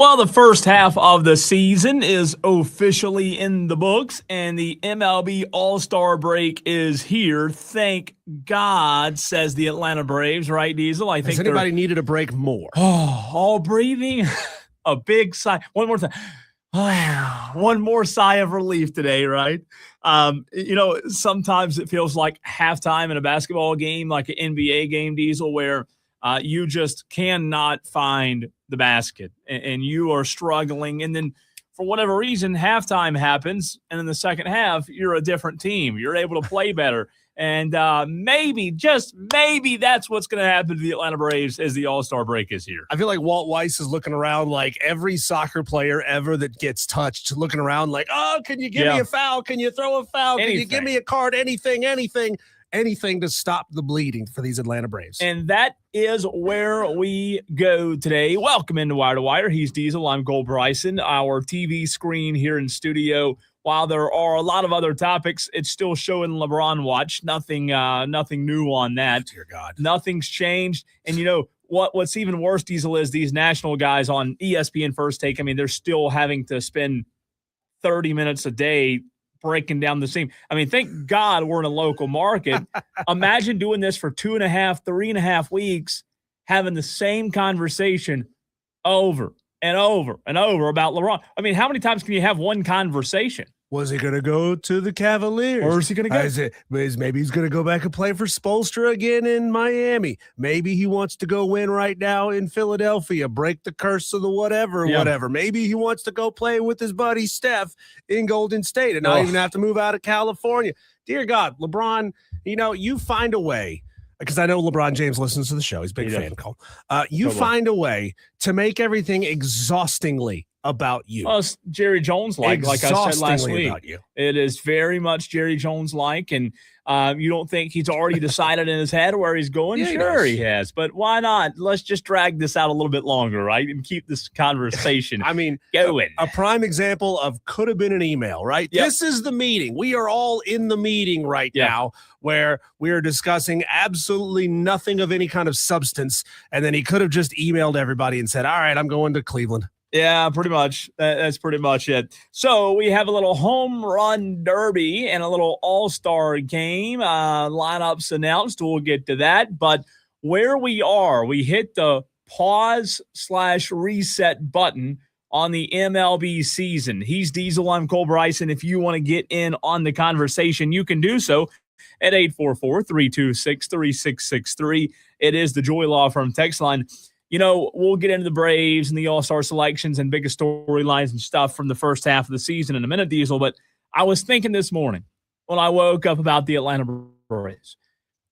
Well, the first half of the season is officially in the books, and the MLB All-Star break is here. Thank God, says the Atlanta Braves, right, Diesel? I think Has anybody needed a break more? all breathing a big sigh. One more time. One more sigh of relief today, right? Sometimes it feels like halftime in a basketball game, like an NBA game, Diesel, where you just cannot find the basket and you are struggling. And then for whatever reason, halftime happens. And in the second half, you're a different team. You're able to play better. And maybe, just maybe, that's what's going to happen to the Atlanta Braves as the All-Star break is here. I feel like Walt Weiss is looking around like every soccer player ever that gets touched, looking around like, oh, can you give me a foul? Can you throw a foul? Anything. Can you give me a card? Anything to stop the bleeding for these Atlanta Braves. And that is where we go today. Welcome into Wire to Wire. He's Diesel. I'm Cole Bryson. Our TV screen here in studio, while there are a lot of other topics, it's still showing LeBron watch. Nothing new on that. Dear God. Nothing's changed. And you know what's even worse, Diesel, is these national guys on ESPN First Take. I mean, they're still having to spend 30 minutes a day breaking down the seam. I mean, thank God we're in a local market. Imagine doing this for 2.5, 3.5 weeks, having the same conversation over and over and over about LeBron. I mean, how many times can you have one conversation? Was he going to go to the Cavaliers? Or is he going to go? Maybe he's going to go back and play for Spoelstra again in Miami. Maybe he wants to go win right now in Philadelphia, break the curse of the whatever. Maybe he wants to go play with his buddy Steph in Golden State and not even have to move out of California. Dear God, LeBron, you find a way. Because I know LeBron James listens to the show. He's a big fan, Cole. You find a way to make everything exhaustingly about you. Well, it's Jerry Jones-like I said last week. It is very much Jerry Jones-like, and you don't think he's already decided in his head where he's going? Yeah, sure he has, but why not? Let's just drag this out a little bit longer, right, and keep this conversation going. A prime example of could have been an email, right? Yep. This is the meeting. We are all in the meeting right now where we are discussing absolutely nothing of any kind of substance, and then he could have just emailed everybody and said, all right, I'm going to Cleveland. Yeah, pretty much. That's pretty much it. So we have a little home run derby and a little all-star game lineups announced. We'll get to that. But where we are, we hit the pause/reset button on the MLB season. He's Diesel. I'm Cole Bryson. If you want to get in on the conversation, you can do so at 844-326-3663. It is the Joy Law Firm text line. We'll get into the Braves and the All-Star selections and biggest storylines and stuff from the first half of the season in a minute, Diesel. But I was thinking this morning when I woke up about the Atlanta Braves.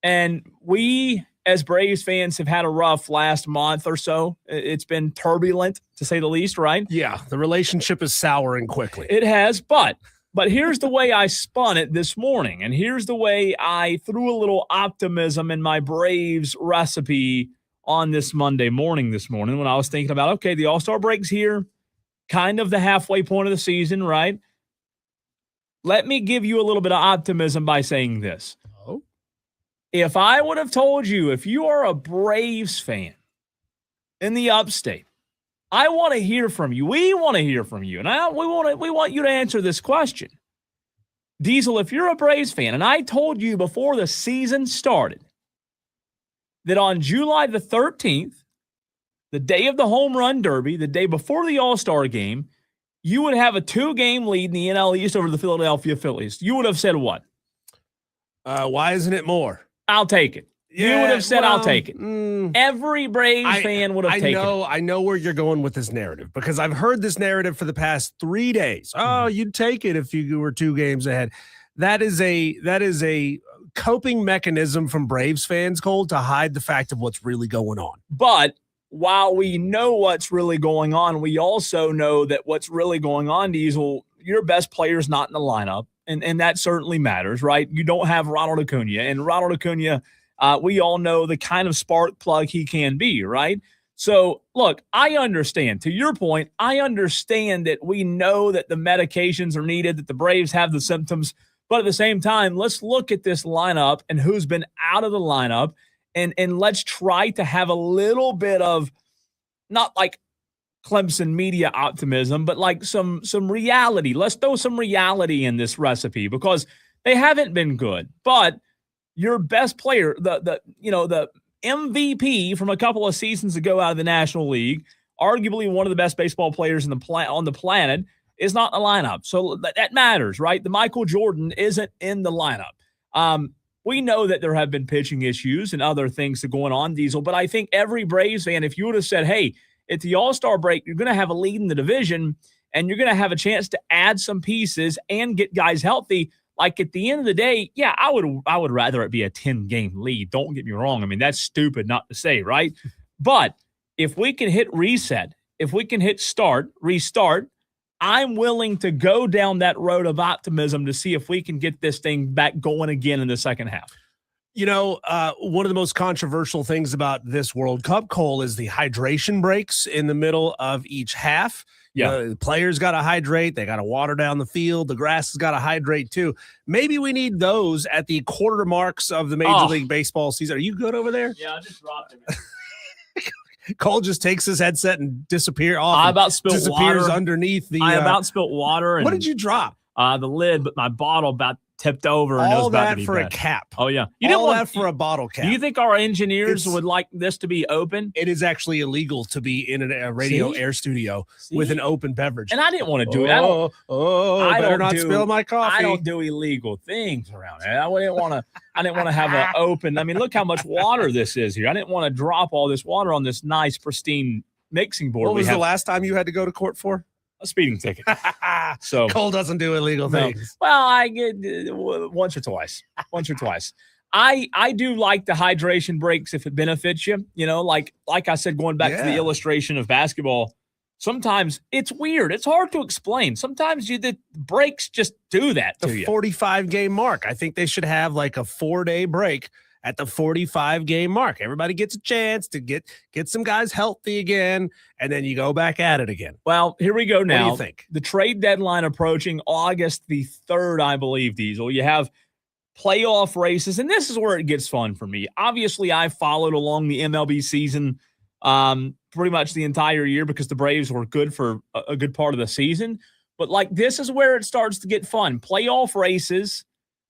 And we, as Braves fans, have had a rough last month or so. It's been turbulent, to say the least, right? Yeah, the relationship is souring quickly. It has, but here's the way I spun it this morning. And here's the way I threw a little optimism in my Braves recipe on this Monday morning when I was thinking about, okay, the All-Star break's here, kind of the halfway point of the season, right? Let me give you a little bit of optimism by saying this. Oh. If I would have told you, if you are a Braves fan in the upstate, I want to hear from you. We want to hear from you. And we want you to answer this question. Diesel, if you're a Braves fan, and I told you before the season started that on July the 13th, the day of the home run derby, the day before the All-Star game, you would have a 2-game lead in the NL East over the Philadelphia Phillies. You would have said what? Why isn't it more? I'll take it. Yeah, you would have said, I'll take it. Every Braves fan would have taken it. I know where you're going with this narrative because I've heard this narrative for the past 3 days. Oh, you'd take it if you were 2 games ahead. That is a coping mechanism from Braves fans, Cole, to hide the fact of what's really going on. But while we know what's really going on, we also know that what's really going on, Diesel, your best player's not in the lineup, and that certainly matters, right? You don't have Ronald Acuna, and Ronald Acuna, we all know the kind of spark plug he can be, right? So, look, I understand. To your point, I understand that we know that the medications are needed, that the Braves have the symptoms. But at the same time, let's look at this lineup and who's been out of the lineup, and let's try to have a little bit of not like Clemson media optimism, but like some reality. Let's throw some reality in this recipe because they haven't been good. But your best player, the MVP from a couple of seasons ago out of the National League, arguably one of the best baseball players on the planet, is not in the lineup. So that matters, right? The Michael Jordan isn't in the lineup. We know that there have been pitching issues and other things that are going on, Diesel, but I think every Braves fan, if you would have said, hey, at the All-Star break, you're going to have a lead in the division and you're going to have a chance to add some pieces and get guys healthy. Like at the end of the day, yeah, I would rather it be a 10-game lead. Don't get me wrong. I mean, that's stupid not to say, right? But if we can hit reset, if we can hit restart, I'm willing to go down that road of optimism to see if we can get this thing back going again in the second half. One of the most controversial things about this World Cup, Cole, is the hydration breaks in the middle of each half. Yeah. The players got to hydrate. They got to water down the field. The grass has got to hydrate too. Maybe we need those at the quarter marks of the Major League Baseball season. Are you good over there? Yeah, I just dropped it. Cole just takes his headset and disappears disappears water underneath the. I about spilt water. What did you drop? The lid, but my bottle about tipped over. And all it was about that to be for bad. A cap. Oh yeah, that for a bottle cap. Do you think our engineers would like this to be open? It is actually illegal to be in a radio air studio with an open beverage. And I didn't want to do it. I better not spill my coffee. I don't do illegal things around here. I didn't want to have an open. I mean, look how much water this is here. I didn't want to drop all this water on this nice, pristine mixing board. What was the last time you had to go to court for? A speeding ticket. So Cole doesn't do illegal things. Well, I get once or twice. I do like the hydration breaks if it benefits you. Like I said, going back to the illustration of basketball, sometimes it's weird. It's hard to explain. Sometimes the breaks just do that to you. The 45-game mark. I think they should have like a 4-day break at the 45-game mark. Everybody gets a chance to get some guys healthy again, and then you go back at it again. Well, here we go now. What do you think? The trade deadline approaching August the 3rd, I believe, Diesel. You have playoff races, and this is where it gets fun for me. Obviously, I followed along the MLB season pretty much the entire year because the Braves were good for a good part of the season. But, this is where it starts to get fun. Playoff races,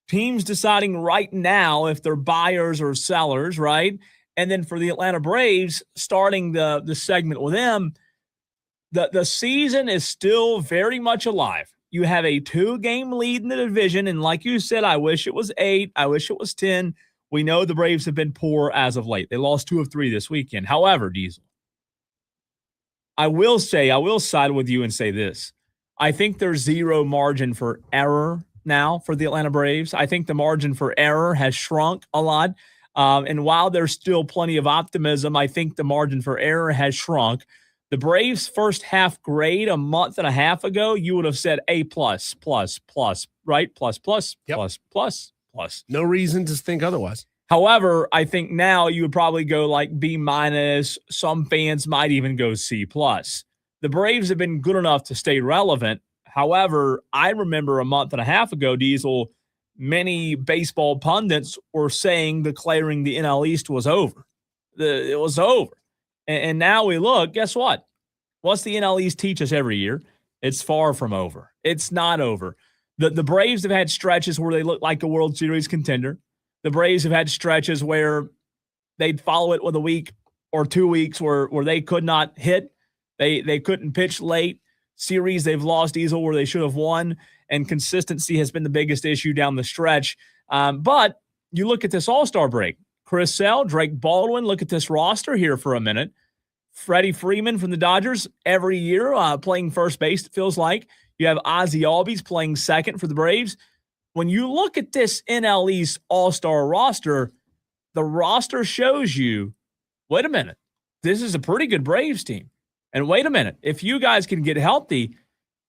teams deciding right now if they're buyers or sellers, right? And then for the Atlanta Braves, starting the segment with them, the season is still very much alive. You have a 2-game lead in the division, and like you said, I wish it was 8. I wish it was 10. We know the Braves have been poor as of late. They lost 2 of 3 this weekend. However, Diesel, I will side with you and say this. I think there's zero margin for error now for the Atlanta Braves. I think the margin for error has shrunk a lot. And while there's still plenty of optimism, I think the margin for error has shrunk. The Braves' first half grade a month and a half ago, you would have said A++, right? Plus. No reason to think otherwise. However, I think now you would probably go like B-. Some fans might even go C+. The Braves have been good enough to stay relevant. However, I remember a month and a half ago, Diesel, many baseball pundits were declaring the NL East was over. It was over. And now we look, guess what? What's the NL East teach us every year? It's far from over. It's not over. The Braves have had stretches where they look like a World Series contender. The Braves have had stretches where they'd follow it with a week or 2 weeks where they could not hit. They couldn't pitch late. Series they've lost, Diesel, where they should have won, and consistency has been the biggest issue down the stretch. But you look at this All-Star break. Chris Sale, Drake Baldwin, look at this roster here for a minute. Freddie Freeman from the Dodgers every year playing first base, it feels like. You have Ozzie Albies playing second for the Braves. When you look at this NL East All-Star roster, the roster shows you, wait a minute, this is a pretty good Braves team. And wait a minute, if you guys can get healthy,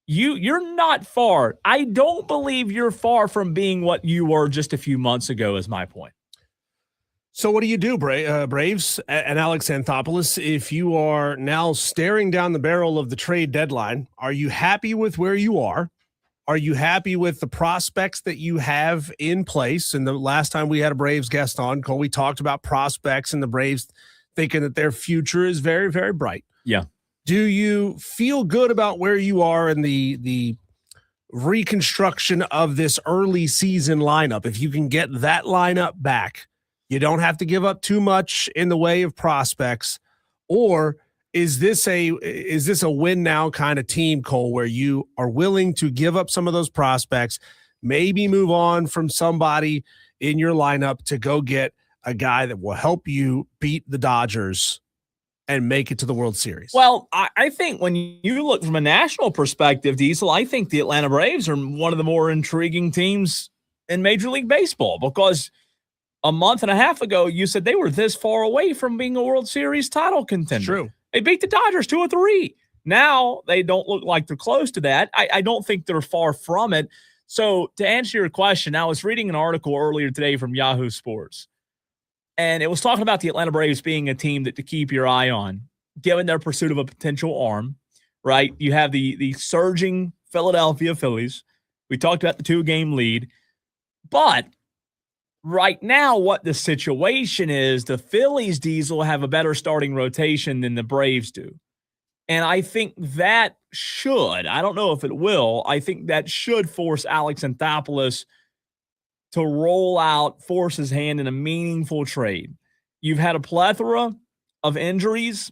you're not far. I don't believe you're far from being what you were just a few months ago is my point. So what do you do, Braves and Alex Anthopoulos, if you are now staring down the barrel of the trade deadline? Are you happy with where you are? Are you happy with the prospects that you have in place? And the last time we had a Braves guest on, Cole, we talked about prospects and the Braves thinking that their future is very, very bright. Yeah. Do you feel good about where you are in the reconstruction of this early season lineup? If you can get that lineup back, you don't have to give up too much in the way of prospects. Or is this a win now kind of team, Cole, where you are willing to give up some of those prospects, maybe move on from somebody in your lineup to go get a guy that will help you beat the Dodgers and make it to the World Series? Well, I think when you look from a national perspective, Diesel, I think the Atlanta Braves are one of the more intriguing teams in Major League Baseball, because a month and a half ago, you said they were this far away from being a World Series title contender. It's true. They beat the Dodgers 2-3. Now they don't look like they're close to that. I don't think they're far from it. So to answer your question, I was reading an article earlier today from Yahoo Sports, and it was talking about the Atlanta Braves being a team to keep your eye on, given their pursuit of a potential arm, right? You have the surging Philadelphia Phillies. We talked about the 2-game lead. But right now, what the situation is, the Phillies, Diesel, have a better starting rotation than the Braves do. And I think that should, I don't know if it will, I think that should force Alex Anthopoulos to roll out, force his hand in a meaningful trade. You've had a plethora of injuries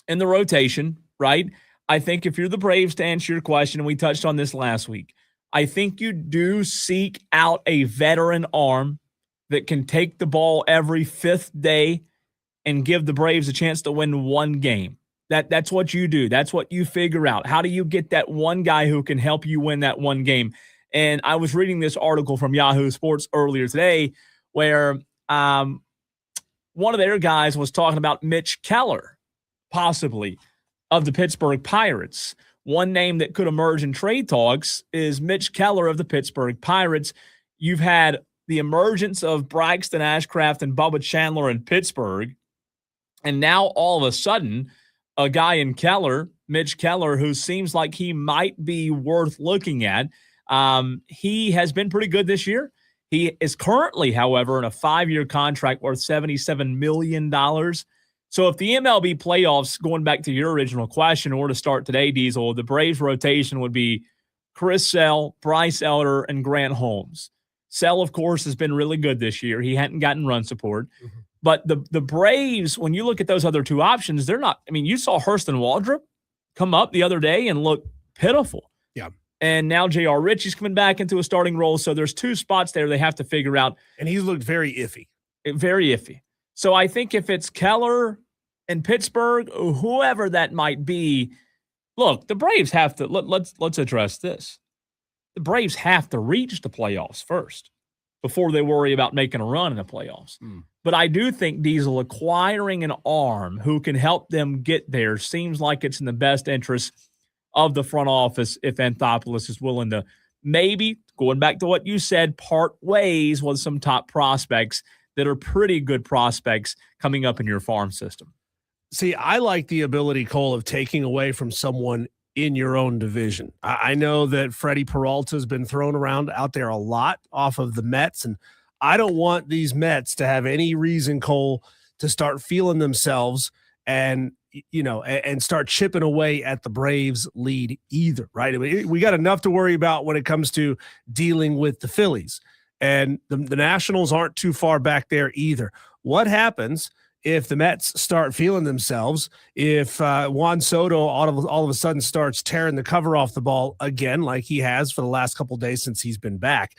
in the rotation, right? I think if you're the Braves, to answer your question, and we touched on this last week, I think you do seek out a veteran arm that can take the ball every fifth day and give the Braves a chance to win one game. That's what you do. That's what you figure out. How do you get that one guy who can help you win that one game? And I was reading this article from Yahoo Sports earlier today where one of their guys was talking about Mitch Keller, possibly, of the Pittsburgh Pirates. One name that could emerge in trade talks is Mitch Keller of the Pittsburgh Pirates. You've had the emergence of Braxton Ashcraft and Bubba Chandler in Pittsburgh. And now all of a sudden, a guy in Keller, Mitch Keller, who seems like he might be worth looking at. He has been pretty good this year. He is currently, however, in a 5-year contract worth $77 million. So if the MLB playoffs, going back to your original question, were to start today, Diesel, the Braves rotation would be Chris Sale, Bryce Elder, and Grant Holmes. Sale, of course, has been really good this year. He hadn't gotten run support. Mm-hmm. But the Braves, when you look at those other two options, they're not – I mean, you saw Hurston Waldrop come up the other day and look pitiful. Yeah. And now J.R. Ritchie's coming back into a starting role. So there's two spots there they have to figure out. And he's looked very iffy. Very iffy. So I think if it's Keller in Pittsburgh, or whoever that might be, look, the Braves have to let's address this. The Braves have to reach the playoffs first before they worry about making a run in the playoffs. But I do think Diesel acquiring an arm who can help them get there seems like it's in the best interest of the front office if Anthopoulos is willing to maybe, going back to what you said, part ways with some top prospects that are pretty good prospects coming up in your farm system. See, I like the ability, Cole, of taking away from someone in your own division. I know that Freddie Peralta has been thrown around out there a lot off of the Mets, and I don't want these Mets to have any reason, Cole, to start feeling themselves and start chipping away at the Braves lead either, right? I mean, we got enough to worry about when it comes to dealing with the Phillies, and the Nationals aren't too far back there either. What happens if the Mets start feeling themselves, if Juan Soto all of a sudden starts tearing the cover off the ball again, like he has for the last couple of days since he's been back?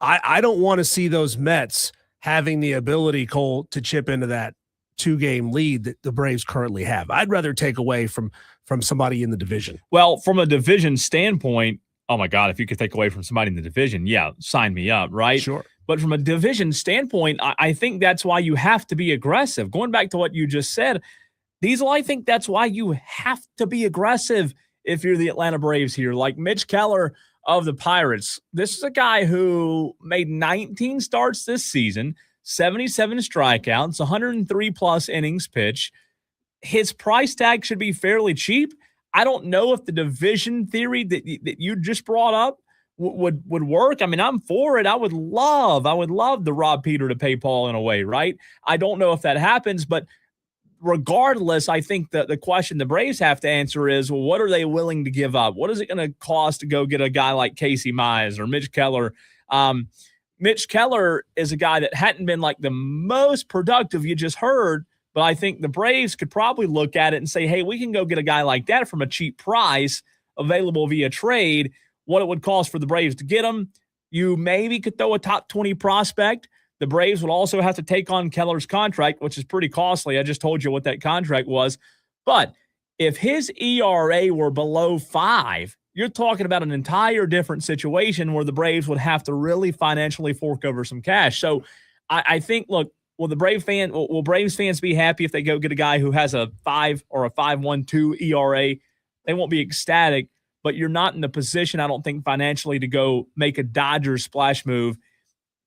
I don't want to see those Mets having the ability, Cole, to chip into that 2-game lead that the Braves currently have. I'd rather take away from somebody in the division. Well, from a division standpoint, oh my God, if you could take away from somebody in the division, yeah, sign me up, right? Sure. But from a division standpoint, I think that's why you have to be aggressive. Going back to what you just said, Diesel, I think that's why you have to be aggressive if you're the Atlanta Braves here. Like Mitch Keller of the Pirates, this is a guy who made 19 starts this season, 77 strikeouts, 103-plus innings pitched. His price tag should be fairly cheap. I don't know if the division theory that you just brought up would work. I mean, I'm for it. I would love the Rob Peter to pay Paul in a way, right? I don't know if that happens, but regardless, I think that the question the Braves have to answer is, well, what are they willing to give up? What is it going to cost to go get a guy like Casey Mize or Mitch Keller? Mitch Keller is a guy that hadn't been like the most productive you just heard, but I think the Braves could probably look at it and say, hey, we can go get a guy like that from a cheap price available via trade. What it would cost for the Braves to get him, you maybe could throw a top 20 prospect. The Braves would also have to take on Keller's contract, which is pretty costly. I just told you what that contract was. But if his ERA were below 5, you're talking about an entire different situation where the Braves would have to really financially fork over some cash. So I think, look, will Braves fans be happy if they go get a guy who has a 5 or a 5.12 ERA? They won't be ecstatic, but you're not in the position, I don't think, financially to go make a Dodgers splash move.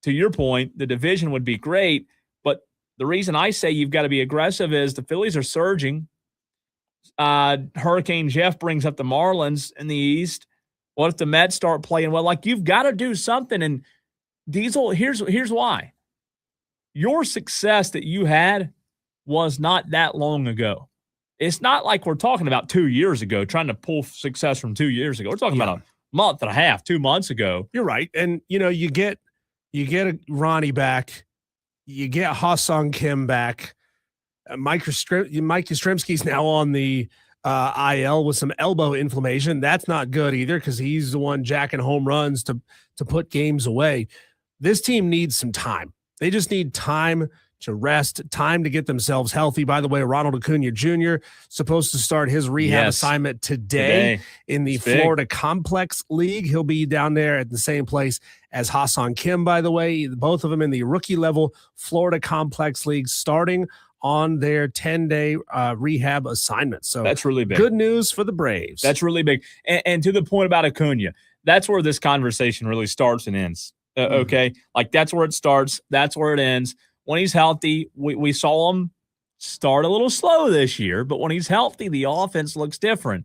To your point, the division would be great, but the reason I say you've got to be aggressive is the Phillies are surging. Hurricane Jeff brings up the Marlins in the East. What if the Mets start playing well? Like, you've got to do something. And Diesel, here's why. Your success that you had was not that long ago. It's not like we're talking about 2 years ago, trying to pull success from 2 years ago. We're talking about a month and a half, 2 months ago. You're right. And, you get a Ronnie back. You get Ha-Sung Kim back. Mike Yastrzemski's now on the IL with some elbow inflammation. That's not good either because he's the one jacking home runs to put games away. This team needs some time. They just need time to rest, time to get themselves healthy. By the way, Ronald Acuna Jr. supposed to start his rehab assignment today in the Florida Complex League. He'll be down there at the same place as Ha-Sung Kim, by the way. Both of them in the rookie level Florida Complex League starting on their 10-day rehab assignment. So that's really big. Good news for the Braves. That's really big. And to the point about Acuna, that's where this conversation really starts and ends. Okay? Like, that's where it starts. That's where it ends. When he's healthy, we saw him start a little slow this year, but when he's healthy, the offense looks different.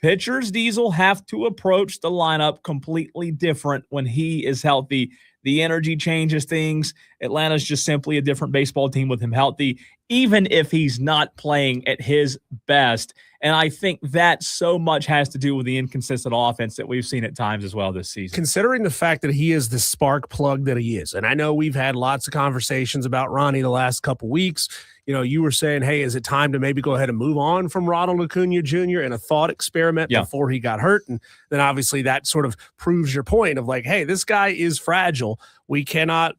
Pitchers, Diesel, have to approach the lineup completely different when he is healthy. The energy changes things. Atlanta's just simply a different baseball team with him healthy, even if he's not playing at his best. And I think that so much has to do with the inconsistent offense that we've seen at times as well this season. Considering the fact that he is the spark plug that he is, and I know we've had lots of conversations about Ronnie the last couple weeks. You were saying, hey, is it time to maybe go ahead and move on from Ronald Acuna Jr. in a thought experiment before he got hurt? And then obviously that sort of proves your point of like, hey, this guy is fragile. We cannot,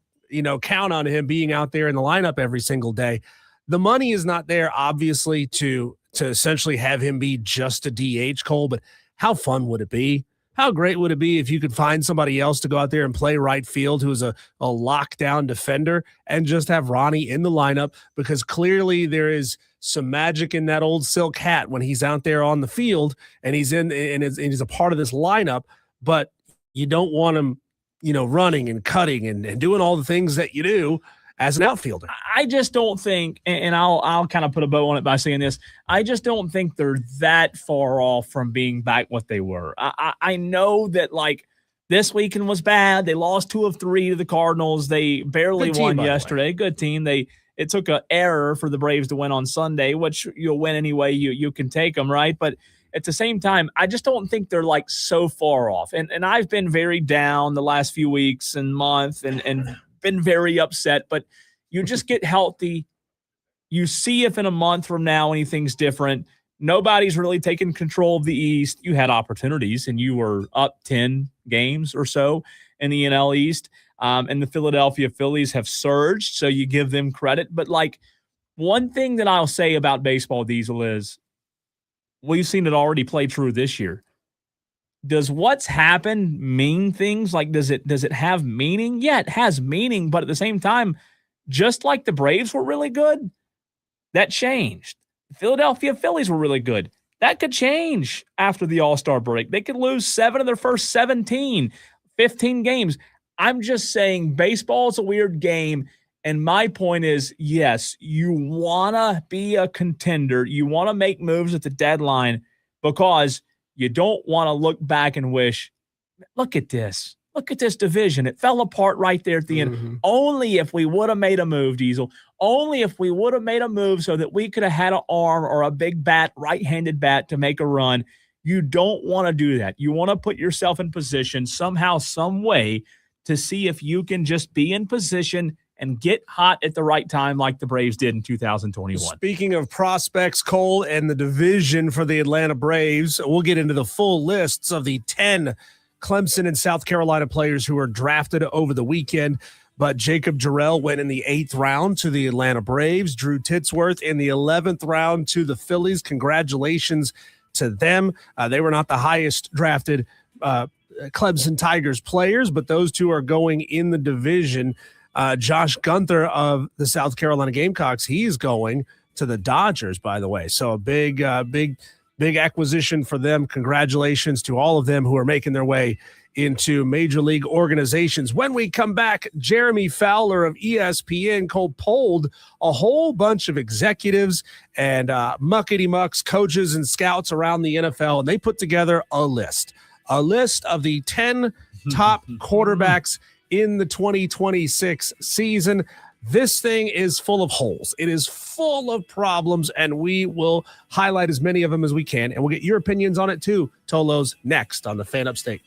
count on him being out there in the lineup every single day. The money is not there, obviously, to essentially have him be just a DH, Cole, but how fun would it be? How great would it be if you could find somebody else to go out there and play right field who's a lockdown defender and just have Ronnie in the lineup? Because clearly there is some magic in that old silk hat when he's out there on the field and he's a part of this lineup, but you don't want him, running and cutting and doing all the things that you do as an outfielder. I just don't think, and I'll kind of put a bow on it by saying this, I just don't think they're that far off from being back what they were. I know that, like, this weekend was bad. They lost 2 of 3 to the Cardinals. They barely won yesterday. Good team. It took an error for the Braves to win on Sunday, which you'll win anyway. You can take them, right? But at the same time, I just don't think they're like so far off. And I've been very down the last few weeks and month and been very upset, but you just get healthy. You see if in a month from now anything's different. Nobody's really taken control of the East. You had opportunities, and you were up 10 games or so in the NL East. And the Philadelphia Phillies have surged, so you give them credit. But, like, one thing that I'll say about baseball, Diesel, is we've seen it already play true this year. Does what's happened mean things? Like, does it have meaning? Yeah, it has meaning, but at the same time, just like the Braves were really good, that changed. The Philadelphia Phillies were really good. That could change after the All-Star break. They could lose 7 of their first 15 games. I'm just saying baseball is a weird game, and my point is, yes, you want to be a contender. You want to make moves at the deadline because you don't want to look back and wish, look at this. Look at this division. It fell apart right there at the end. Only if we would have made a move, Diesel. Only if we would have made a move so that we could have had an arm or a big bat, right-handed bat to make a run. You don't want to do that. You want to put yourself in position somehow, some way to see if you can just be in position and get hot at the right time like the Braves did in 2021. Speaking of prospects, Cole, and the division for the Atlanta Braves, we'll get into the full lists of the 10 Clemson and South Carolina players who were drafted over the weekend. But Jacob Jarrell went in the 8th round to the Atlanta Braves. Drew Titsworth in the 11th round to the Phillies. Congratulations to them. They were not the highest drafted Clemson Tigers players, but those two are going in the division. Josh Gunther of the South Carolina Gamecocks, he's going to the Dodgers, by the way. So a big acquisition for them. Congratulations to all of them who are making their way into major league organizations. When we come back, Jeremy Fowler of ESPN polled a whole bunch of executives and muckety-mucks, coaches and scouts around the NFL, and they put together a list of the 10 top quarterbacks in the 2026 season. This thing is full of holes. It is full of problems, and we will highlight as many of them as we can, and we'll get your opinions on it too. Tolos next on the Fan Upstate.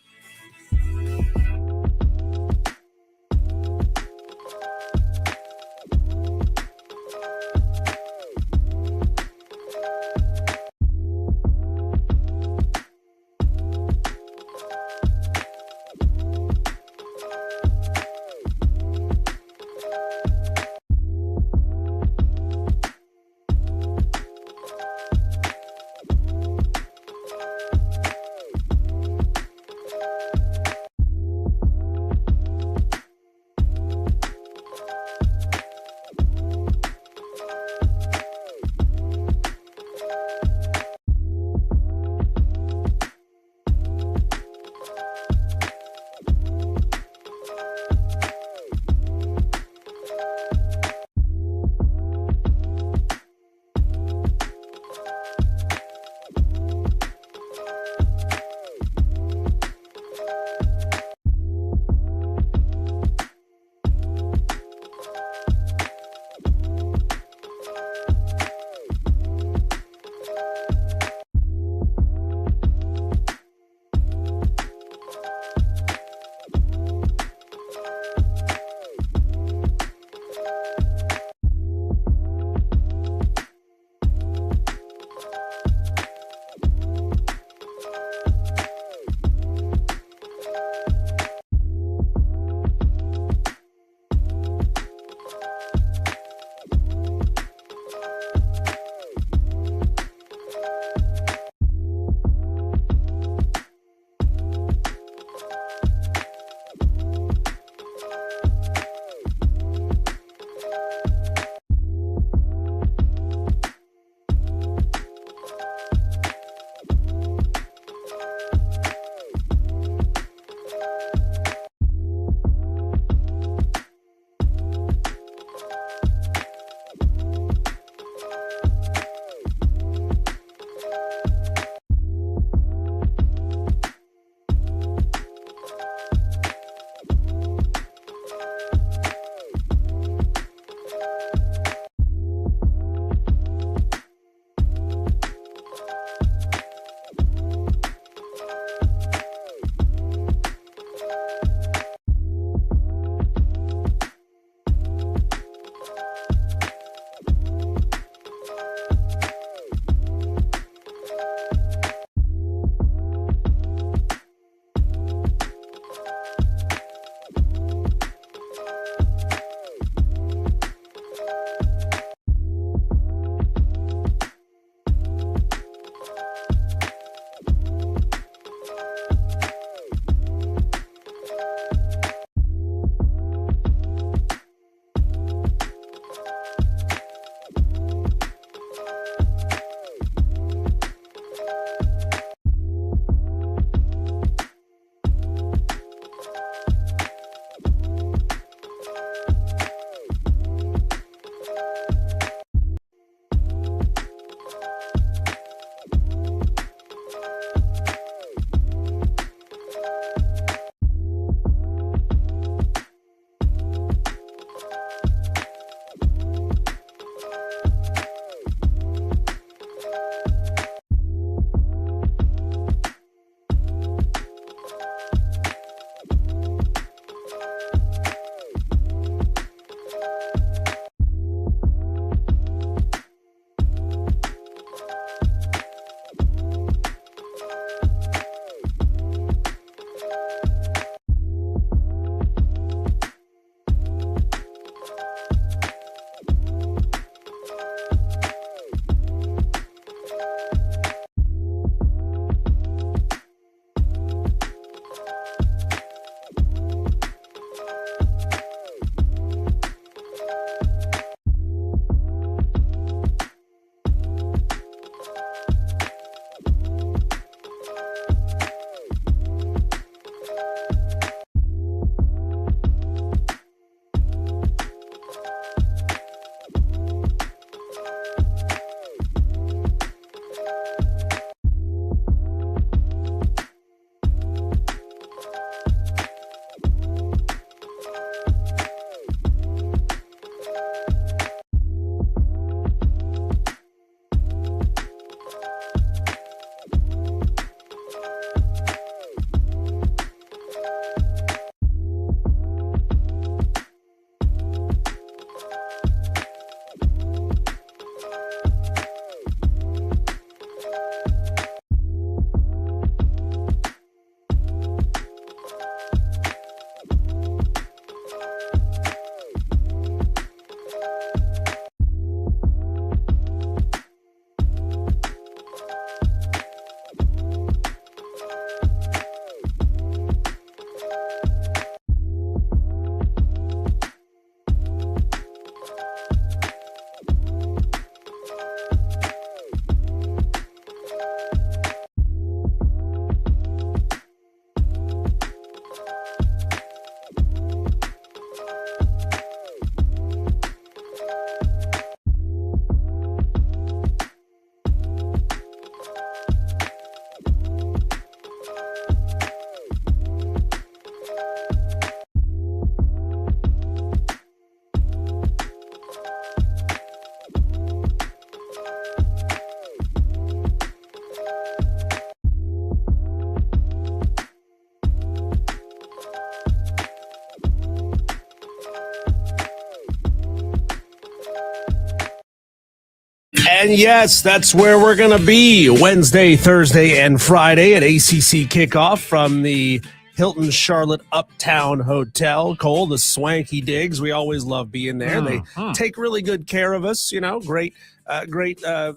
And yes, that's where we're going to be Wednesday, Thursday, and Friday at ACC kickoff from the Hilton Charlotte Uptown Hotel. Cole, the Swanky Digs. We always love being there. They take really good care of us. Great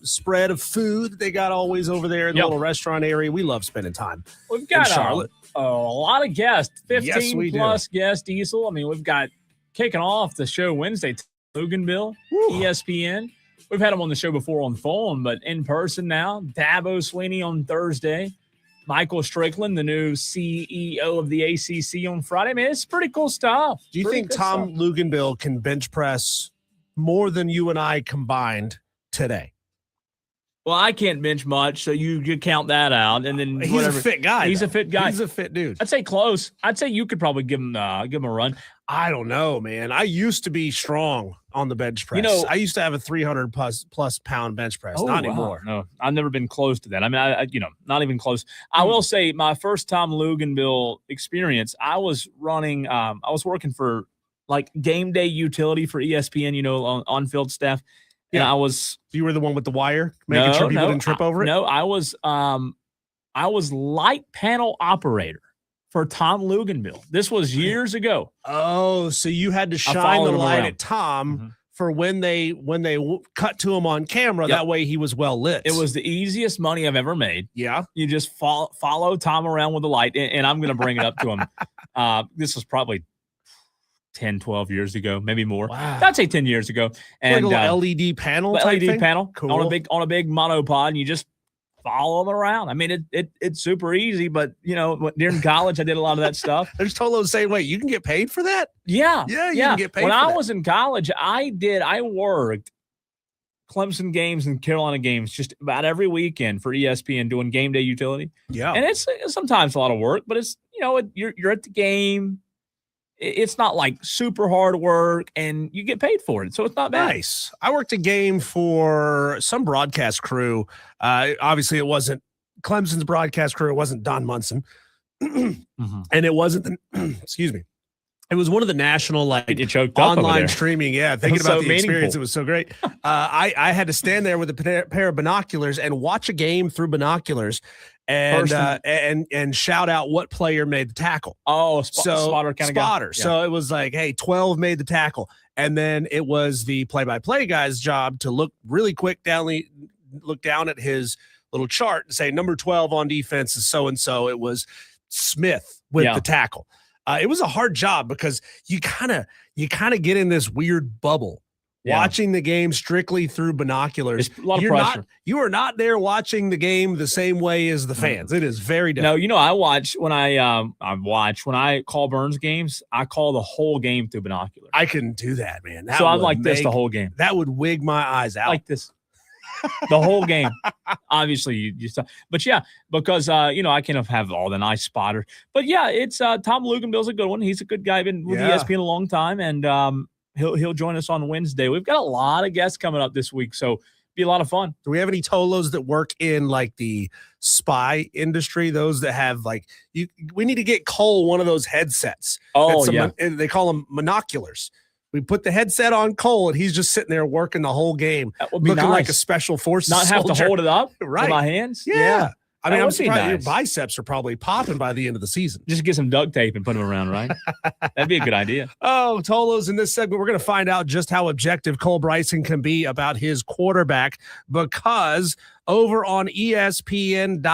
spread of food that they got always over there in the little restaurant area. We love spending time. We've got in Charlotte. A lot of guests, 15 we plus guests, Diesel. I mean, we've got kicking off the show Wednesday, Luganville, ESPN. We've had him on the show before on the phone, but in person now. Dabo Sweeney on Thursday. Michael Strickland, the new CEO of the ACC on Friday. Man, it's pretty cool stuff. Do you think Tom Luganville can bench press more than you and I combined today? Well, I can't bench much, so you count that out, and then he's a fit guy. He's a fit guy. He's a fit dude. I'd say close. I'd say you could probably give him a run. I don't know, man. I used to be strong on the bench press. I used to have a 300 plus pound bench press. Not anymore. No, I've never been close to that. I mean, I not even close. I will say my first Tom Luganville experience, I was running. I was working for like game day utility for ESPN. On field staff. And I was. You were the one with the wire, making sure people didn't trip over it. No, I was light panel operator for Tom Luganville. This was years ago. Oh, so you had to shine the light at Tom for when they cut to him on camera. That way he was well lit. It was the easiest money I've ever made. Yeah, you just follow Tom around with the light, and I'm going to bring it up to him. This was probably 10, 12 years ago, maybe more. Wow. I'd say 10 years ago. And like a little LED panel type LED thing? panel Cool. on a big monopod, and you just follow them around. I mean, it's super easy, but during college I did a lot of that stuff. There's Tolo saying, wait, you can get paid for that? Yeah. You can get paid when for I that. was in college, I worked Clemson games and Carolina games just about every weekend for ESPN doing game day utility. Yeah. And it's sometimes a lot of work, but it's you're at the game. It's not like super hard work, and you get paid for it, so it's not bad. Nice. I worked a game for some broadcast crew. Obviously, it wasn't Clemson's broadcast crew. It wasn't Don Munson, and it wasn't the. Excuse me. It was one of the national you choked up online streaming. Yeah, thinking about the meaningful. experience, it was so great. I had to stand there with a pair of binoculars and watch a game through binoculars. And shout out what player made the tackle. Oh, spotter kind of guy. Yeah. So it was like, hey, 12 made the tackle. And then it was the play-by-play guy's job to look really quick look down at his little chart and say, number 12 on defense is so-and-so. It was Smith with the tackle. It was a hard job because you kind of get in this weird bubble. Watching the game strictly through binoculars. It's a lot of pressure. You are not there watching the game the same way as the fans. It is very different. No, I watch when I call Burns games, I call the whole game through binoculars. I couldn't do that, man. So I'm like this the whole game. That would wig my eyes out. Like this. The whole game. Obviously, you but yeah, because I can't have all the nice spotters. But yeah, it's Tom Luganville's a good one. He's a good guy, been with ESPN a long time, and he'll join us on Wednesday. We've got a lot of guests coming up this week, so be a lot of fun. Do we have any Tolos that work in like the spy industry? Those that have we need to get Cole one of those headsets. Oh yeah, they call them monoculars. We put the headset on Cole, and he's just sitting there working the whole game, looking like a special forces Not soldier. Have to hold it up right with my hands. Yeah. I mean, I'm surprised your nice. biceps are probably popping by the end of the season. Just get some duct tape and put them around, right? That'd be a good idea. Oh, Tolos, in this segment, we're going to find out just how objective Cole Bryson can be about his quarterback, because over on ESPN.com,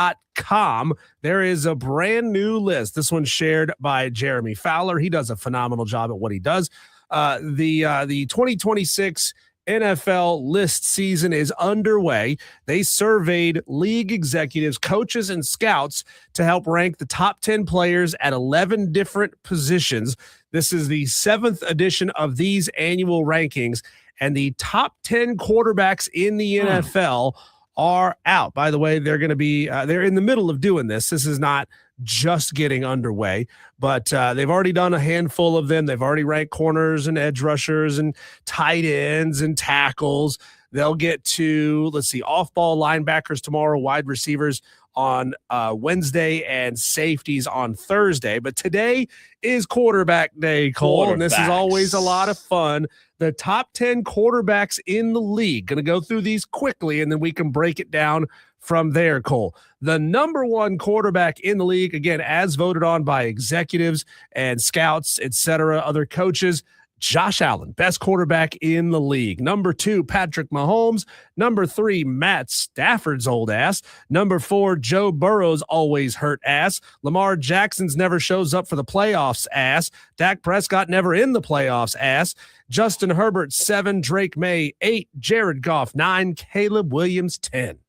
there is a brand new list. This one's shared by Jeremy Fowler. He does a phenomenal job at what he does. The 2026 NFL list season is underway. They surveyed league executives, coaches, and scouts to help rank the top 10 players at 11 different positions. This is the 7th edition of these annual rankings, and the top 10 quarterbacks in the NFL are out. By the way, they're going to be they're in the middle of doing this. This is not just getting underway, but they've already done a handful of them. They've already ranked corners and edge rushers and tight ends and tackles. They'll get to, off-ball linebackers tomorrow, wide receivers on Wednesday, and safeties on Thursday. But today is quarterback day, Cole, and this is always a lot of fun. the top 10 quarterbacks in the league. Going to go through these quickly, and then we can break it down from there, Cole. The number one quarterback in the league, again, as voted on by executives and scouts, etc., other coaches, Josh Allen, best quarterback in the league. Number 2, Patrick Mahomes. Number 3, Matt Stafford's old ass. Number 4, Joe Burrow's always hurt ass. Lamar Jackson's never shows up for the playoffs ass. Dak Prescott never in the playoffs ass. Justin Herbert, 7, Drake May, 8, Jared Goff, 9, Caleb Williams, 10.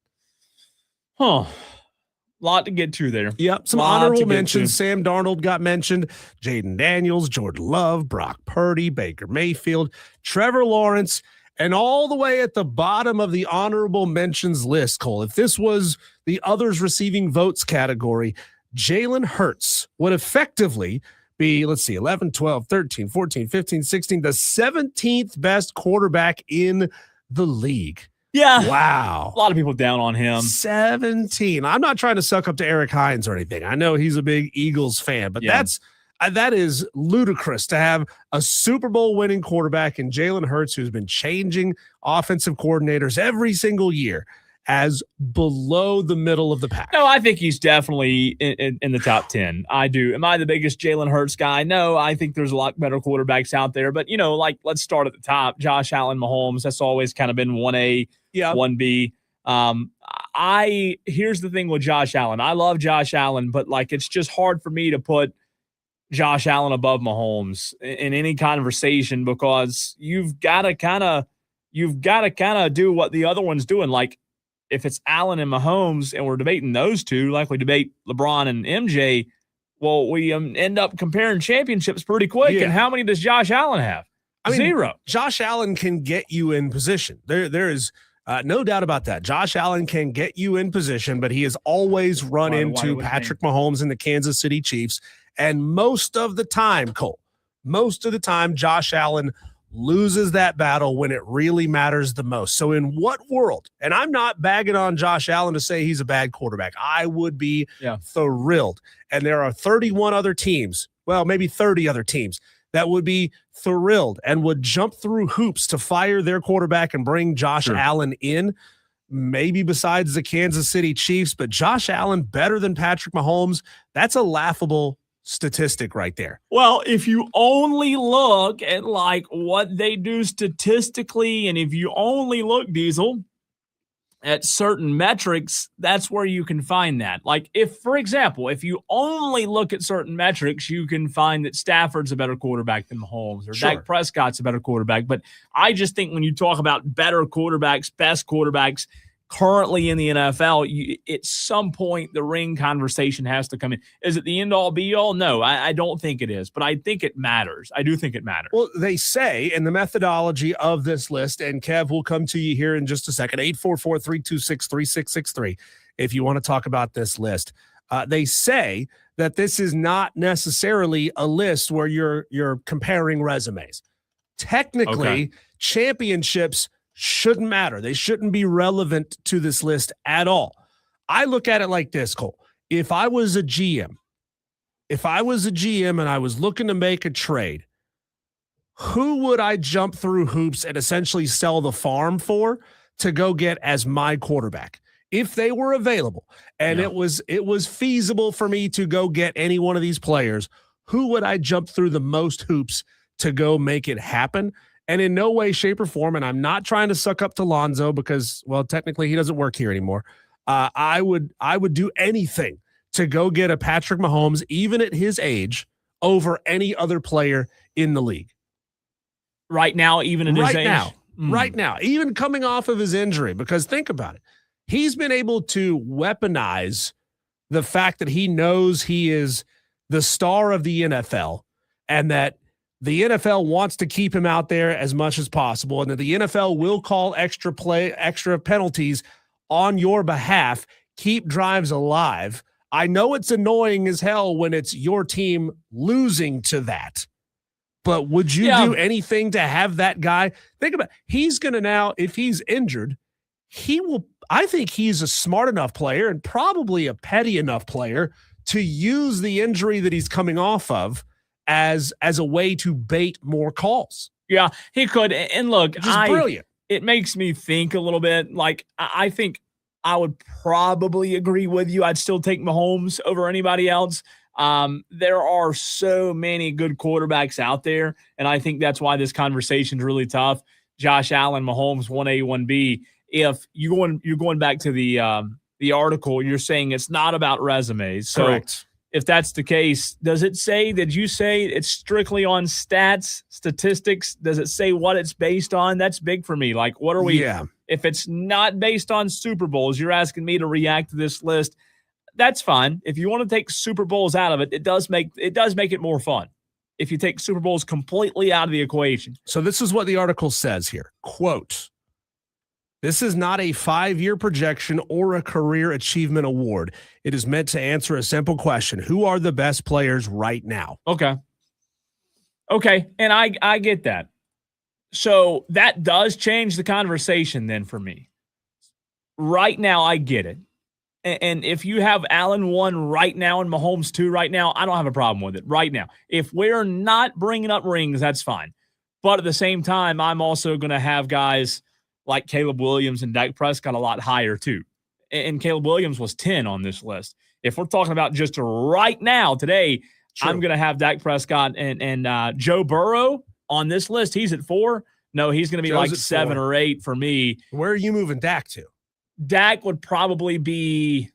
Huh. Lot to get to there. Yep. Some honorable mentions. Sam Darnold got mentioned. Jaden Daniels, Jordan Love, Brock Purdy, Baker Mayfield, Trevor Lawrence, and all the way at the bottom of the honorable mentions list, Cole. If this was the others receiving votes category, Jalen Hurts would effectively be, 11, 12, 13, 14, 15, 16, the 17th best quarterback in the league. Yeah. Wow. A lot of people down on him. 17. I'm not trying to suck up to Eric Hines or anything. I know he's a big Eagles fan, but that is ludicrous to have a Super Bowl winning quarterback in Jalen Hurts, who's been changing offensive coordinators every single year, as below the middle of the pack. No, I think he's definitely in the top 10. I do. Am I the biggest Jalen Hurts guy? No, I think there's a lot better quarterbacks out there. But, let's start at the top. Josh Allen, Mahomes, that's always kind of been 1A, 1B. Here's the thing with Josh Allen. I love Josh Allen, but, it's just hard for me to put Josh Allen above Mahomes in any conversation, because you've got to kind of do what the other one's doing. If it's Allen and Mahomes and we're debating those two, like we debate LeBron and MJ, well, we end up comparing championships pretty quick. Yeah. And how many does Josh Allen have? Zero. Josh Allen can get you in position. There is no doubt about that. Josh Allen can get you in position, but he has always run into Patrick Mahomes and the Kansas City Chiefs. And most of the time, Cole, Josh Allen loses that battle when it really matters the most. So in what world, and I'm not bagging on Josh Allen to say he's a bad quarterback. I would be thrilled. And there are 31 other teams, well, maybe 30 other teams that would be thrilled and would jump through hoops to fire their quarterback and bring Josh Allen in, maybe besides the Kansas City Chiefs. But Josh Allen better than Patrick Mahomes, that's a laughable statistic right there. Well, if you only look at what they do statistically, and if you only look, Diesel, at certain metrics, that's where you can find that. For example, if you only look at certain metrics, you can find that Stafford's a better quarterback than Mahomes, or Dak Prescott's a better quarterback. But I just think when you talk about better quarterbacks, best quarterbacks currently in the NFL, at some point the ring conversation has to come in. Is it the end-all, be-all? No, I don't think it is, but I think it matters. I do think it matters. Well, they say in the methodology of this list, and Kev will come to you here in just a second, 844-326-3663, if you want to talk about this list. They say that this is not necessarily a list where you're comparing resumes. Technically, championships shouldn't matter. They shouldn't be relevant to this list at all. I look at it like this, Cole. If I was a GM and I was looking to make a trade, who would I jump through hoops and essentially sell the farm for to go get as my quarterback? If they were available and it was feasible for me to go get any one of these players, who would I jump through the most hoops to go make it happen? And in no way, shape, or form, and I'm not trying to suck up to Lonzo because, well, technically he doesn't work here anymore. I would do anything to go get a Patrick Mahomes, even at his age, over any other player in the league. Right now, even at his age? Right now, even coming off of his injury, because think about it. He's been able to weaponize the fact that he knows he is the star of the NFL and that the NFL wants to keep him out there as much as possible, and that the NFL will call extra penalties on your behalf, keep drives alive. I know it's annoying as hell when it's your team losing to that, but would you do anything to have that guy? Think about it. He's going to now, if he's injured, I think he's a smart enough player and probably a petty enough player to use the injury that he's coming off of as a way to bait more calls. Yeah, he could. And look, Just brilliant. It makes me think a little bit. Like, I think I would probably agree with you. I'd still take Mahomes over anybody else. There are so many good quarterbacks out there, and I think that's why this conversation is really tough. Josh Allen, Mahomes, 1A, 1B. If you're going back to the article, you're saying it's not about resumes. So Correct. if that's the case, does it say, did you say it's strictly on statistics? Does it say what it's based on? That's big for me. Like, what are we? Yeah. If it's not based on Super Bowls, you're asking me to react to this list. That's fine. If you want to take Super Bowls out of it, it does make it more fun. If you take Super Bowls completely out of the equation. So this is what the article says here. Quote, "This is not a 5-year projection or a career achievement award. It is meant to answer a simple question. Who are the best players right now?" Okay. And I get that. So that does change the conversation then for me. Right now, I get it. And if you have Allen 1 right now and Mahomes 2 right now, I don't have a problem with it right now. If we're not bringing up rings, that's fine. But at the same time, I'm also going to have guys like Caleb Williams and Dak Prescott a lot higher too. And Caleb Williams was 10 on this list. If we're talking about just right now, today, True. I'm going to have Dak Prescott and Joe Burrow on this list. He's at 4. No, he's going to be Joe's like at 7 4. or 8 for me. Where are you moving Dak to? Dak would probably be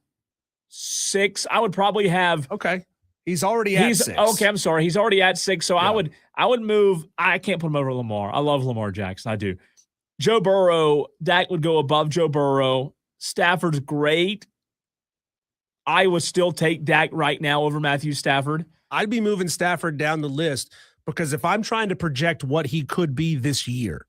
6. I would probably have. Okay. He's already at 6. Okay, I'm sorry. He's already at 6. So Yeah. I would move. I can't put him over Lamar. I love Lamar Jackson. I do. Joe Burrow, Dak would go above Joe Burrow. Stafford's great. I would still take Dak right now over Matthew Stafford. I'd be moving Stafford down the list because if I'm trying to project what he could be this year,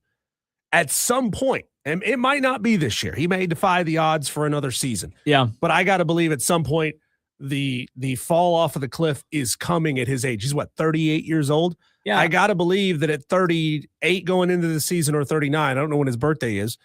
at some point, and it might not be this year, he may defy the odds for another season. Yeah. But I got to believe at some point the fall off of the cliff is coming at his age. He's 38 years old? Yeah. I got to believe that at 38 going into the season or 39, I don't know when his birthday is,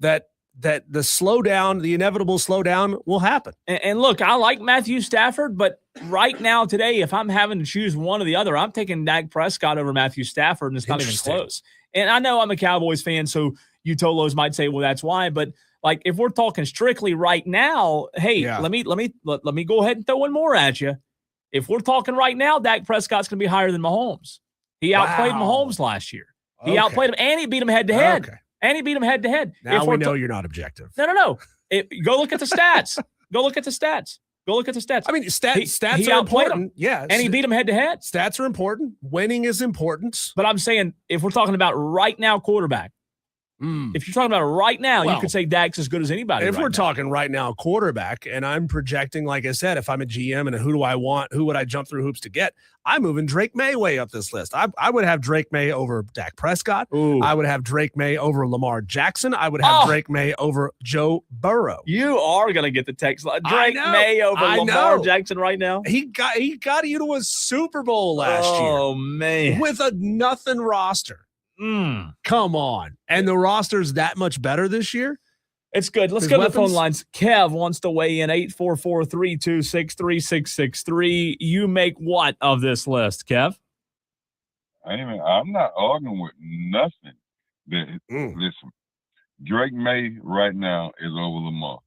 that the slowdown, the inevitable slowdown will happen. And look, I like Matthew Stafford, but right now today, if I'm having to choose one or the other, I'm taking Dak Prescott over Matthew Stafford, and it's not even close. And I know I'm a Cowboys fan, so you Tolos might say, well, that's why. But like, if we're talking strictly right now, hey, let me go ahead and throw one more at you. If we're talking right now, Dak Prescott's going to be higher than Mahomes. He outplayed Mahomes last year. He outplayed him, and he beat him head to head. Okay. And he beat him head to head. Now we know you're not objective. No. Go look at the stats. Go look at the stats. I mean, stats are important. Yeah. And he beat him head to head. Stats are important. Winning is important. But I'm saying, if we're talking about right now quarterback, if you're talking about right now, you could say Dak's as good as anybody. If we're talking right now quarterback, and I'm projecting, like I said, if I'm a GM and who do I want, who would I jump through hoops to get? I'm moving Drake May way up this list. I would have Drake May over Dak Prescott. Ooh. I would have Drake May over Lamar Jackson. I would have Drake May over Joe Burrow. You are going to get the text. Drake May over Lamar Jackson right now. He got you to a Super Bowl last year. Oh, man. With a nothing roster. Come on. And the roster's that much better this year? It's good. Let's go to the phone lines. Kev wants to weigh in, 844-326-3663. You make what of this list, Kev? I'm not arguing with nothing. Listen, Drake May right now is over Lamar.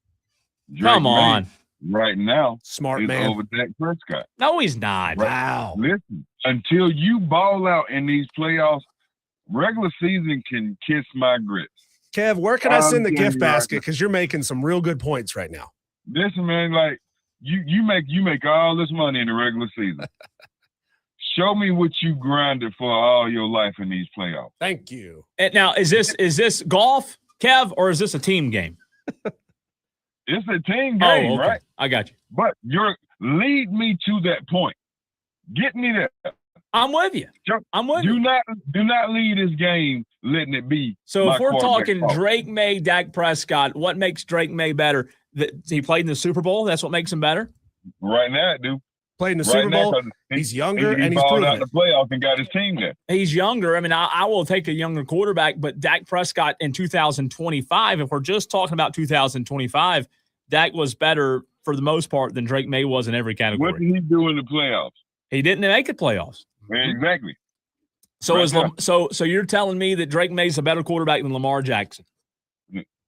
Come on. Right now, smart is man. over Dak Prescott. No, he's not. Wow. Listen, until you ball out in these playoffs, regular season can kiss my grits. Kev, where can I send the gift basket? Because you're making some real good points right now. Listen, man, like you make all this money in the regular season. Show me what you grinded for all your life in these playoffs. Thank you. And now, is this golf, Kev, or is this a team game? It's a team game, right? I got you. But lead me to that point. Get me there. I'm with you. Do not lead this game letting it be. So if we're talking Drake May, Dak Prescott, what makes Drake May better? He played in the Super Bowl. That's what makes him better. Right now, dude. Played in the Super Bowl. He's younger and he's proven out the playoff and got his team there. He's younger. I mean, I will take a younger quarterback, but Dak Prescott in 2025, if we're just talking about 2025, Dak was better for the most part than Drake May was in every category. What did he do in the playoffs? He didn't make the playoffs. Exactly. So Right is there. so you're telling me that Drake May's a better quarterback than Lamar Jackson?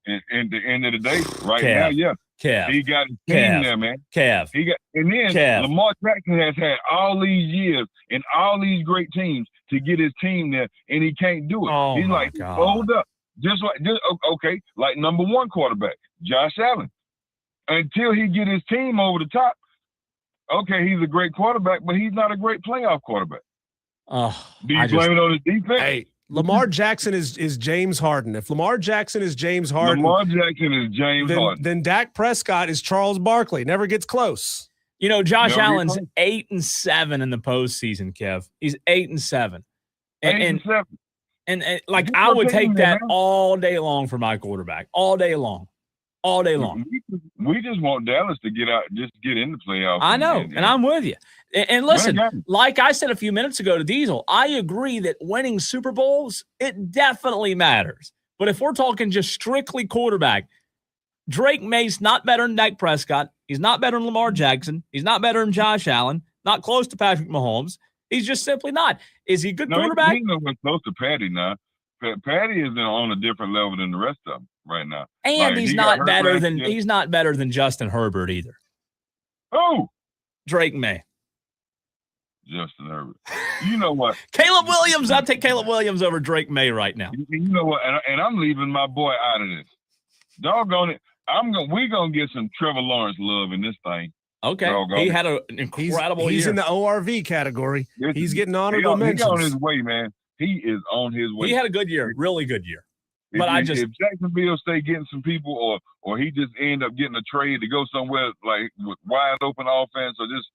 And the end of the day, right Kev. now, yeah, Kev. he got his team Kev. there, man. Kev. He got, and then Kev. Lamar Jackson has had all these years and all these great teams to get his team there, and he can't do it. Oh, He's my like, God. hold up, okay, like number one quarterback, Josh Allen. Until he get his team over the top, okay, he's a great quarterback, but he's not a great playoff quarterback. Oh, Do you blame it on his defense? Hey, Lamar Jackson is James Harden. If Lamar Jackson is James Harden, Lamar Jackson is James Harden. then Dak Prescott is Charles Barkley. Never gets close. You know, Josh Never Allen's close. 8-7 in the postseason, Kev. He's 8-7. 8-7. And like He's I would rotating take there, that man. all day long for my quarterback. All day long. All day long. We just want Dallas to get out, just get in the playoffs. I know, and I'm with you. And listen, Win a game. like I said a few minutes ago to Diesel, I agree that winning Super Bowls, it definitely matters. But if we're talking just strictly quarterback, Drake May's not better than Dak Prescott. He's not better than Lamar Jackson. He's not better than Josh Allen. Not close to Patrick Mahomes. He's just simply not. Is he a good quarterback? He's nowhere close to Patty now. Patty is on a different level than the rest of them right now. And Like, he's he got not hurt better last than year. he's not better than Justin Herbert either. Oh, Drake May. Justin Herbert. You know what? Caleb Williams. I'll take Caleb Williams over Drake May right now. You know what? And I'm leaving my boy out of this. Doggone it. We're gonna get some Trevor Lawrence love in this thing. Okay. Doggone He it. had an incredible He's year. in the ORV category. Listen, He's getting He honorable on mentions. his way, man. He is on his way. He had a good year, really good year. If, But I if- just- if Jacksonville stay getting some people, or he just end up getting a trade to go somewhere like with wide open offense, or just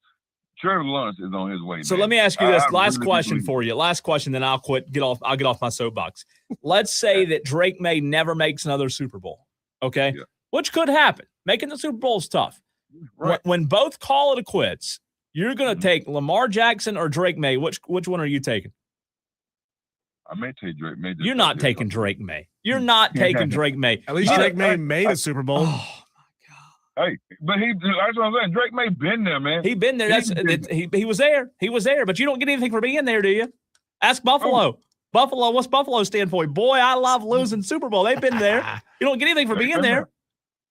Trevor Lawrence is on his way. So man. let me ask you this I last really question believe- for you. Last question, then I'll quit. I'll get off my soapbox. Let's say that Drake May never makes another Super Bowl. Okay, Yeah. which could happen. Making the Super Bowl is tough. Right. When both call it a quits, you're going to Mhm. take Lamar Jackson or Drake May. Which one are you taking? I may take Drake. May just You're not take taking Drake May. You're not taking Drake May. At least Hey, Drake May hey, made a Super Bowl. Oh, Hey, but that's what I'm saying. Drake May been there, man. he been there. That's he was there. He was there. But you don't get anything for being there, do you? Ask Buffalo. Buffalo. What's Buffalo stand for? Boy, I love losing Super Bowl. They've been there. You don't get anything for They've being been there.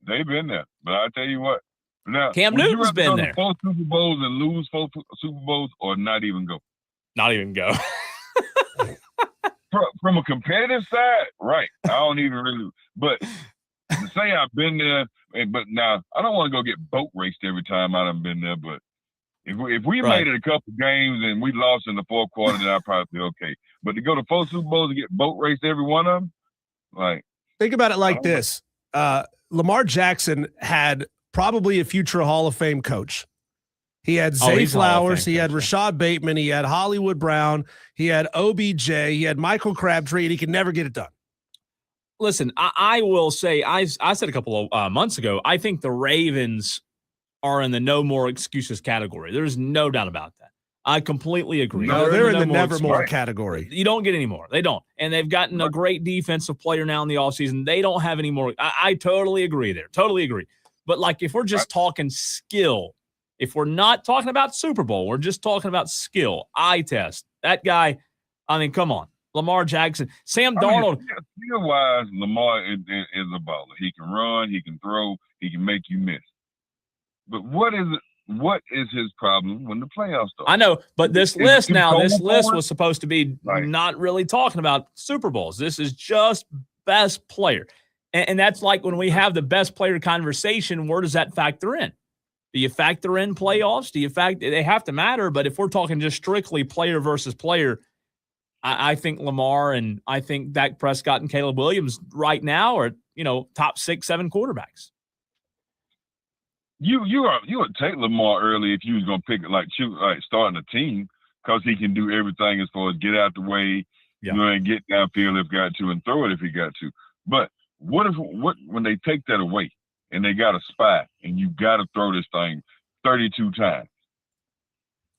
They've been there. But I tell you what. Now, Cam would you Newton's rather been go to there. 4 Super Bowls and lose 4 Super Bowls, or not even go? Not even go. From a competitive side, right? I don't even really. But to say I've been there, but now I don't want to go get boat raced every time I done been there. But if we Right. made it a couple games and we lost in the fourth quarter, then I'd probably be okay. But to go to 4 Super Bowls and get boat raced every one of them, like, Think about it like Oh. this. Lamar Jackson had probably a future Hall of Fame coach. He had Oh, Zay he's a Hall of Flowers. Fame He had coach, Rashad Bateman. He had Hollywood Brown. He had OBJ. He had Michael Crabtree, and he could never get it done. Listen, I will say, I said a couple of months ago, I think the Ravens are in the no more excuses category. There's no doubt about that. I completely agree. No, They're in no the more nevermore excuses. category. You don't get any more. They don't. And they've gotten a great defensive player now in the offseason. They don't have any more. I totally agree there. Totally agree. But like if we're just talking skill, if we're not talking about Super Bowl, we're just talking about skill, eye test. That guy, I mean, come on. Lamar Jackson, Sam Darnold. Skill-wise, Lamar is a baller. He can run, he can throw, he can make you miss. But what is his problem when the playoffs start? I know, but this Is it list control was forward? supposed to be Right. not really talking about Super Bowls. This is just best player. And that's like when we have the best player conversation, where does that factor in? Do you factor in playoffs? They have to matter, but if we're talking just strictly player versus player, I think Lamar and I think Dak Prescott and Caleb Williams right now are, top 6, 7 quarterbacks. You would take Lamar early if you was gonna pick like starting a team, because he can do everything as far as get out the way, Yeah. and get downfield if got to, and throw it if he got to. But what when they take that away and they got a spy and you got to throw this thing 32 times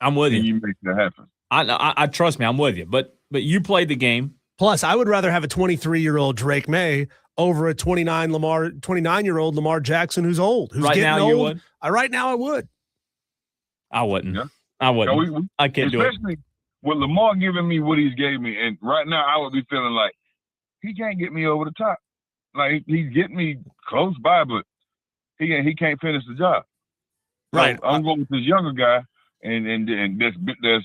I'm with and you. you make that happen? I trust me, I'm with you. But you played the game. Plus, I would rather have a 23-year-old Drake May over a 29-year-old Lamar Jackson who's old, who's Right getting now, old. you would. Right now, I would. I wouldn't. Yeah. I wouldn't. So I can't do it. especially with Lamar giving me what he's gave me, and right now I would be feeling like he can't get me over the top. Like he's getting me close by, but he can't finish the job. Right. So I'm going with this younger guy, and that's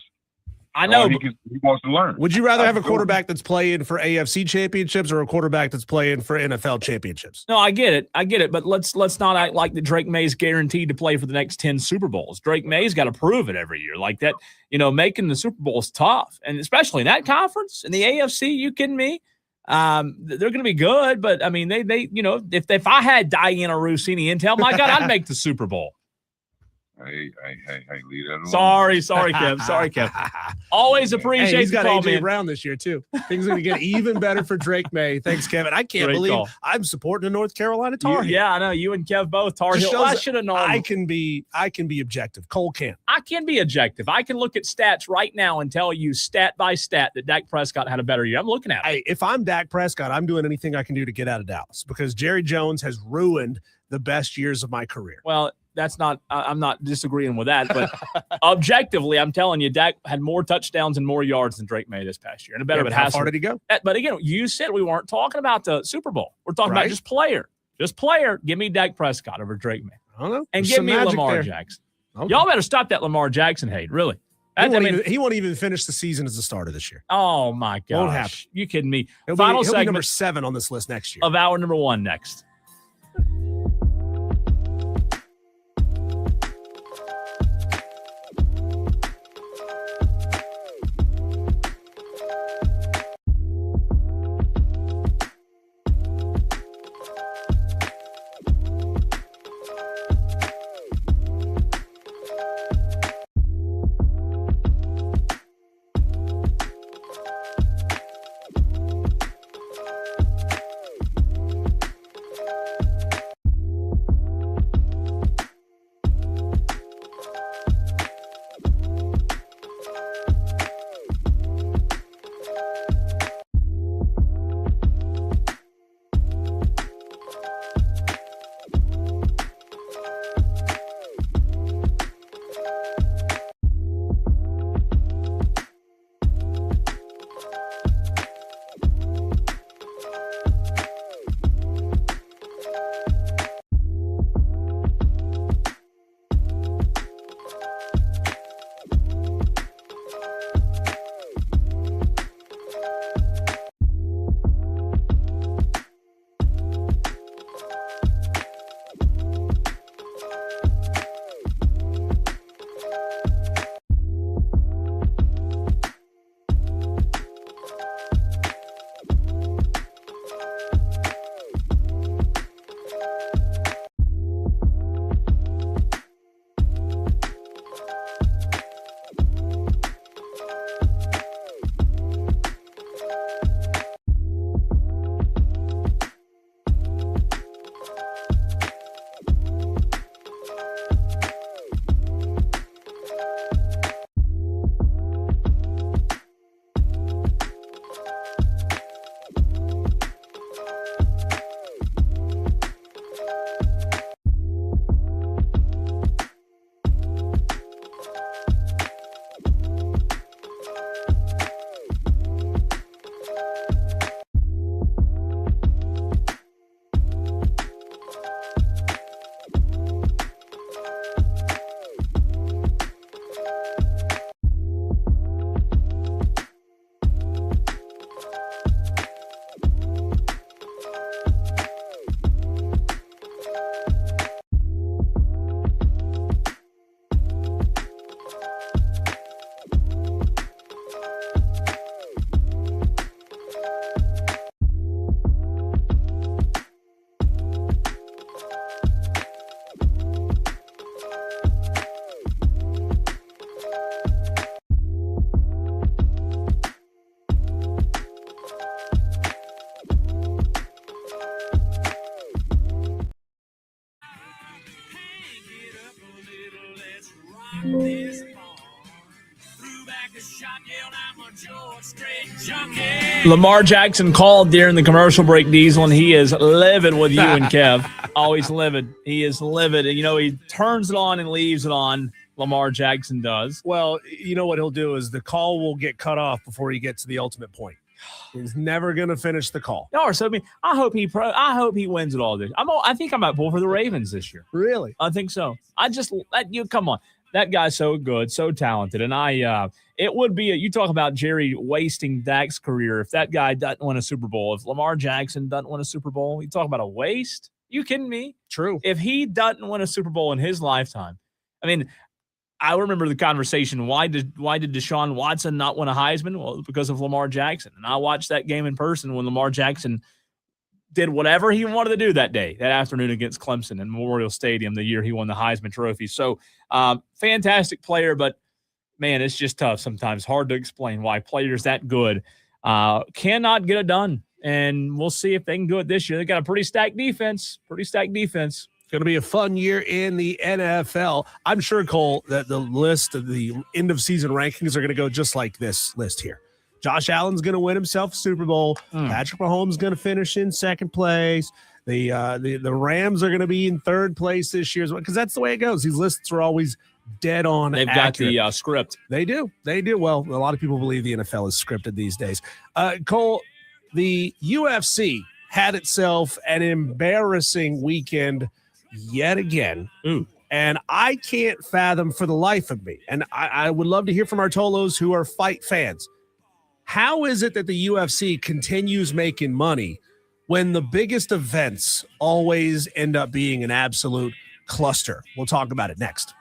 I know. he wants to learn. Would you rather have a quarterback that's playing for AFC championships or a quarterback that's playing for NFL championships? No, I get it. But let's not act like that Drake May's guaranteed to play for the next 10 Super Bowls. Drake May's got to prove it every year. Like that, making the Super Bowl is tough. And especially in that conference, in the AFC, you kidding me? They're going to be good, but I mean, they if I had Diana Rossini intel, my God, I'd make the Super Bowl. Hey, leave that alone. Sorry, Kev. Always appreciate he's got the call, AJ man. Brown this year too. Things are going to get even better for Drake May. Thanks, Kevin. I can't Great believe call. I'm supporting a North Carolina Tar Heel. Yeah, I know. You and Kev both Tar Just Heel. shows I that should have known. I can be objective. Cole can't. I can be objective. I can look at stats right now and tell you stat by stat that Dak Prescott had a better year. I'm looking at it. Hey, if I'm Dak Prescott, I'm doing anything I can do to get out of Dallas because Jerry Jones has ruined the best years of my career. Well, that's not – I'm not disagreeing with that. But objectively, I'm telling you, Dak had more touchdowns and more yards than Drake May this past year. And a better, but how far did he go? But again, you said we weren't talking about the Super Bowl. We're talking about just player. Just player. Give me Dak Prescott over Drake May. I don't know. And There's give me Lamar there. Jackson. Okay. Y'all better stop that Lamar Jackson hate, really. He won't even finish the season as a starter this year. Oh, my gosh. Won't happen. You kidding me? He'll Final be segment number 7 on this list next year. of hour number 1 next. Lamar Jackson called during the commercial break, Diesel, and he is livid with you and Kev. Always livid. He is livid. And, he turns it on and leaves it on. Lamar Jackson does. Well, you know what he'll do is the call will get cut off before he gets to the ultimate point. He's never going to finish the call. So I mean, I hope he wins it all this. I think I might pull for the Ravens this year. Really? I think so. Come on. That guy's so good, so talented. And it would be you talk about Jerry wasting Dak's career. If that guy doesn't win a Super Bowl, if Lamar Jackson doesn't win a Super Bowl, you talk about a waste? You kidding me? True. If he doesn't win a Super Bowl in his lifetime, I mean, I remember the conversation. Why did Deshaun Watson not win a Heisman? Well, because of Lamar Jackson. And I watched that game in person when Lamar Jackson did whatever he wanted to do that afternoon against Clemson in Memorial Stadium, the year he won the Heisman Trophy. So, fantastic player, but man, it's just tough sometimes. Hard to explain why players that good cannot get it done. And we'll see if they can do it this year. They got a pretty stacked defense. Going to be a fun year in the NFL. I'm sure, Cole, that the list of the end of season rankings are going to go just like this list here. Josh Allen's going to win himself a Super Bowl. Patrick Mahomes is going to finish in second place. The Rams are going to be in third place this year as well, because that's the way it goes. These lists are always dead on. They've accurate. got the script. They do. Well, a lot of people believe the NFL is scripted these days. Cole, the UFC had itself an embarrassing weekend yet again. And I can't fathom for the life of me. And I would love to hear from our Tolos who are fight fans. How is it that the UFC continues making money when the biggest events always end up being an absolute cluster? We'll talk about it next.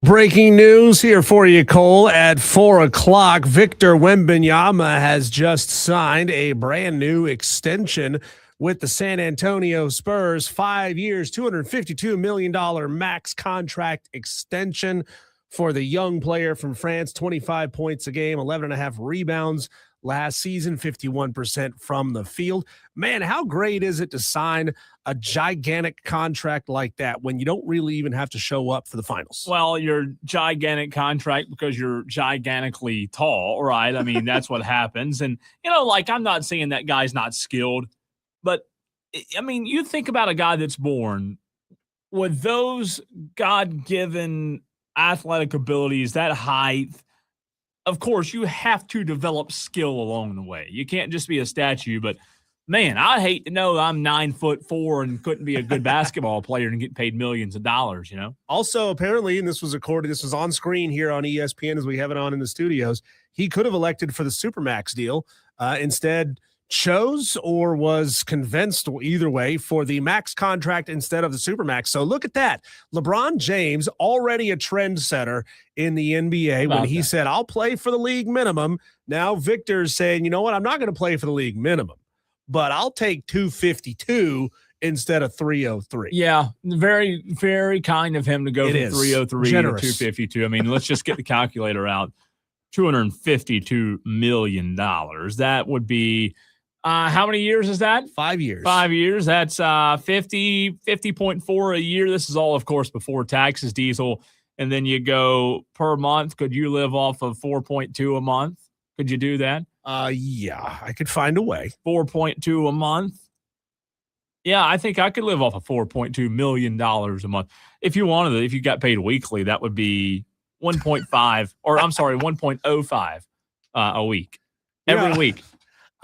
Breaking news here for you, Cole. At 4 o'clock, Victor Wembanyama has just signed a brand new extension with the San Antonio Spurs. 5 years, $252 million max contract extension for the young player from France. 25 points a game, 11.5 rebounds last season, 51% from the field. Man, how great is it to sign a gigantic contract like that when you don't really even have to show up for the finals? Well, your gigantic contract because you're gigantically tall, right? I mean, that's what happens. And, like, I'm not saying that guy's not skilled, but, I mean, you think about a guy that's born with those God-given athletic abilities, that height. Of course, you have to develop skill along the way. You can't just be a statue, but man, I hate to know I'm 9'4" and couldn't be a good basketball player and get paid millions of dollars, Also, apparently, and this was on screen here on ESPN as we have it on in the studios, he could have elected for the Supermax deal. Instead, chose or was convinced, either way, for the max contract instead of the Supermax. So look at that. LeBron James, already a trendsetter in the NBA when he said, I'll play for the league minimum. Now Victor's saying, you know what? I'm not going to play for the league minimum, but I'll take 252 instead of 303. Yeah, very, very kind of him to go from 303 Generous. to 252. I mean, let's just get the calculator out. $252 million. That would be how many years is that? 5 years. 5 years. That's 50.4 a year. This is all, of course, before taxes, diesel, and then you go per month. Could you live off of 4.2 a month? Could you do that? Yeah, I could find a way. 4.2 a month. Yeah, I think I could live off of $4.2 million a month. If you wanted it, if you got paid weekly, that would be 1.05 a week. Every week.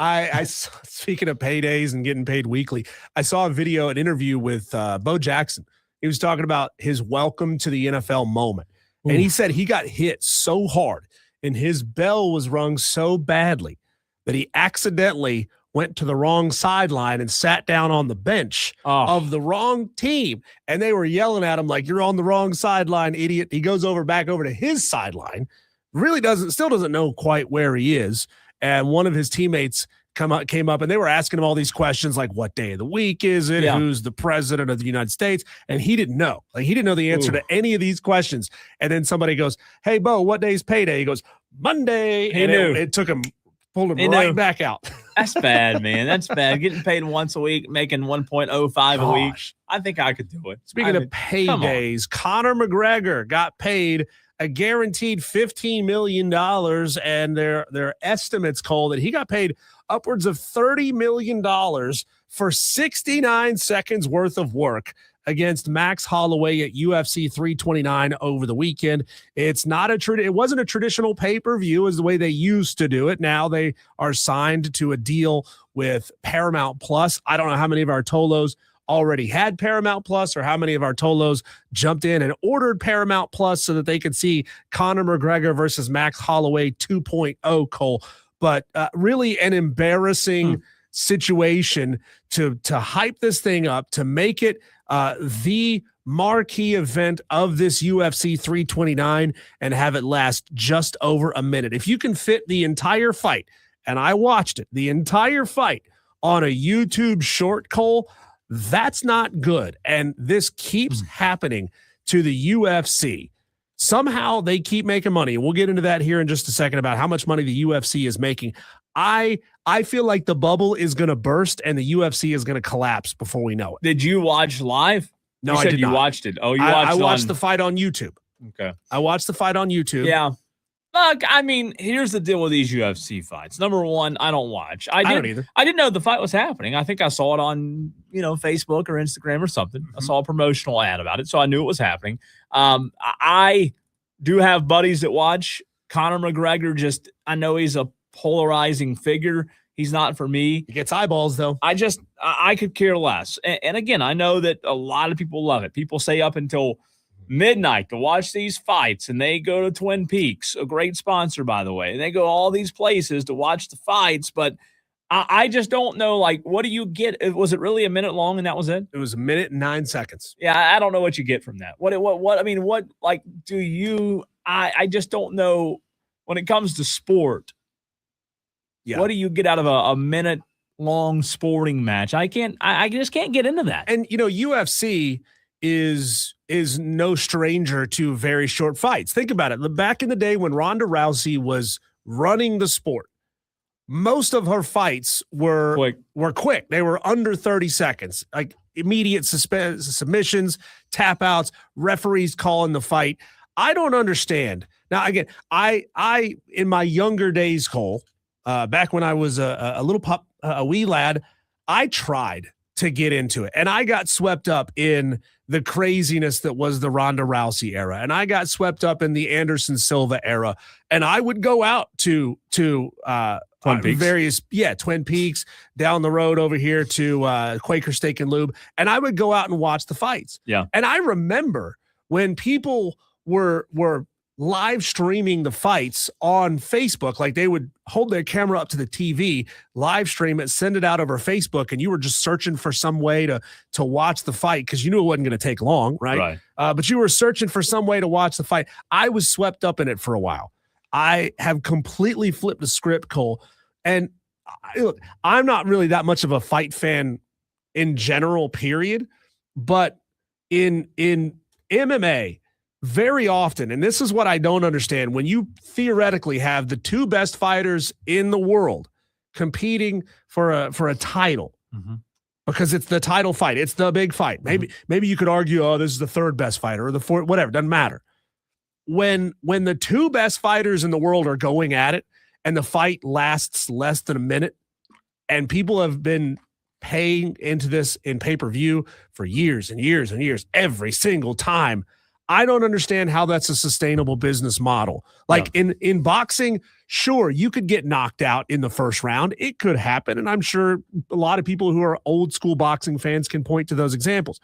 I speaking of paydays and getting paid weekly, I saw an interview with Bo Jackson. He was talking about his welcome to the NFL moment. And he said he got hit so hard and his bell was rung so badly that he accidentally went to the wrong sideline and sat down on the bench of the wrong team. And they were yelling at him like, you're on the wrong sideline, idiot. He goes back over to his sideline, still doesn't know quite where he is. And one of his teammates came up and they were asking him all these questions like, what day of the week is it? Yeah. Who's the president of the United States? And he didn't know. Like, he didn't know the answer to any of these questions. And then somebody goes, hey, Bo, what day's payday? He goes, Monday. He knew. It took him, pulled him right back out. That's bad, man. That's bad. Getting paid once a week, making 1.05 a week. I think I could do it. Speaking of paydays, Conor McGregor got paid a guaranteed $15 million, and their estimates, Cole, that he got paid upwards of $30 million for 69 seconds worth of work against Max Holloway at UFC 329 over the weekend. It's not it wasn't a traditional pay-per-view as the way they used to do it. Now they are signed to a deal with Paramount Plus. I don't know how many of our Tolos already had Paramount Plus or how many of our Tolos jumped in and ordered Paramount Plus so that they could see Conor McGregor versus Max Holloway 2.0, Cole. But really an embarrassing situation to hype this thing up, to make it the marquee event of this UFC 329 and have it last just over a minute. If you can fit the entire fight, and I watched it, the entire fight on a YouTube short, Cole, that's not good. And this keeps happening to the UFC. Somehow they keep making money. We'll get into that here in just a second about how much money the UFC is making. I feel like the bubble is going to burst and the UFC is going to collapse before we know it. Did you watch live? No, I did not. You watched it. Oh, I watched the fight on YouTube. Okay. I watched the fight on YouTube. Yeah. Look, I mean, here's the deal with these UFC fights. Number one, I don't watch. I don't either. I didn't know the fight was happening. I think I saw it on, Facebook or Instagram or something. I saw a promotional ad about it, so I knew it was happening. I do have buddies that watch. Conor McGregor, I know he's a polarizing figure. He's not for me. He gets eyeballs, though. I could care less. And again, I know that a lot of people love it. People stay up until midnight to watch these fights, and they go to Twin Peaks, a great sponsor, by the way. And they go all these places to watch the fights, but I just don't know, like, what do you get? Was it really a minute long and that was it? It was a minute and 9 seconds. Yeah, I don't know what you get from that. I mean, what, like, do you, I just don't know when it comes to sport. Yeah. What do you get out of a minute long sporting match? I just can't get into that. And, UFC is no stranger to very short fights. Think about it. Back in the day when Ronda Rousey was running the sport, most of her fights were quick. They were under 30 seconds, like immediate submissions, tap outs, referees calling the fight. I don't understand. Now, again, I in my younger days, Cole, back when I was a little pup, a wee lad, I tried to get into it, and I got swept up in the craziness that was the Ronda Rousey era, and I got swept up in the Anderson Silva era, and I would go out to Twin Peaks. Twin Peaks, down the road over here to Quaker Steak and Lube, and I would go out and watch the fights. Yeah, and I remember when people were live streaming the fights on Facebook, like they would hold their camera up to the TV, live stream it, send it out over Facebook, and you were just searching for some way to watch the fight because you knew it wasn't going to take long, right? But you were searching for some way to watch the fight. I was swept up in it for a while. I have completely flipped the script, Cole. And look, I'm not really that much of a fight fan in general, period. But in MMA, very often, and this is what I don't understand, when you theoretically have the two best fighters in the world competing for a title, because it's the title fight, it's the big fight. Maybe you could argue, oh, this is the third best fighter or the fourth, whatever, doesn't matter. When the two best fighters in the world are going at it and the fight lasts less than a minute, and people have been paying into this in pay-per-view for years and years and years, every single time, I don't understand how that's a sustainable business model. Like in boxing, sure, you could get knocked out in the first round. It could happen, and I'm sure a lot of people who are old school boxing fans can point to those examples.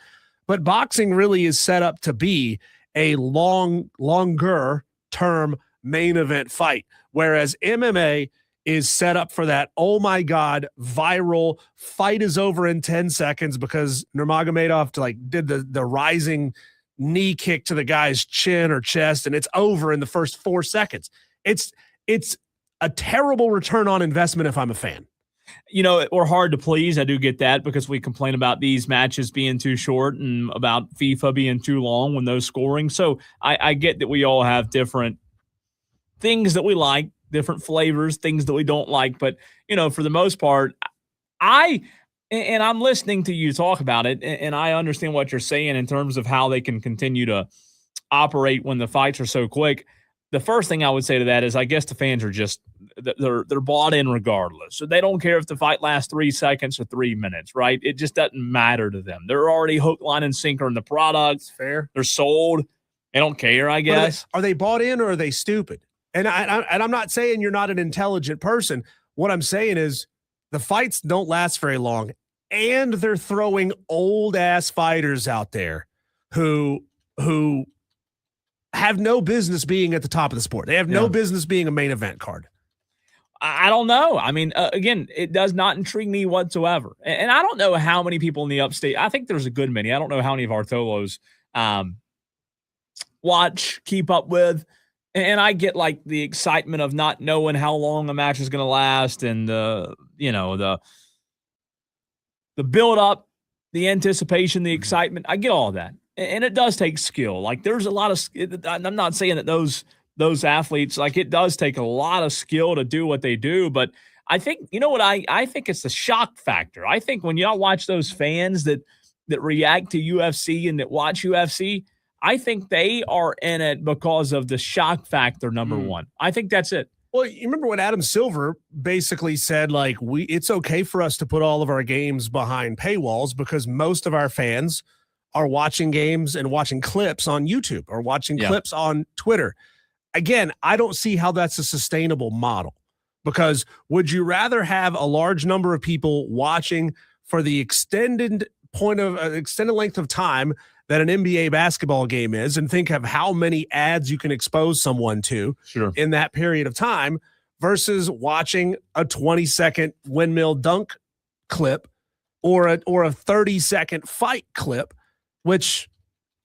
But boxing really is set up to be a longer term main event fight, whereas MMA is set up for that, oh my God, viral fight is over in 10 seconds because Nurmagomedov did the rising knee kick to the guy's chin or chest, and it's over in the first 4 seconds. It's a terrible return on investment if I'm a fan. We're hard to please. I do get that because we complain about these matches being too short and about FIFA being too long when those scoring. So I get that we all have different things that we like, different flavors, things that we don't like. But, for the most part, and I'm listening to you talk about it, and I understand what you're saying in terms of how they can continue to operate when the fights are so quick. The first thing I would say to that is I guess the fans are just they're bought in regardless. So they don't care if the fight lasts 3 seconds or 3 minutes, right? It just doesn't matter to them. They're already hook, line, and sinker in the product. Fair. They're sold. They don't care, I guess. Are they bought in or are they stupid? And I'm not saying you're not an intelligent person. What I'm saying is the fights don't last very long, and they're throwing old-ass fighters out there who have no business being at the top of the sport. They have no business being a main event card. I don't know. I mean, again, it does not intrigue me whatsoever. And I don't know how many people in the upstate. I think there's a good many. I don't know how many of our Tolos watch, keep up with. And I get the excitement of not knowing how long a match is going to last, and the build up, the anticipation, the excitement. I get all that. And it does take skill. There's a lot of, I'm not saying that those athletes, it does take a lot of skill to do what they do. But I think, I think it's the shock factor. I think when y'all watch those fans that react to UFC and that watch UFC, I think they are in it because of the shock factor, number one. I think that's it. Well, you remember when Adam Silver basically said, it's okay for us to put all of our games behind paywalls because most of our fans are watching games and watching clips on YouTube or watching clips on Twitter. Again, I don't see how that's a sustainable model, because would you rather have a large number of people watching for the extended length of time that an NBA basketball game is, and think of how many ads you can expose someone to in that period of time, versus watching a 20-second windmill dunk clip or a 30-second fight clip, which,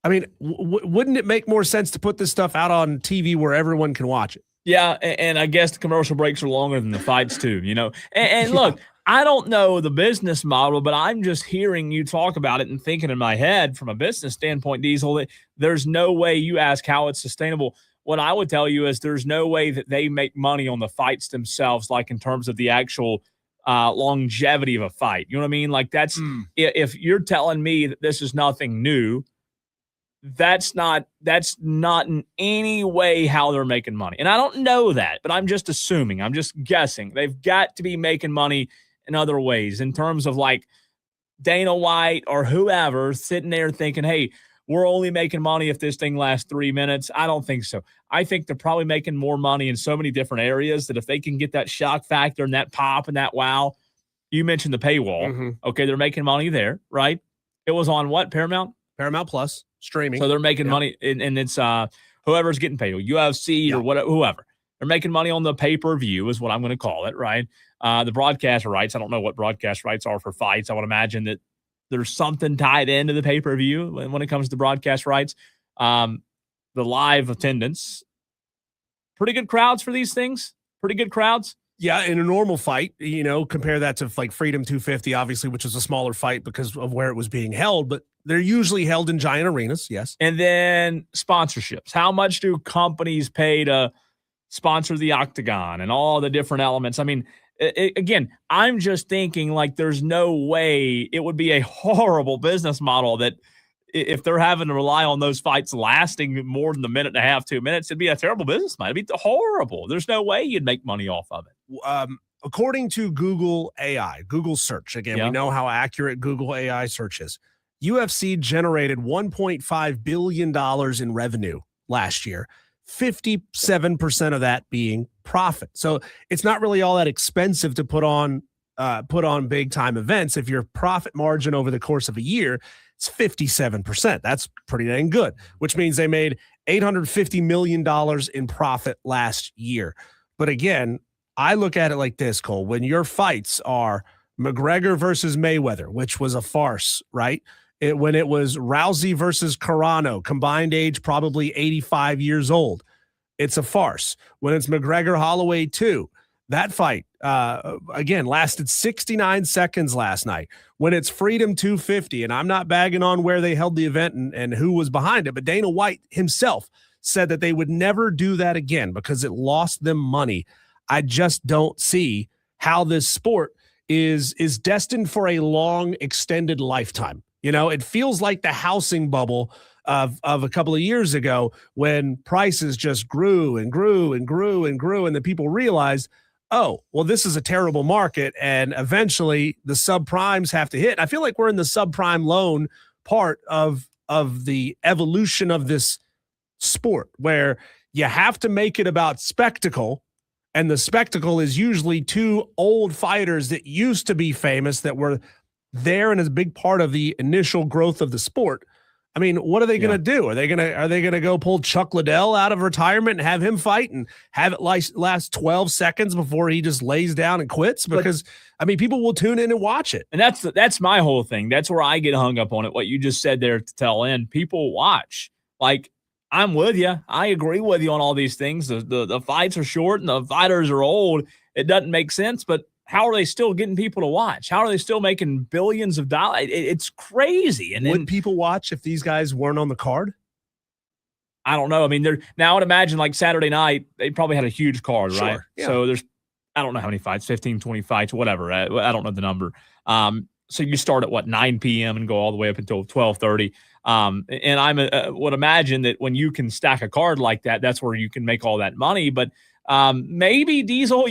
I mean, wouldn't it make more sense to put this stuff out on TV where everyone can watch it? Yeah, and I guess the commercial breaks are longer than the fights too, you know. And look, I don't know the business model, but I'm just hearing you talk about it and thinking in my head from a business standpoint, Diesel, that there's no way. You ask how it's sustainable. What I would tell you is there's no way that they make money on the fights themselves, like in terms of the actual longevity of a fight. You know what I mean? Like that's if you're telling me that this is nothing new, that's not in any way how they're making money. And I don't know that, but I'm just assuming. I'm just guessing. They've got to be making money in other ways, in terms of like Dana White or whoever sitting there thinking, hey, we're only making money if this thing lasts 3 minutes. I don't think so. I think they're probably making more money in so many different areas that if they can get that shock factor and that pop and that wow, you mentioned the paywall. Mm-hmm. Okay, they're making money there, right? It was on what? Paramount Plus streaming. So they're making money, and it's whoever's getting paid, UFC or whatever, whoever. They're making money on the pay-per-view is what I'm going to call it, right? The broadcast rights, I don't know what broadcast rights are for fights. I would imagine that there's something tied into the pay-per-view when it comes to broadcast rights. The live attendance, pretty good crowds for these things. Pretty good crowds. Yeah, in a normal fight, you know, compare that to like Freedom 250, obviously, which was a smaller fight because of where it was being held, but they're usually held in giant arenas, yes. And then sponsorships. How much do companies pay to sponsor the Octagon and all the different elements? I mean, again, I'm just thinking like there's no way. It would be a horrible business model that if they're having to rely on those fights lasting more than a minute and a half, 2 minutes, it'd be a terrible business model. It'd be horrible. There's no way you'd make money off of it. According to Google AI, Google search, again, we know how accurate Google AI search is. UFC generated $1.5 billion in revenue last year, 57% of that being profit. So it's not really all that expensive to put on big time events. If your profit margin over the course of a year, it's 57%. That's pretty dang good, which means they made $850 million in profit last year. But again, I look at it like this, Cole. When your fights are McGregor versus Mayweather, which was a farce, right? When it was Rousey versus Carano, combined age probably 85 years old, it's a farce. When it's McGregor Holloway 2, that fight, again, lasted 69 seconds last night. When it's Freedom 250, and I'm not bagging on where they held the event and who was behind it, but Dana White himself said that they would never do that again because it lost them money. I just don't see how this sport is destined for a long, extended lifetime. You know, it feels like the housing bubble of a couple of years ago when prices just grew and grew and grew and grew, and the people realized, oh, well, this is a terrible market, and eventually the subprimes have to hit. I feel like we're in the subprime loan part of the evolution of this sport, where you have to make it about spectacle, and the spectacle is usually two old fighters that used to be famous that were there and is a big part of the initial growth of the sport. I mean, what are they going to do? Are they going to go pull Chuck Liddell out of retirement and have him fight and have it last 12 seconds before he just lays down and quits? Because I mean, people will tune in and watch it. And that's my whole thing. That's where I get hung up on it. What you just said there to tell in, people watch. Like, I'm with you. I agree with you on all these things. The fights are short and the fighters are old. It doesn't make sense, but how are they still getting people to watch? How are they still making billions of dollars? It's crazy. And would people watch if these guys weren't on the card? I don't know. I mean, now I would imagine like Saturday night, they probably had a huge card, right? Yeah. So there's, I don't know how many fights, 15, 20 fights, whatever. I don't know the number. So you start at 9 p.m. and go all the way up until 12:30. And I would imagine that when you can stack a card like that, that's where you can make all that money. But maybe Diesel,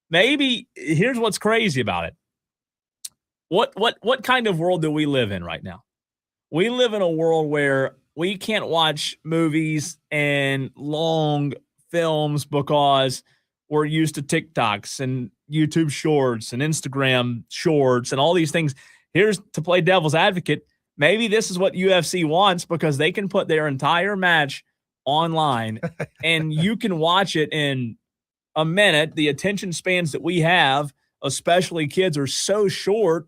maybe here's what's crazy about it. What kind of world do we live in right now? We live in a world where we can't watch movies and long films because we're used to TikToks and YouTube shorts and Instagram shorts and all these things. Here's to play devil's advocate. Maybe this is what UFC wants because they can put their entire match online and you can watch it in a minute. The attention spans that we have, especially kids, are so short,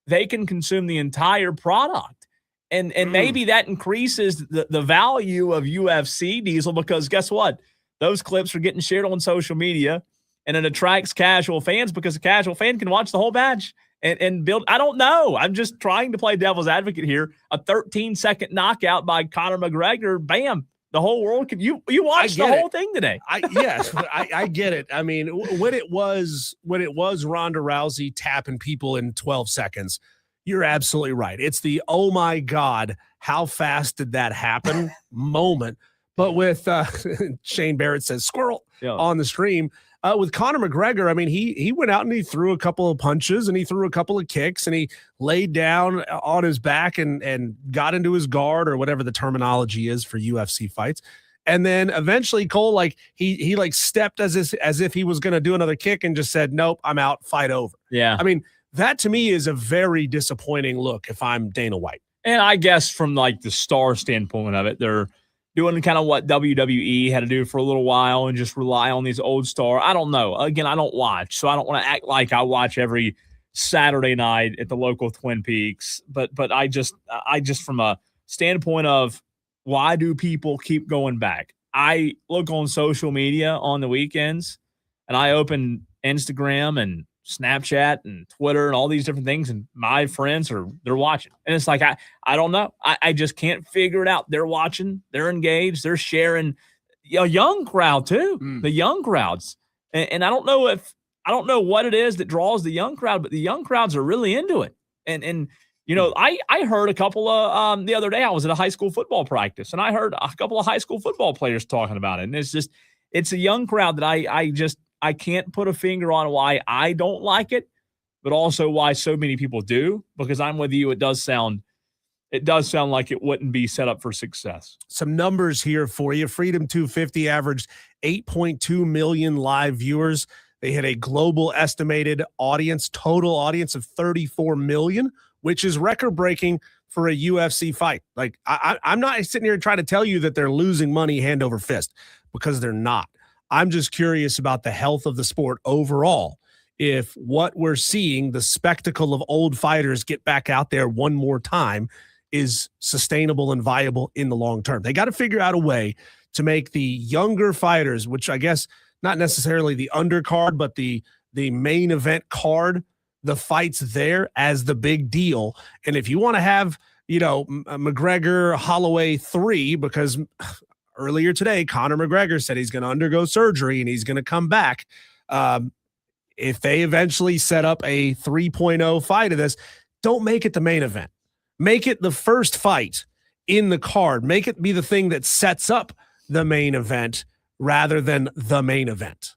they can consume the entire product. And maybe that increases the value of UFC, Diesel, because guess what? Those clips are getting shared on social media, and it attracts casual fans because a casual fan can watch the whole match and build. I don't know. I'm just trying to play devil's advocate here. A 13-second knockout by Conor McGregor, bam. The whole world can you watched the whole thing today. Yes, I get it. I mean, when it was Ronda Rousey tapping people in 12 seconds, you're absolutely right. It's the oh my God, how fast did that happen moment. But with Shane Barrett says squirrel on the stream. With Conor McGregor, I mean, he went out and he threw a couple of punches and he threw a couple of kicks and he laid down on his back and got into his guard or whatever the terminology is for UFC fights. And then eventually Cole, like he like stepped as if he was going to do another kick and just said, nope, I'm out, fight over. Yeah. I mean, that to me is a very disappointing look if I'm Dana White. And I guess from like the star standpoint of it, they're doing kind of what WWE had to do for a little while and just rely on these old stars. I don't know. Again, I don't watch, so I don't want to act like I watch every Saturday night at the local Twin Peaks. But I just from a standpoint of why do people keep going back? I look on social media on the weekends and I open Instagram and Snapchat and Twitter and all these different things, and my friends they're watching, and it's like I don't know, I just can't figure it out. They're watching, they're engaged, they're sharing. A young crowd too, the young crowds, and I don't know what it is that draws the young crowd, but the young crowds are really into it. And you know, I heard a couple of the other day I was at a high school football practice, and I heard a couple of high school football players talking about it, and it's a young crowd that I can't put a finger on why I don't like it, but also why so many people do, because I'm with you. It does sound like it wouldn't be set up for success. Some numbers here for you. Freedom 250 averaged 8.2 million live viewers. They had a global estimated total audience of 34 million, which is record breaking for a UFC fight. Like I'm not sitting here trying to tell you that they're losing money hand over fist, because they're not. I'm just curious about the health of the sport overall. If what we're seeing, the spectacle of old fighters get back out there one more time, is sustainable and viable in the long term. They got to figure out a way to make the younger fighters, which I guess not necessarily the undercard, but the main event card, the fights there as the big deal. And if you want to have, McGregor Holloway 3, because earlier today, Conor McGregor said he's going to undergo surgery and he's going to come back. If they eventually set up a 3.0 fight of this, don't make it the main event. Make it the first fight in the card. Make it be the thing that sets up the main event rather than the main event.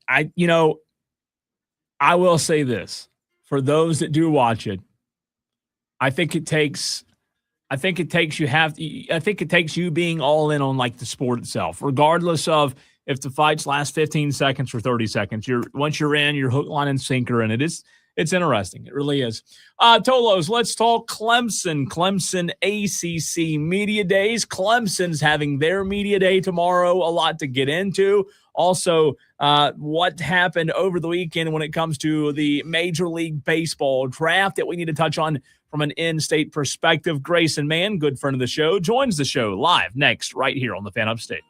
I will say this. For those that do watch it, I think it takes you being all in on like the sport itself, regardless of if the fights last 15 seconds or 30 seconds. Once you're in, you're hook, line, and sinker, and it's interesting. It really is. Tolos, let's talk Clemson. Clemson ACC Media Days. Clemson's having their Media Day tomorrow. A lot to get into. Also, what happened over the weekend when it comes to the Major League Baseball draft that we need to touch on from an in-state perspective. Grayson Mann, good friend of the show, joins the show live next right here on the Fan Upstate.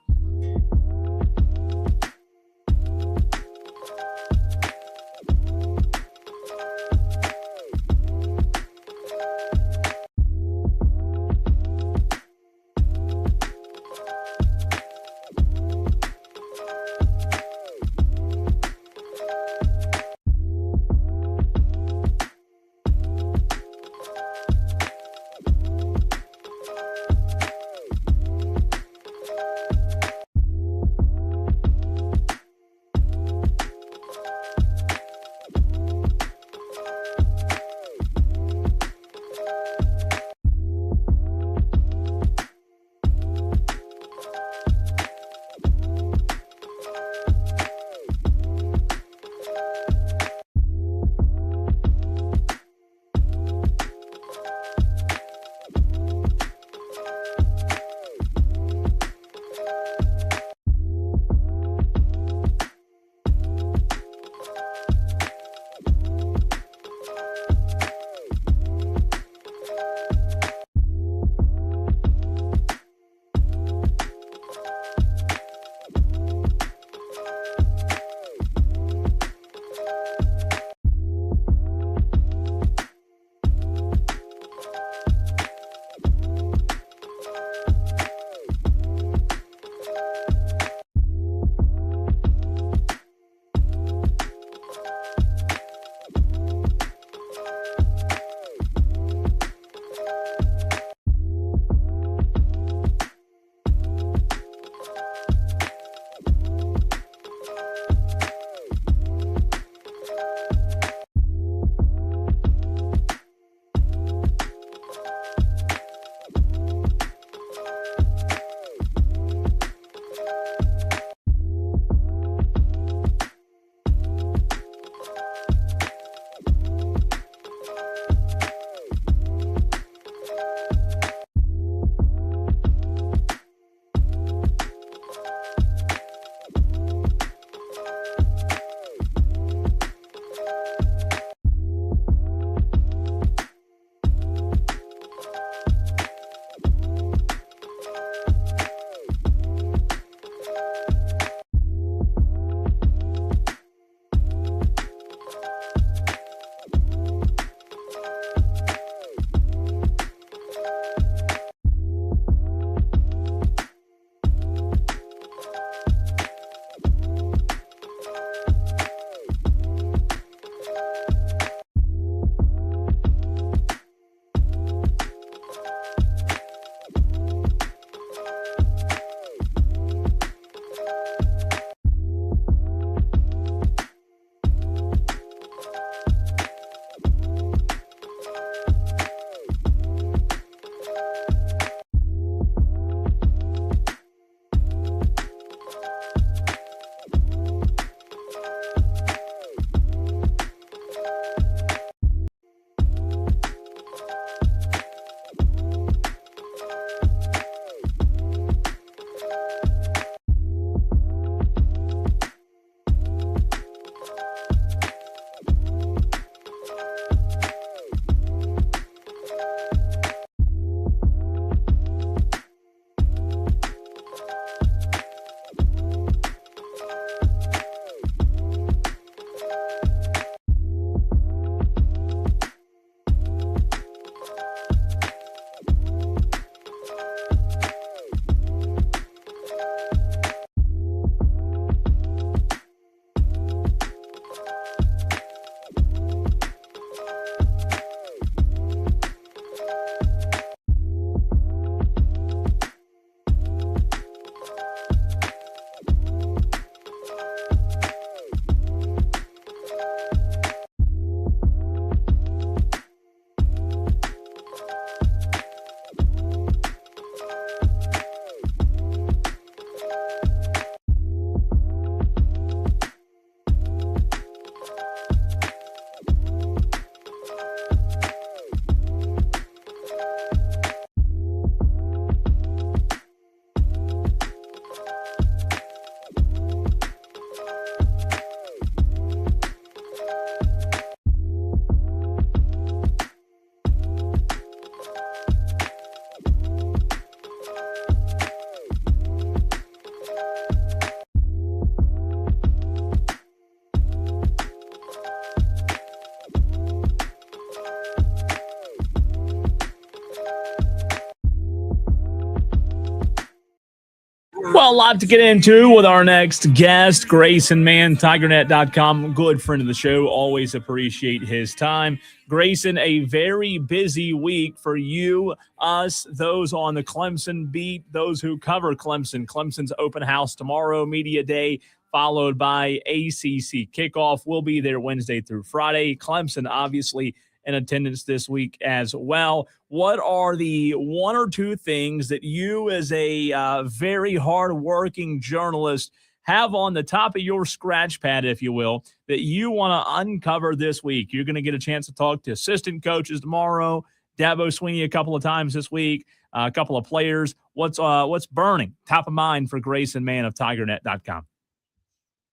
Well, a lot to get into with our next guest, Grayson Mann, TigerNet.com, good friend of the show. Always appreciate his time. Grayson, a very busy week for you, us, those on the Clemson beat, those who cover Clemson. Clemson's open house tomorrow, media day, followed by ACC kickoff. We'll be there Wednesday through Friday. Clemson, obviously, in attendance this week as well. What are the one or two things that you, as a very hardworking journalist, have on the top of your scratch pad, if you will, that you want to uncover this week? You're going to get a chance to talk to assistant coaches tomorrow, Dabo Swinney a couple of times this week, a couple of players. What's burning, top of mind for Grayson Mann of TigerNet.com?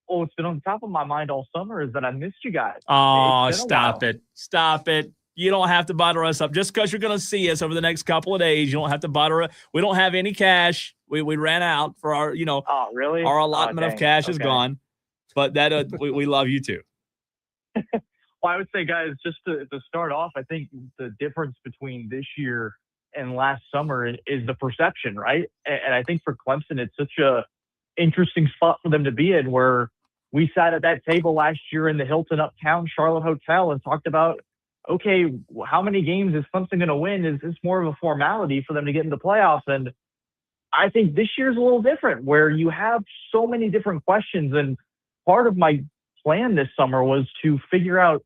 Well, what's been on top of my mind all summer is that I missed you guys. Oh, stop it. Stop it. You don't have to butter us up. Just because you're going to see us over the next couple of days, you don't have to butter it. We don't have any cash. We ran out for our, Oh, really? Our allotment of cash is gone. But that we love you too. Well, I would say, guys, just to start off, I think the difference between this year and last summer is the perception, right? And I think for Clemson, it's such a interesting spot for them to be in, where we sat at that table last year in the Hilton Uptown Charlotte Hotel and talked about, okay, how many games is Clemson going to win? Is this more of a formality for them to get into the playoffs? And I think this year's a little different, where you have so many different questions. And part of my plan this summer was to figure out,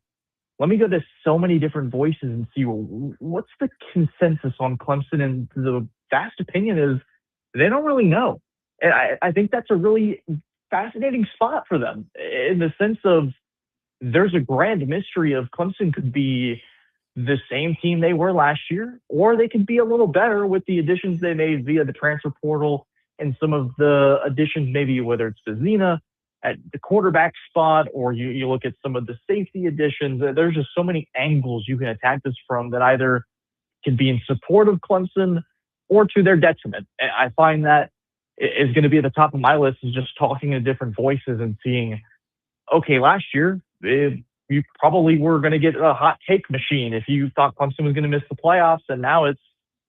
let me go to so many different voices and see, well, what's the consensus on Clemson? And the vast opinion is they don't really know. And I think that's a really fascinating spot for them, in the sense of there's a grand mystery of Clemson could be the same team they were last year, or they could be a little better with the additions they made via the transfer portal and some of the additions, maybe whether it's Vizina at the quarterback spot, or you look at some of the safety additions. There's just so many angles you can attack this from that either can be in support of Clemson or to their detriment. And I find that is going to be at the top of my list, is just talking to different voices and seeing, okay, last year, you probably were going to get a hot take machine if you thought Clemson was going to miss the playoffs. And now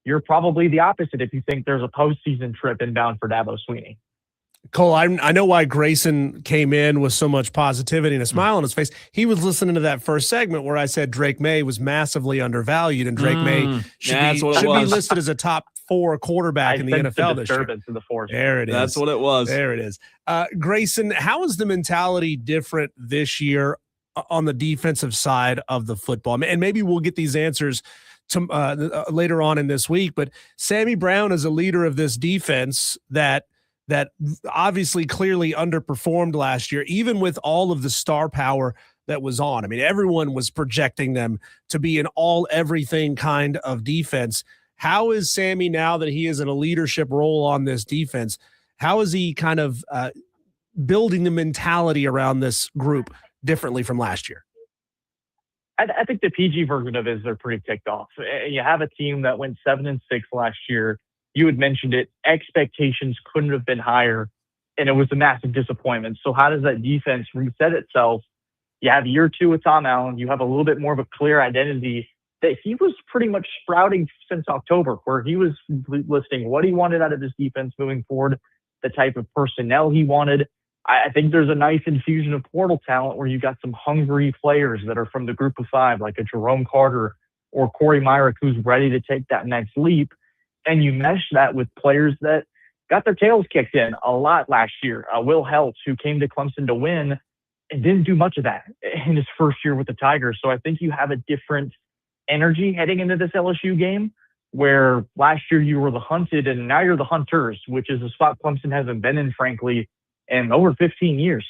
you're probably the opposite if you think there's a postseason trip inbound for Dabo Swinney. Cole, I know why Grayson came in with so much positivity and a smile on his face. He was listening to that first segment where I said Drake May was massively undervalued, and Drake May should be listed as a top 4 quarterback in the NFL this year. There it is. That's what it was. There it is. Grayson, how is the mentality different this year on the defensive side of the football? And maybe we'll get these answers to later on in this week, but Sammy Brown is a leader of this defense that obviously clearly underperformed last year, even with all of the star power that was on. I mean, everyone was projecting them to be an all-everything kind of defense. How is Sammy, now that he is in a leadership role on this defense, how is he kind of building the mentality around this group differently from last year? I think the PG version of it is they're pretty ticked off. You have a team that went 7-6 last year. You had mentioned it. Expectations couldn't have been higher, and it was a massive disappointment. So how does that defense reset itself? You have year 2 with Tom Allen. You have a little bit more of a clear identity that he was pretty much sprouting since October, where he was listing what he wanted out of his defense moving forward, the type of personnel he wanted. I think there's a nice infusion of portal talent where you've got some hungry players that are from the group of 5, like a Jerome Carter or Corey Myrick, who's ready to take that next leap. And you mesh that with players that got their tails kicked in a lot last year. Will Heltz, who came to Clemson to win and didn't do much of that in his first year with the Tigers. So I think you have a different energy heading into this LSU game, where last year you were the hunted and now you're the hunters, which is a spot Clemson hasn't been in, frankly, in over 15 years.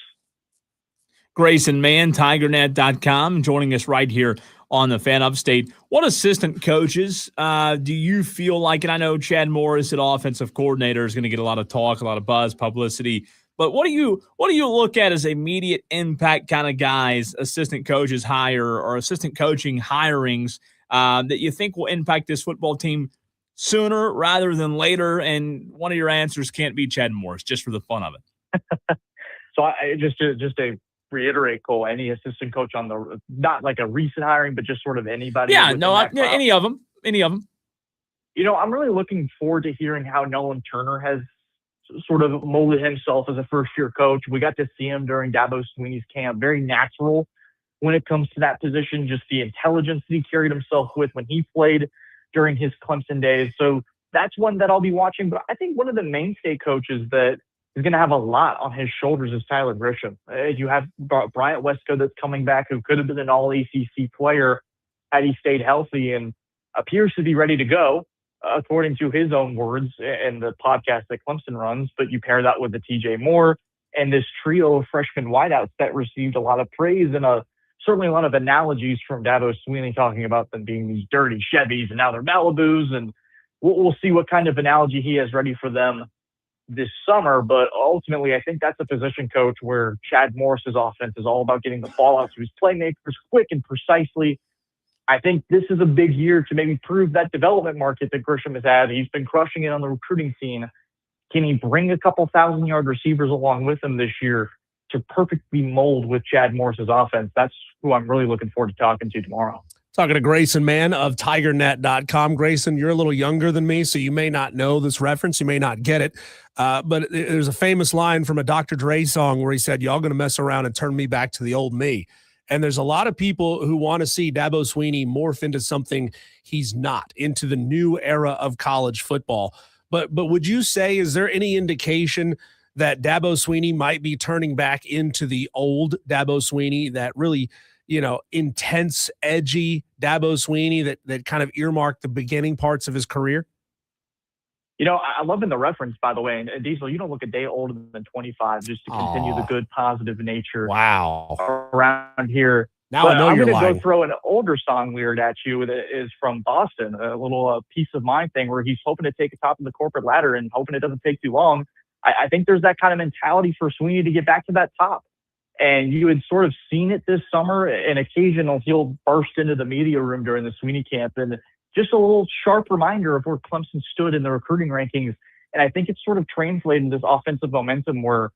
Grayson Mann, TigerNet.com, joining us right here on the Fan Upstate. What assistant coaches do you feel like, and I know Chad Morris at offensive coordinator is going to get a lot of talk, a lot of buzz, publicity, but what do you look at as immediate impact kind of guys, assistant coaches hire or assistant coaching hirings that you think will impact this football team sooner rather than later? And one of your answers can't be Chad Morris, just for the fun of it. So I just to reiterate, Cole, any assistant coach on the, not like a recent hiring, but just sort of anybody. Yeah, no, any of them. I'm really looking forward to hearing how Nolan Turner has sort of molded himself as a first-year coach. We got to see him during Dabo Swinney's camp. Very natural when it comes to that position, just the intelligence that he carried himself with when he played during his Clemson days. So that's one that I'll be watching. But I think one of the mainstay coaches that is going to have a lot on his shoulders is Tyler Grisham. You have Bryant Wesco that's coming back, who could have been an all-ACC player had he stayed healthy and appears to be ready to go, according to his own words and the podcast that Clemson runs. But you pair that with the TJ Moore and this trio of freshman wideouts that received a lot of praise and certainly a lot of analogies from Dabo Swinney talking about them being these dirty Chevys and now they're Malibus. And we'll see what kind of analogy he has ready for them this summer. But ultimately, I think that's a position coach where Chad Morris's offense is all about getting the ball out to his playmakers quick and precisely. I think this is a big year to maybe prove that development market that Grisham has had. He's been crushing it on the recruiting scene. Can he bring a couple 1,000-yard receivers along with him this year to perfectly mold with Chad Morris's offense? That's who I'm really looking forward to talking to tomorrow. Talking to Grayson Mann of TigerNet.com. Grayson, you're a little younger than me, so you may not know this reference. You may not get it. But there's a famous line from a Dr. Dre song where he said, y'all going to mess around and turn me back to the old me. And there's a lot of people who want to see Dabo Swinney morph into something he's not, into the new era of college football. But would you say, is there any indication that Dabo Swinney might be turning back into the old Dabo Swinney, that really – intense, edgy Dabo Swinney that kind of earmarked the beginning parts of his career? I love in the reference, by the way, and Diesel, you don't look a day older than 25, just to continue the good, positive nature around here. Now I know I'm you're going to lying. go throw an older song weird at you that is from Boston, a little peace of mind thing where he's hoping to take the top of the corporate ladder and hoping it doesn't take too long. I think there's that kind of mentality for Swinney to get back to that top. And you had sort of seen it this summer. An occasional he'll burst into the media room during the Swinney camp, and just a little sharp reminder of where Clemson stood in the recruiting rankings. And I think it's sort of translated this offensive momentum or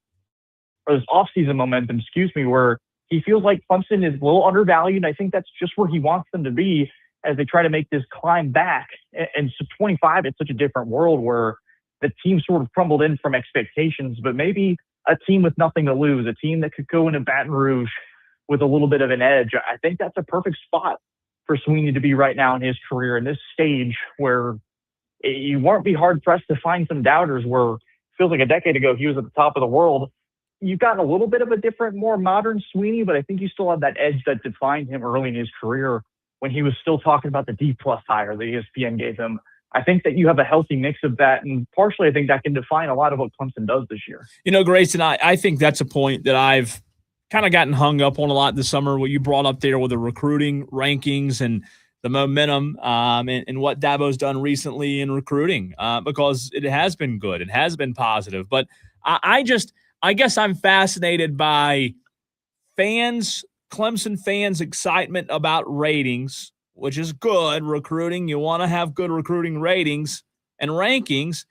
this offseason momentum, where he feels like Clemson is a little undervalued. I think that's just where he wants them to be as they try to make this climb back. And so 25, it's such a different world where the team sort of crumbled in from expectations, but maybe a team with nothing to lose, a team that could go into Baton Rouge with a little bit of an edge. I think that's a perfect spot for Swinney to be right now in his career, in this stage where you won't be hard-pressed to find some doubters, where it feels like a decade ago he was at the top of the world. You've gotten a little bit of a different, more modern Swinney, but I think you still have that edge that defined him early in his career when he was still talking about the D-plus hire that ESPN gave him. I think that you have a healthy mix of that, and partially I think that can define a lot of what Clemson does this year. Grayson, I think that's a point that I've kind of gotten hung up on a lot this summer, what you brought up there with the recruiting rankings and the momentum and what Dabo's done recently in recruiting, because it has been good. It has been positive. But I guess I'm fascinated by Clemson fans' excitement about ratings, which is good. Recruiting, you want to have good recruiting ratings and rankings,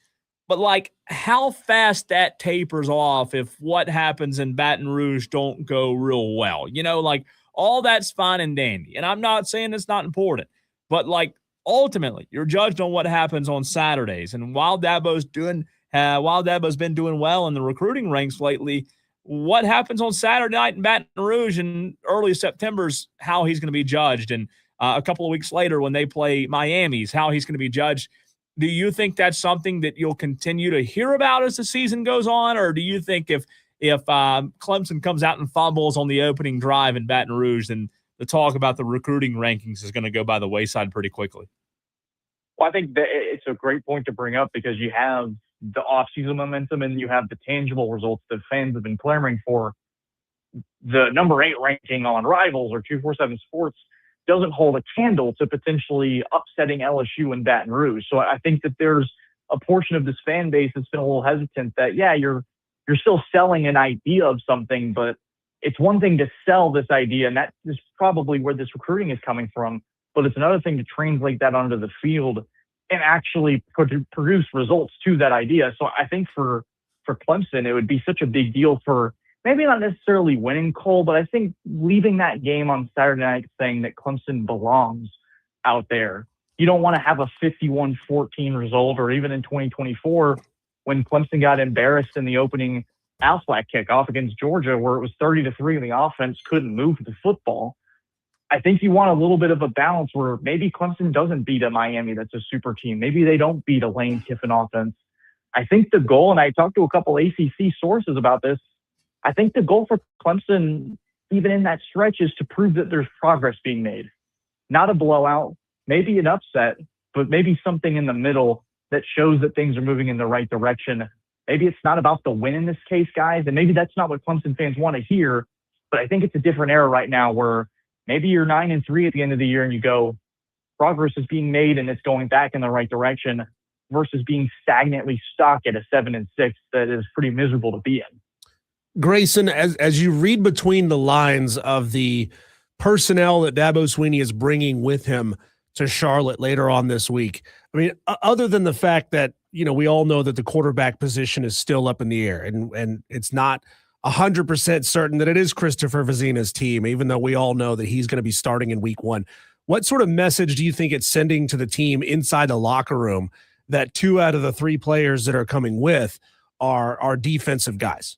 but like how fast that tapers off if what happens in Baton Rouge don't go real well. Like all that's fine and dandy. And I'm not saying it's not important, but like ultimately you're judged on what happens on Saturdays. And while Dabo's been doing well in the recruiting ranks lately, what happens on Saturday night in Baton Rouge in early September's how he's going to be judged. And a couple of weeks later when they play Miami's, how he's going to be judged. Do you think that's something that you'll continue to hear about as the season goes on? Or do you think if Clemson comes out and fumbles on the opening drive in Baton Rouge, then the talk about the recruiting rankings is going to go by the wayside pretty quickly? Well, I think that it's a great point to bring up because you have the offseason momentum and you have the tangible results that fans have been clamoring for. The number 8 ranking on Rivals or 247 Sports doesn't hold a candle to potentially upsetting LSU in Baton Rouge. So I think that there's a portion of this fan base that's been a little hesitant that, yeah, you're still selling an idea of something, but it's one thing to sell this idea, and that is probably where this recruiting is coming from, but it's another thing to translate that onto the field and actually produce results to that idea. So I think for Clemson, it would be such a big deal for maybe not necessarily winning Cole, but I think leaving that game on Saturday night saying that Clemson belongs out there. You don't want to have a 51-14 result, or even in 2024 when Clemson got embarrassed in the opening Aflac kickoff against Georgia, where it was 30-3 and the offense couldn't move the football. I think you want a little bit of a balance where maybe Clemson doesn't beat a Miami that's a super team. Maybe they don't beat a Lane Kiffin offense. I think the goal, and I talked to a couple ACC sources about this, I think the goal for Clemson, even in that stretch, is to prove that there's progress being made. Not a blowout, maybe an upset, but maybe something in the middle that shows that things are moving in the right direction. Maybe it's not about the win in this case, guys, and maybe that's not what Clemson fans want to hear, but I think it's a different era right now where maybe you're 9-3 at the end of the year and you go, progress is being made and it's going back in the right direction versus being stagnantly stuck at a 7-6 that is pretty miserable to be in. Grayson, as you read between the lines of the personnel that Dabo Swinney is bringing with him to Charlotte later on this week, I mean, other than the fact that, you know, we all know that the quarterback position is still up in the air and it's not 100% certain that it is Christopher Vezina's team, even though we all know that he's going to be starting in week 1. What sort of message do you think it's sending to the team inside the locker room that 2 out of the 3 players that are coming with are defensive guys?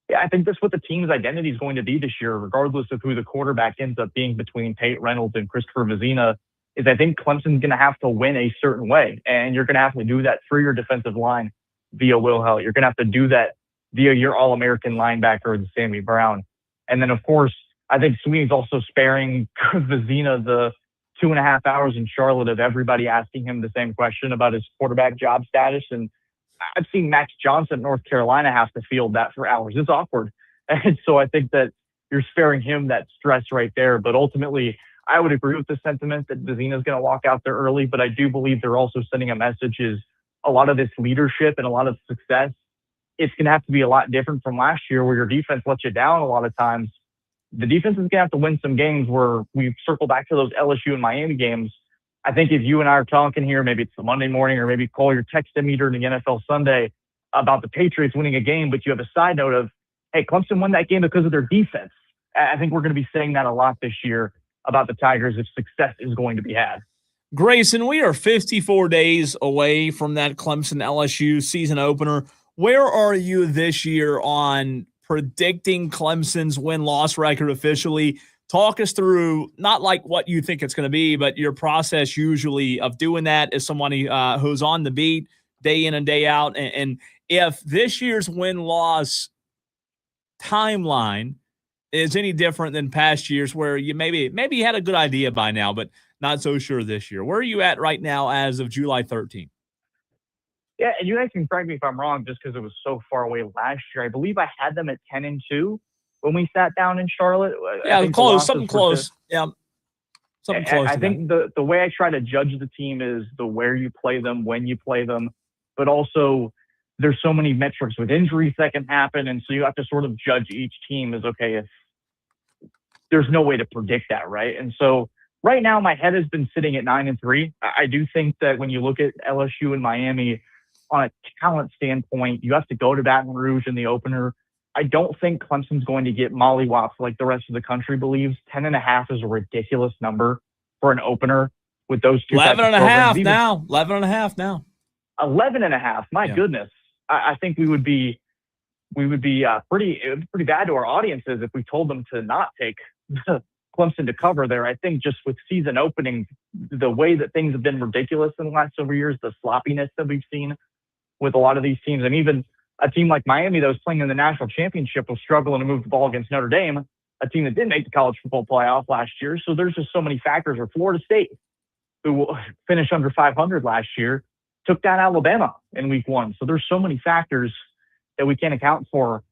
Yeah, I think that's what the team's identity is going to be this year, regardless of who the quarterback ends up being between Tate Reynolds and Christopher Vezina, is I think Clemson's going to have to win a certain way. And you're going to have to do that through your defensive line via Will Held. You're going to have to do that via your All-American linebacker, Sammy Brown. And then, of course, I think Sweeney's also sparing Vezina the 2.5 hours in Charlotte of everybody asking him the same question about his quarterback job status. And I've seen Max Johnson, North Carolina, have to field that for hours. It's awkward. And so I think that you're sparing him that stress right there. But ultimately, I would agree with the sentiment that Vezina is going to walk out there early, but I do believe they're also sending a message is a lot of this leadership and a lot of success, it's going to have to be a lot different from last year where your defense lets you down a lot of times. The defense is going to have to win some games where we circle back to those LSU and Miami games. I think if you and I are talking here, maybe it's the Monday morning or maybe call your text meter in the NFL Sunday about the Patriots winning a game, but you have a side note of, hey, Clemson won that game because of their defense. I think we're going to be saying that a lot this year about the Tigers if success is going to be had. Grayson, we are 54 days away from that Clemson LSU season opener. Where are you this year on predicting Clemson's win-loss record officially? Talk us through, not like what you think it's going to be, but your process usually of doing that as somebody who's on the beat day in and day out. And if this year's win-loss timeline is any different than past years where you maybe you had a good idea by now, but not so sure this year. Where are you at right now as of July 13th? Yeah, and you guys can correct me if I'm wrong just because it was so far away last year. I believe I had them at 10-2 when we sat down in Charlotte. Yeah, close, something close. Yeah, something close. I think the way I try to judge the team is the where you play them, when you play them, but also there's so many metrics with injuries that can happen, and so you have to sort of judge each team as, okay, if there's no way to predict that, right? And so right now my head has been sitting at 9-3. I do think that when you look at LSU and Miami on a talent standpoint, you have to go to Baton Rouge in the opener. I don't think Clemson's going to get mollywopped like the rest of the country believes. 10.5 is a ridiculous number for an opener with those two. 11.5 now. 11.5 now. 11.5. My goodness. I think we would be pretty bad to our audiences if we told them to not take Clemson to cover there. I think just with season opening, the way that things have been ridiculous in the last several years, the sloppiness that we've seen with a lot of these teams, and even a team like Miami that was playing in the national championship was struggling to move the ball against Notre Dame, a team that didn't make the college football playoff last year. So there's just so many factors. Or Florida State, who finished under 500 last year, took down Alabama in week 1. So there's so many factors that we can't account for.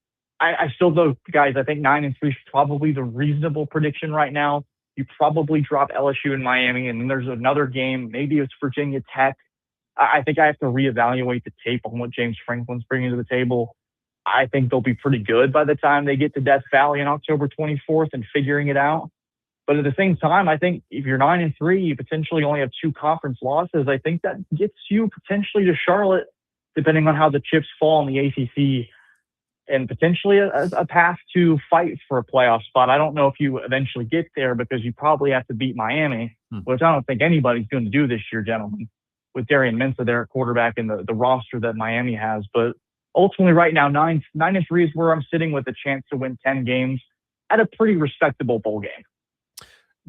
I still, though, guys, I think 9-3 is probably the reasonable prediction right now. You probably drop LSU and Miami, and then there's another game. Maybe it's Virginia Tech. I think I have to reevaluate the tape on what James Franklin's bringing to the table. I think they'll be pretty good by the time they get to Death Valley on October 24th and figuring it out. But at the same time, I think if you're 9-3, you potentially only have 2 conference losses. I think that gets you potentially to Charlotte, depending on how the chips fall in the ACC, and potentially a path to fight for a playoff spot. I don't know if you eventually get there because you probably have to beat Miami, which I don't think anybody's going to do this year, gentlemen. with Darian Mensah there at quarterback and the roster that Miami has. But ultimately, right now, 9-3 is where I'm sitting with a chance to win 10 games at a pretty respectable bowl game.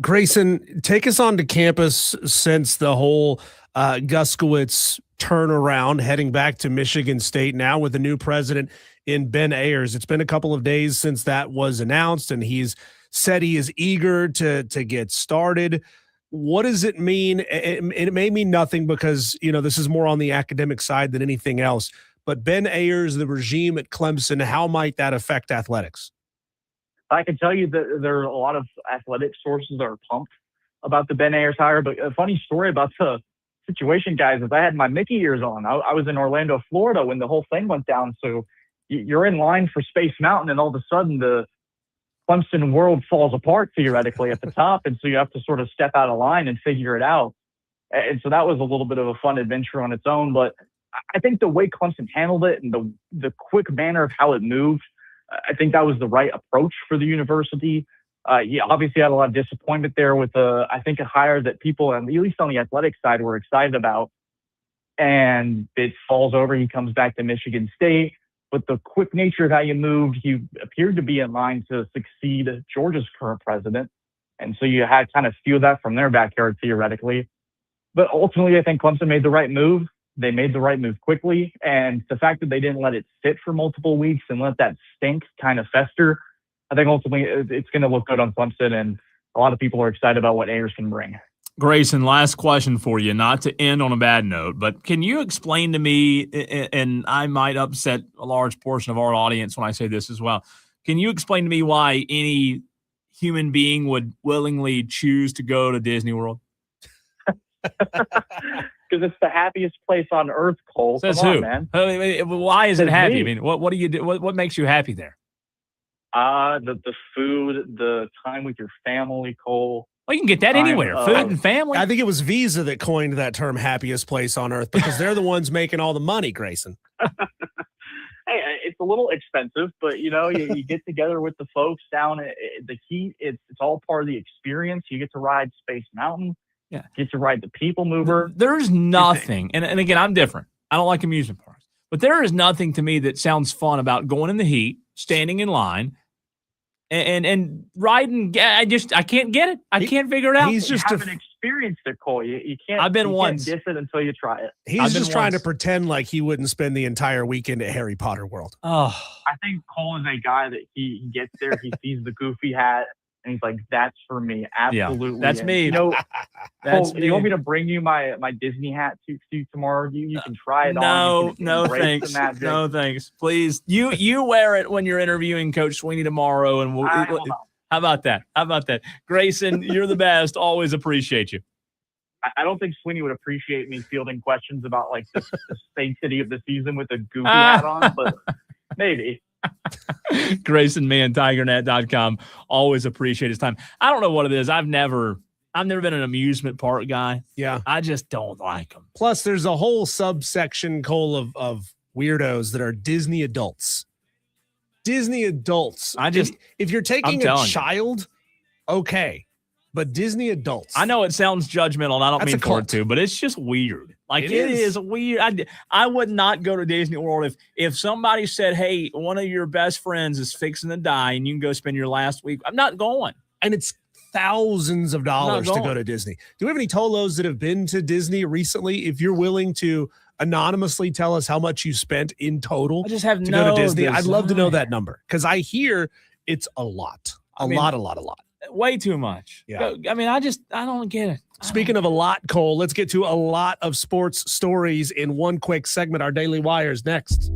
Grayson, take us onto campus since the whole Guskowitz turnaround, heading back to Michigan State now with a new president in Ben Ayers. It's been a couple of days since that was announced, and he's said he is eager to get started. What does it mean? It may mean nothing because, this is more on the academic side than anything else. But Ben Ayers, the regime at Clemson, how might that affect athletics? I can tell you that there are a lot of athletic sources that are pumped about the Ben Ayers hire. But a funny story about the situation, guys, is I had my Mickey ears on. I was in Orlando, Florida when the whole thing went down. So you're in line for Space Mountain, and all of a sudden the Clemson world falls apart theoretically at the top. And so you have to sort of step out of line and figure it out. And so that was a little bit of a fun adventure on its own. But I think the way Clemson handled it and the quick manner of how it moved, I think that was the right approach for the university. He obviously had a lot of disappointment there with I think a hire that people, at least on the athletic side, were excited about. And it falls over. He comes back to Michigan State. But the quick nature of how you moved, he appeared to be in line to succeed Georgia's current president. And so you had kind of feel that from their backyard theoretically. But ultimately, I think Clemson made the right move. They made the right move quickly. And the fact that they didn't let it sit for multiple weeks and let that stink kind of fester, I think ultimately it's going to look good on Clemson. And a lot of people are excited about what Ayers can bring. Grayson, last question for you, not to end on a bad note, but can you explain to me, and I might upset a large portion of our audience when I say this as well, can you explain to me why any human being would willingly choose to go to Disney World? Because it's the happiest place on earth, Cole. Says Come who? on, man. Why is it happy? Me. I mean, what do you do? What makes you happy there? The food, the time with your family, Cole. Well, you can get that anywhere. Food and family. I think it was Visa that coined that term happiest place on earth because they're the ones making all the money, Grayson. Hey, it's a little expensive, but you get together with the folks down at the heat. It's all part of the experience. You get to ride Space Mountain. Yeah. Get to ride the People Mover. There's nothing, and again, I'm different. I don't like amusement parks. But there is nothing to me that sounds fun about going in the heat, standing in line, and riding. I can't get it. I can't figure it out. He's just haven't experienced it, Cole. You can't. I've been you once. Can't diss it until you try it. He's just trying to pretend like he wouldn't spend the entire weekend at Harry Potter World. Oh, I think Cole is a guy that he gets there, he sees the goofy hat, and he's like, "That's for me, absolutely." that's and, me. Cole, you want me to bring you my Disney hat to you tomorrow? You can try it on. No, thanks. No, thanks. Please, you wear it when you're interviewing Coach Sweeney tomorrow, and we'll. How about that? Grayson, you're the best. Always appreciate you. I don't think Sweeney would appreciate me fielding questions about like the sanctity of the season with a goofy hat on, but maybe. Grayson Mann, TigerNet.com. Always appreciate his time. I don't know what it is. I've never been an amusement park guy. Yeah. I just don't like them. Plus, there's a whole subsection, Cole, of weirdos that are Disney adults. Disney adults. If you're taking a child, okay. But Disney adults. I know it sounds judgmental, and I don't That's mean a for it cult. to, but it's just weird. Like, it is. is weird. I would not go to Disney World if somebody said, hey, one of your best friends is fixing to die and you can go spend your last week. I'm not going. And it's thousands of dollars to go to Disney. Do we have any Tolos that have been to Disney recently? If you're willing to anonymously tell us how much you spent in total I just have to no go to Disney, I'd love to know desire. that number because I hear it's a lot. A lot. Way too much. Yeah. I mean, I don't get it. Speaking of a lot, Cole, let's get to a lot of sports stories in one quick segment. Our Daily Wires next.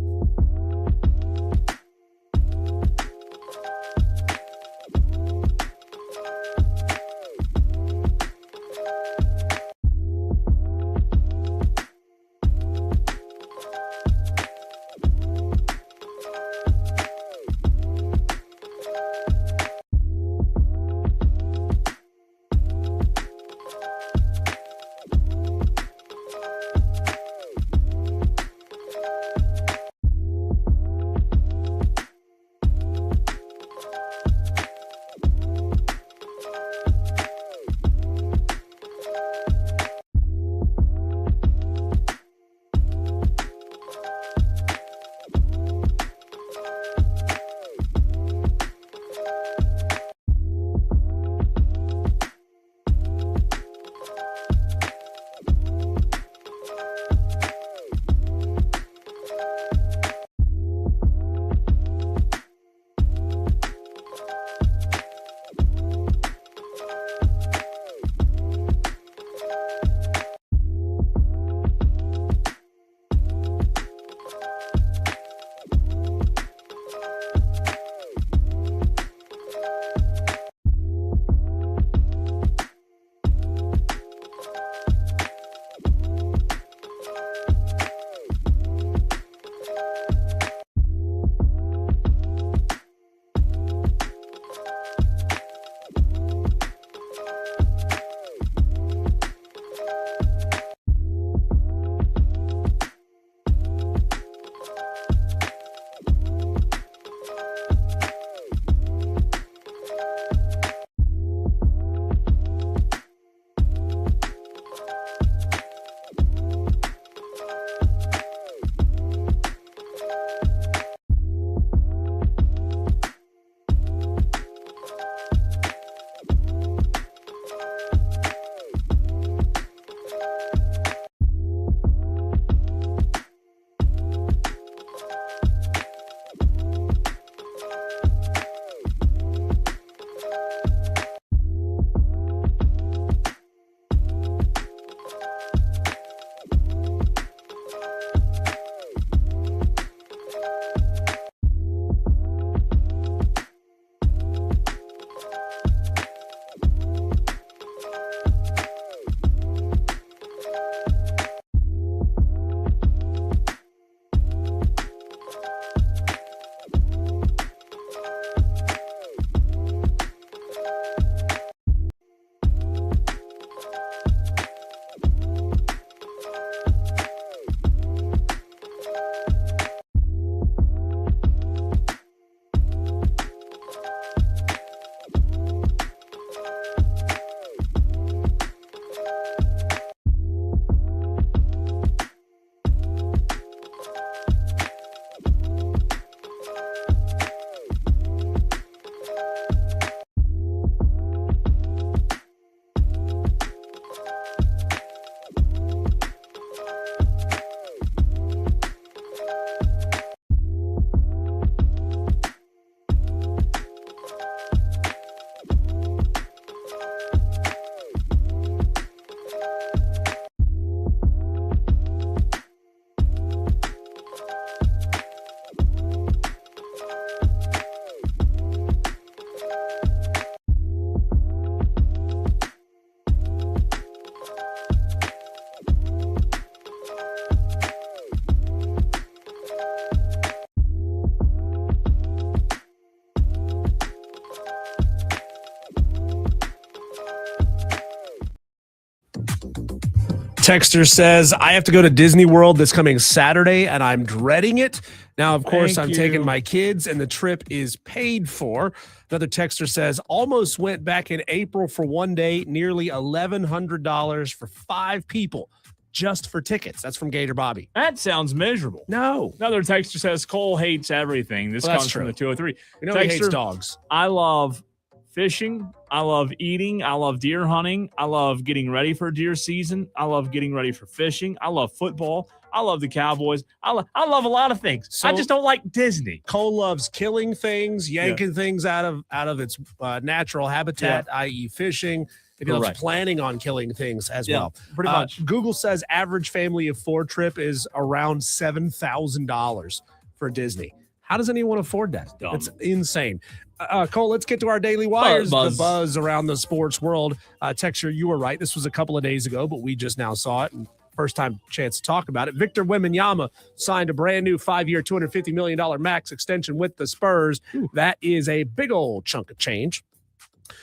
Texter says, I have to go to Disney World this coming Saturday, and I'm dreading it. Now, of course, Thank I'm you. taking my kids, and the trip is paid for. Another texter says, almost went back in April for one day, nearly $1,100 for 5 people just for tickets. That's from Gator Bobby. That sounds miserable. No. Another texter says Cole hates everything. This Well, that's comes from true. the 203. You know he hates Texter, dogs. I love fishing. I love eating. I love deer hunting. I love getting ready for deer season. I love getting ready for fishing. I love football. I love the Cowboys. I love a lot of things. I So- just don't like Disney. Cole loves killing things, yanking things out of its natural habitat, i.e. fishing. And he loves Correct. planning on killing things as well. Pretty much. Google says average family of 4 trip is around $7,000 for Disney. How does anyone afford that? Dumb. It's insane. Cole, let's get to our daily wires. Buzz. The buzz around the sports world. Texture, you were right. This was a couple of days ago, but we just now saw it. And first time chance to talk about it. Victor Wembanyama signed a brand new 5-year, $250 million max extension with the Spurs. That is a big old chunk of change.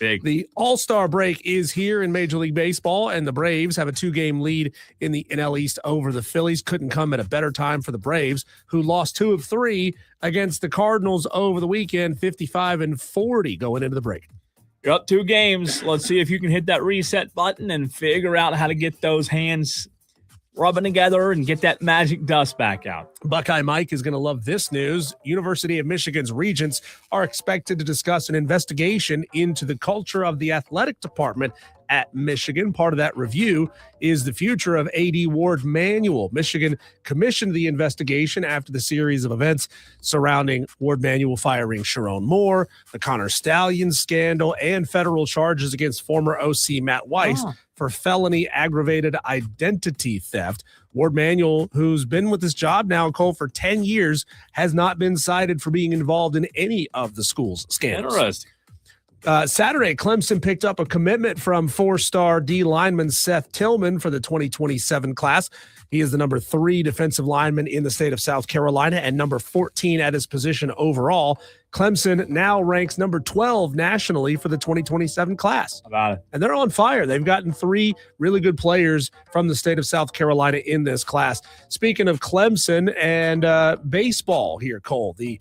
Big. The All-Star break is here in Major League Baseball, and the Braves have a 2-game lead in the NL East over the Phillies. Couldn't come at a better time for the Braves, who lost 2 of 3 against the Cardinals over the weekend, 55-40 going into the break. You're up 2 games. Let's see if you can hit that reset button and figure out how to get those hands rubbing together and get that magic dust back out. Buckeye Mike is going to love this news. University of Michigan's regents are expected to discuss an investigation into the culture of the athletic department at Michigan. Part of that review is the future of AD Ward Manuel. Michigan commissioned the investigation after the series of events surrounding Ward Manuel firing Sharon Moore, the Connor Stallions scandal, and federal charges against former OC Matt Weiss for felony aggravated identity theft. Ward Manuel, who's been with this job now, Cole, for 10 years, has not been cited for being involved in any of the school's scandals. Interesting. Saturday, Clemson picked up a commitment from 4-star D lineman Seth Tillman for the 2027 class. He is the number 3 defensive lineman in the state of South Carolina and number 14 at his position overall. Clemson now ranks number 12 nationally for the 2027 class. How about it? And they're on fire. They've gotten 3 really good players from the state of South Carolina in this class. Speaking of Clemson and baseball here, Cole, the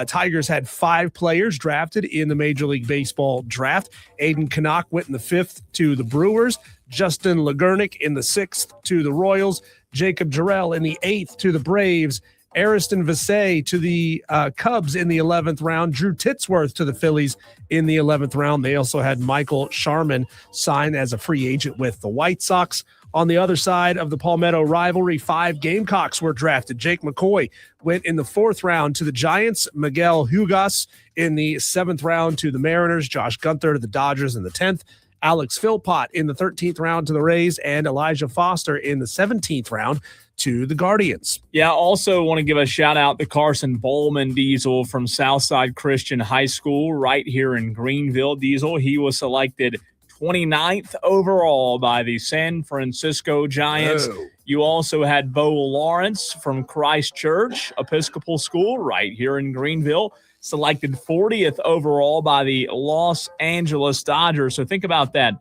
Tigers had 5 players drafted in the Major League Baseball draft. Aiden Canuck went in the 5th to the Brewers. Justin Legurnick in the 6th to the Royals. Jacob Jarrell in the 8th to the Braves. Ariston Visay to the Cubs in the 11th round. Drew Titsworth to the Phillies in the 11th round. They also had Michael Sharman sign as a free agent with the White Sox. On the other side of the Palmetto rivalry, 5 Gamecocks were drafted. Jake McCoy went in the 4th round to the Giants. Miguel Hugas in the 7th round to the Mariners. Josh Gunther to the Dodgers in the 10th. Alex Philpott in the 13th round to the Rays. And Elijah Foster in the 17th round to the Guardians. Yeah, also want to give a shout out to Carson Bowman Diesel from Southside Christian High School right here in Greenville. Diesel, he was selected 29th overall by the San Francisco Giants. Oh. You also had Bo Lawrence from Christ Church Episcopal School right here in Greenville, selected 40th overall by the Los Angeles Dodgers. So think about that.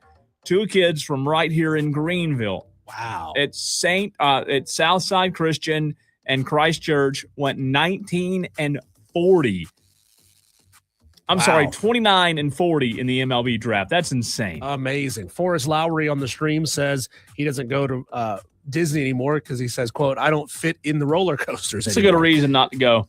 2 kids from right here in Greenville. Wow. It's Southside Christian and Christ Church went 19 and 40. I'm sorry, 29 and 40 in the MLB draft. That's insane. Amazing. Forrest Lowry on the stream says he doesn't go to Disney anymore because he says, quote, I don't fit in the roller coasters It's a anymore. good reason not to go.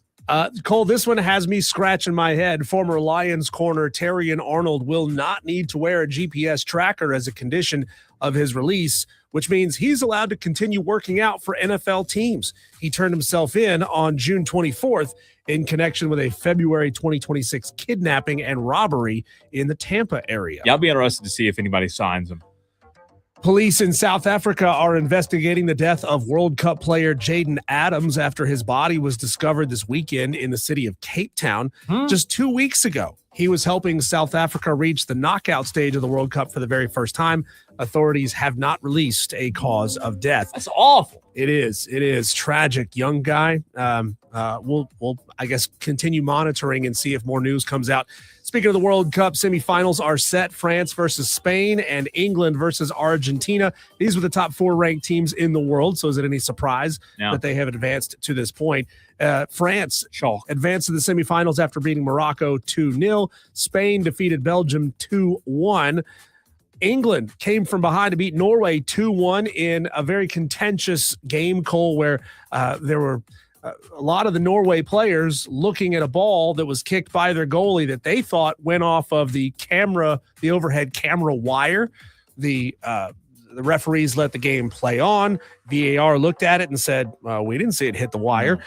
Cole, this one has me scratching my head. Former Lions corner Terrion Arnold will not need to wear a GPS tracker as a condition of his release, which means he's allowed to continue working out for NFL teams. He turned himself in on June 24th in connection with a February 2026 kidnapping and robbery in the Tampa area. Yeah, I'll be interested to see if anybody signs him. Police in South Africa are investigating the death of World Cup player Jaden Adams after his body was discovered this weekend in the city of Cape Town. Just 2 weeks ago, he was helping South Africa reach the knockout stage of the World Cup for the very first time. Authorities have not released a cause of death. That's awful. It is tragic. Young guy. We'll I guess continue monitoring and see if more news comes out. Speaking of the World Cup, semifinals are set. France versus Spain and England versus Argentina. These were the top 4 ranked teams in the world. So is it any surprise that they have advanced to this point? France advanced to the semifinals after beating Morocco 2-0. Spain defeated Belgium 2-1. England came from behind to beat Norway 2-1 in a very contentious game, Cole, where there were a lot of the Norway players looking at a ball that was kicked by their goalie that they thought went off of the overhead camera wire. The referees let the game play on. VAR looked at it and said, we didn't see it hit the wire.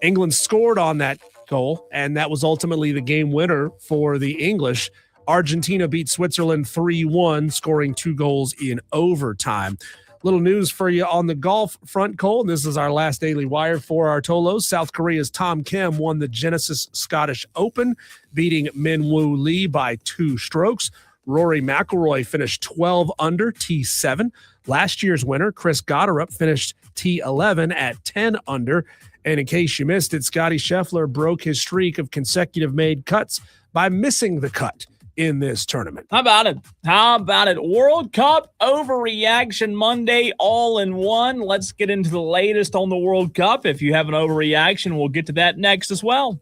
England scored on that goal, and that was ultimately the game winner for the English. Argentina beat Switzerland 3-1, scoring 2 goals in overtime. Little news for you on the golf front, Cole, and this is our last Daily Wire for our Tolos. South Korea's Tom Kim won the Genesis Scottish Open, beating Min Woo Lee by 2 strokes. Rory McIlroy finished 12 under, T7. Last year's winner, Chris Gotterup, finished T11 at 10 under. And in case you missed it, Scotty Scheffler broke his streak of consecutive made cuts by missing the cut in this tournament. How about it? World Cup Overreaction Monday, all in one. Let's get into the latest on the World Cup. If you have an overreaction, we'll get to that next as well.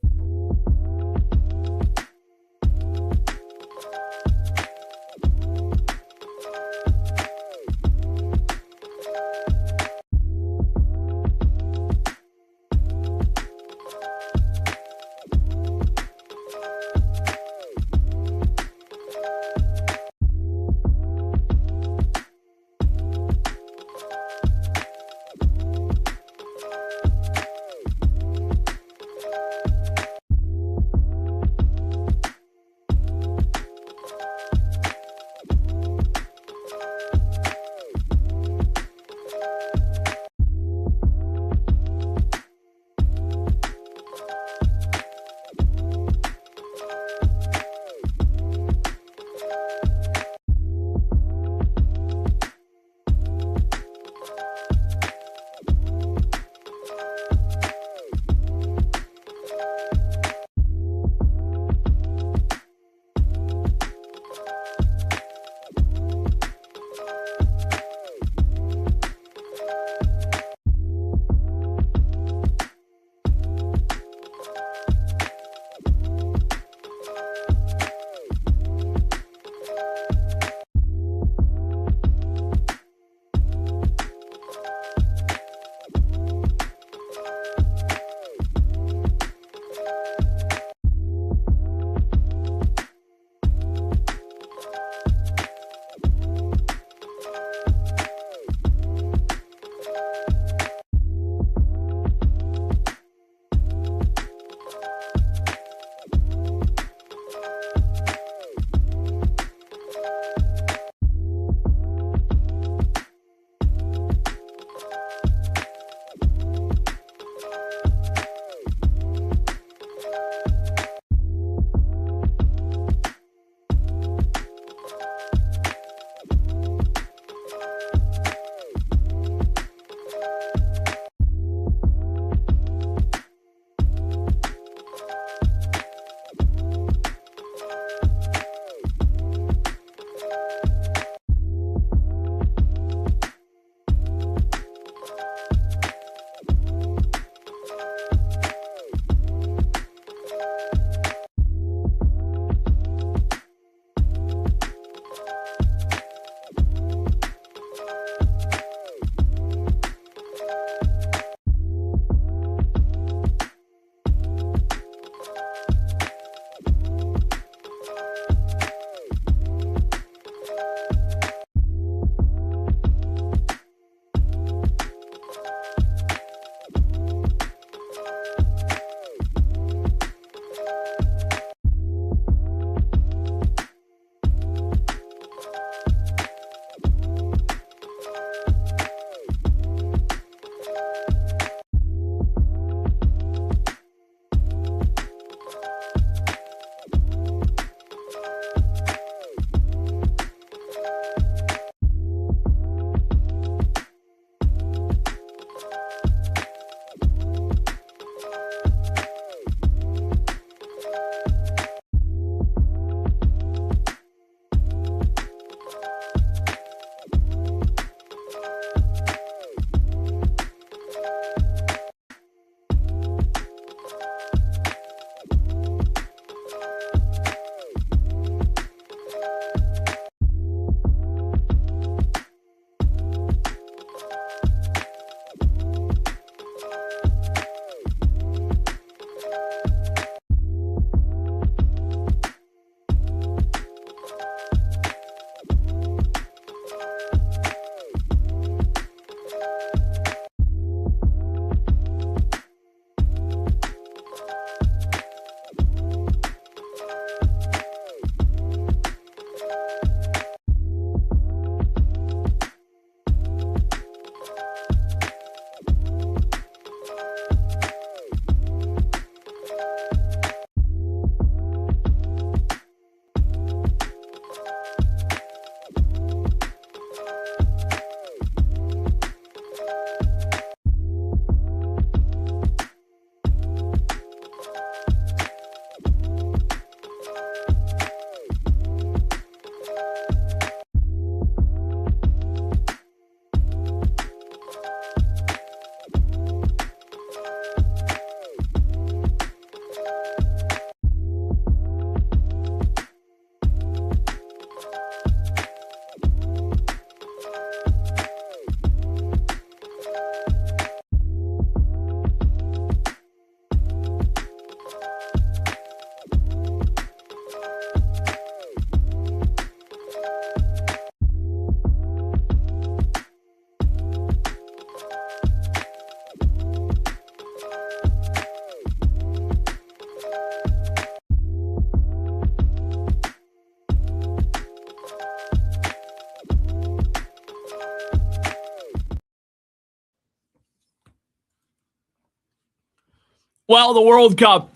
Well, the World Cup,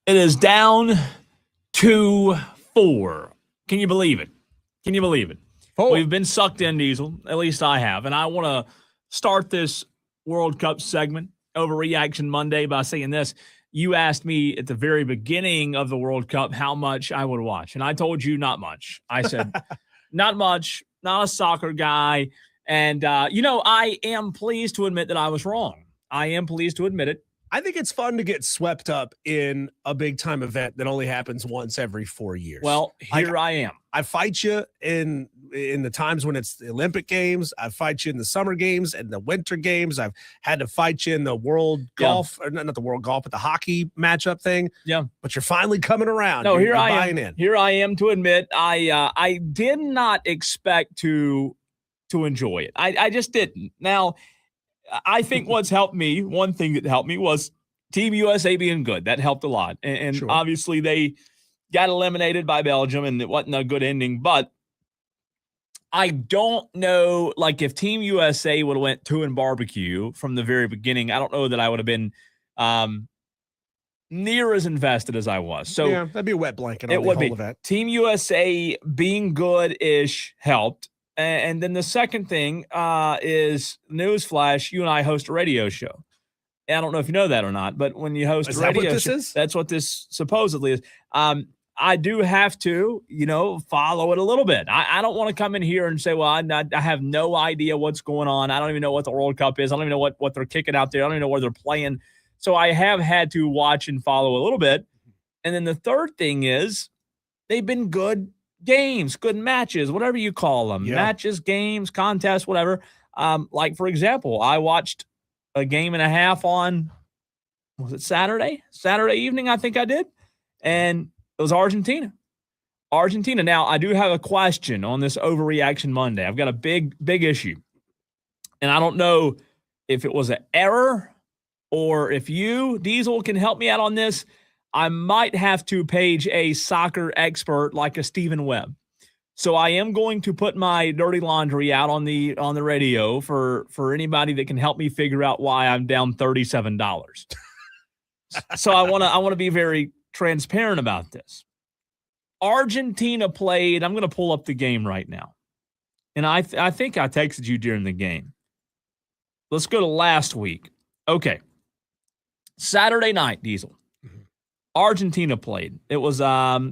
it is down to 4. Can you believe it? Can you believe it? Oh. We've been sucked in, Diesel. At least I have. And I want to start this World Cup segment, Overreaction Monday, by saying this. You asked me at the very beginning of the World Cup how much I would watch. And I told you not much. I said, not much, not a soccer guy. And, I am pleased to admit that I was wrong. I am pleased to admit it. I think it's fun to get swept up in a big time event that only happens once every 4 years. Well, here I am. I fight you in the times when it's the Olympic Games. I fight you in the Summer Games and the Winter Games. I've had to fight you in the World Golf, or not the World Golf, but the hockey matchup thing. Yeah. But you're finally coming around. No, you're I buying am. in. Here I am to admit I did not expect to enjoy it. I just didn't. Now, I think what's helped me, one thing that helped me was Team USA being good. That helped a lot. And Sure. Obviously they got eliminated by Belgium and it wasn't a good ending. But I don't know, like if Team USA would have went 2-and-barbecue from the very beginning, I don't know that I would have been near as invested as I was. So yeah, that'd be a wet blanket on it the would whole be. event. Team USA being good-ish helped. And then the second thing is newsflash, you and I host a radio show. I don't know if you know that or not, but when you host Is a that radio what this show, is? that's what this supposedly is. I do have to, follow it a little bit. I don't want to come in here and say, well, I have no idea what's going on. I don't even know what the World Cup is. I don't even know what they're kicking out there. I don't even know where they're playing. So I have had to watch and follow a little bit. And then the third thing is they've been good games, good matches, whatever you call them, matches, games, contests, whatever. Like, for example, I watched a game and a half on, was it Saturday evening? I think I did. And it was Argentina. Now, I do have a question on this Overreaction Monday. I've got a big issue. And I don't know if it was an error or if you, Diesel, can help me out on this. I might have to page a soccer expert like a Stephen Webb. So I am going to put my dirty laundry out on the radio for anybody that can help me figure out why I'm down $37. So I want to be very transparent about this. Argentina played, I'm going to pull up the game right now. And I think I texted you during the game. Let's go to last week. Okay. Saturday night, Diesel. Argentina played. It was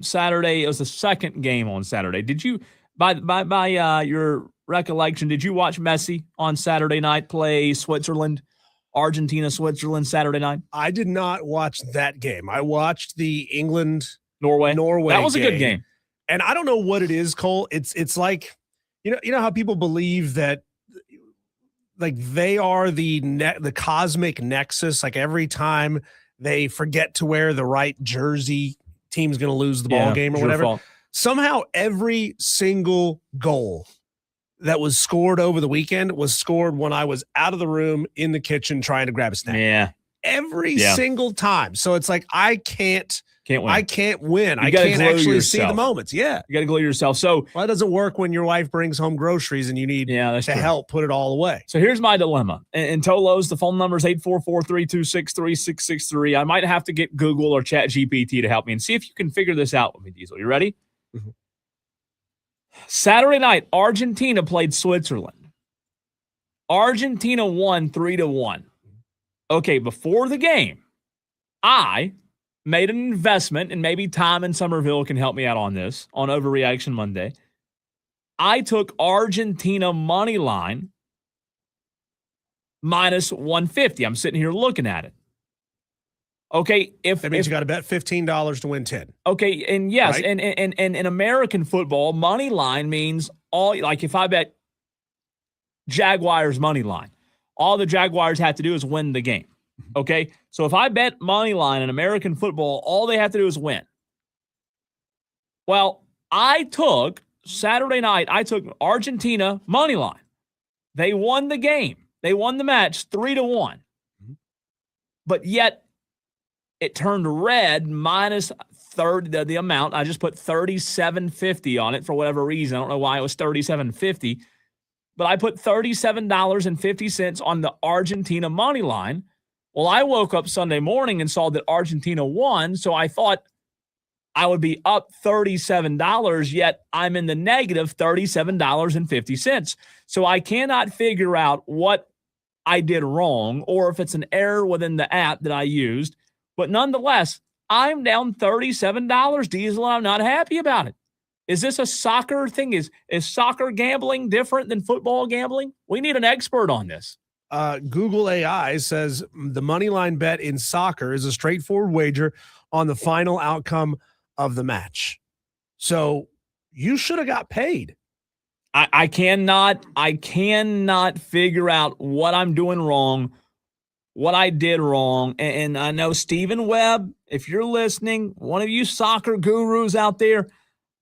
Saturday. It was the second game on Saturday. Did you, by your recollection, did you watch Messi on Saturday night play Switzerland, Argentina, Switzerland Saturday night? I did not watch that game. I watched the England Norway. That was game. A good game. And I don't know what it is, Cole. It's like, you know how people believe that like they are the cosmic nexus. Like every time they forget to wear the right jersey, team's going to lose the ball game or whatever. Fault. Somehow every single goal that was scored over the weekend was scored when I was out of the room in the kitchen trying to grab a snack. Yeah. Every single time. So it's like I can't win. I can't win. I can't actually see the moments. Yeah. You got to glue yourself. So it doesn't work when your wife brings home groceries and you need to help put it all away. So here's my dilemma. And Tolos, the phone number is 844-326-3663. I might have to get Google or ChatGPT to help me and see if you can figure this out with me, Diesel. You ready? Mm-hmm. Saturday night, Argentina played Switzerland. Argentina won 3-1. Okay, before the game, I made an investment, and maybe Tom in Somerville can help me out on this, on Overreaction Monday. I took Argentina money line minus 150. I'm sitting here looking at it. Okay, that means you got to bet $15 to win 10. Okay, and yes, right? and in American football, money line means all, like if I bet Jaguars money line, all the Jaguars have to do is win the game. Okay, so if I bet money line in American football, all they have to do is win. Well, I took Saturday night, I took Argentina money line. They won the game. They won the match 3-1. But yet it turned red minus the amount. I just put $37.50 on it for whatever reason. I don't know why it was $37.50. But I put $37.50 on the Argentina money line. Well, I woke up Sunday morning and saw that Argentina won, so I thought I would be up $37, yet I'm in the negative $37.50. So I cannot figure out what I did wrong or if it's an error within the app that I used. But nonetheless, I'm down $37, Diesel, and I'm not happy about it. Is this a soccer thing? Is soccer gambling different than football gambling? We need an expert on this. Google AI says the money line bet in soccer is a straightforward wager on the final outcome of the match. So you should have got paid. I cannot figure out what I'm doing wrong, what I did wrong. And I know Stephen Webb, if you're listening, one of you soccer gurus out there,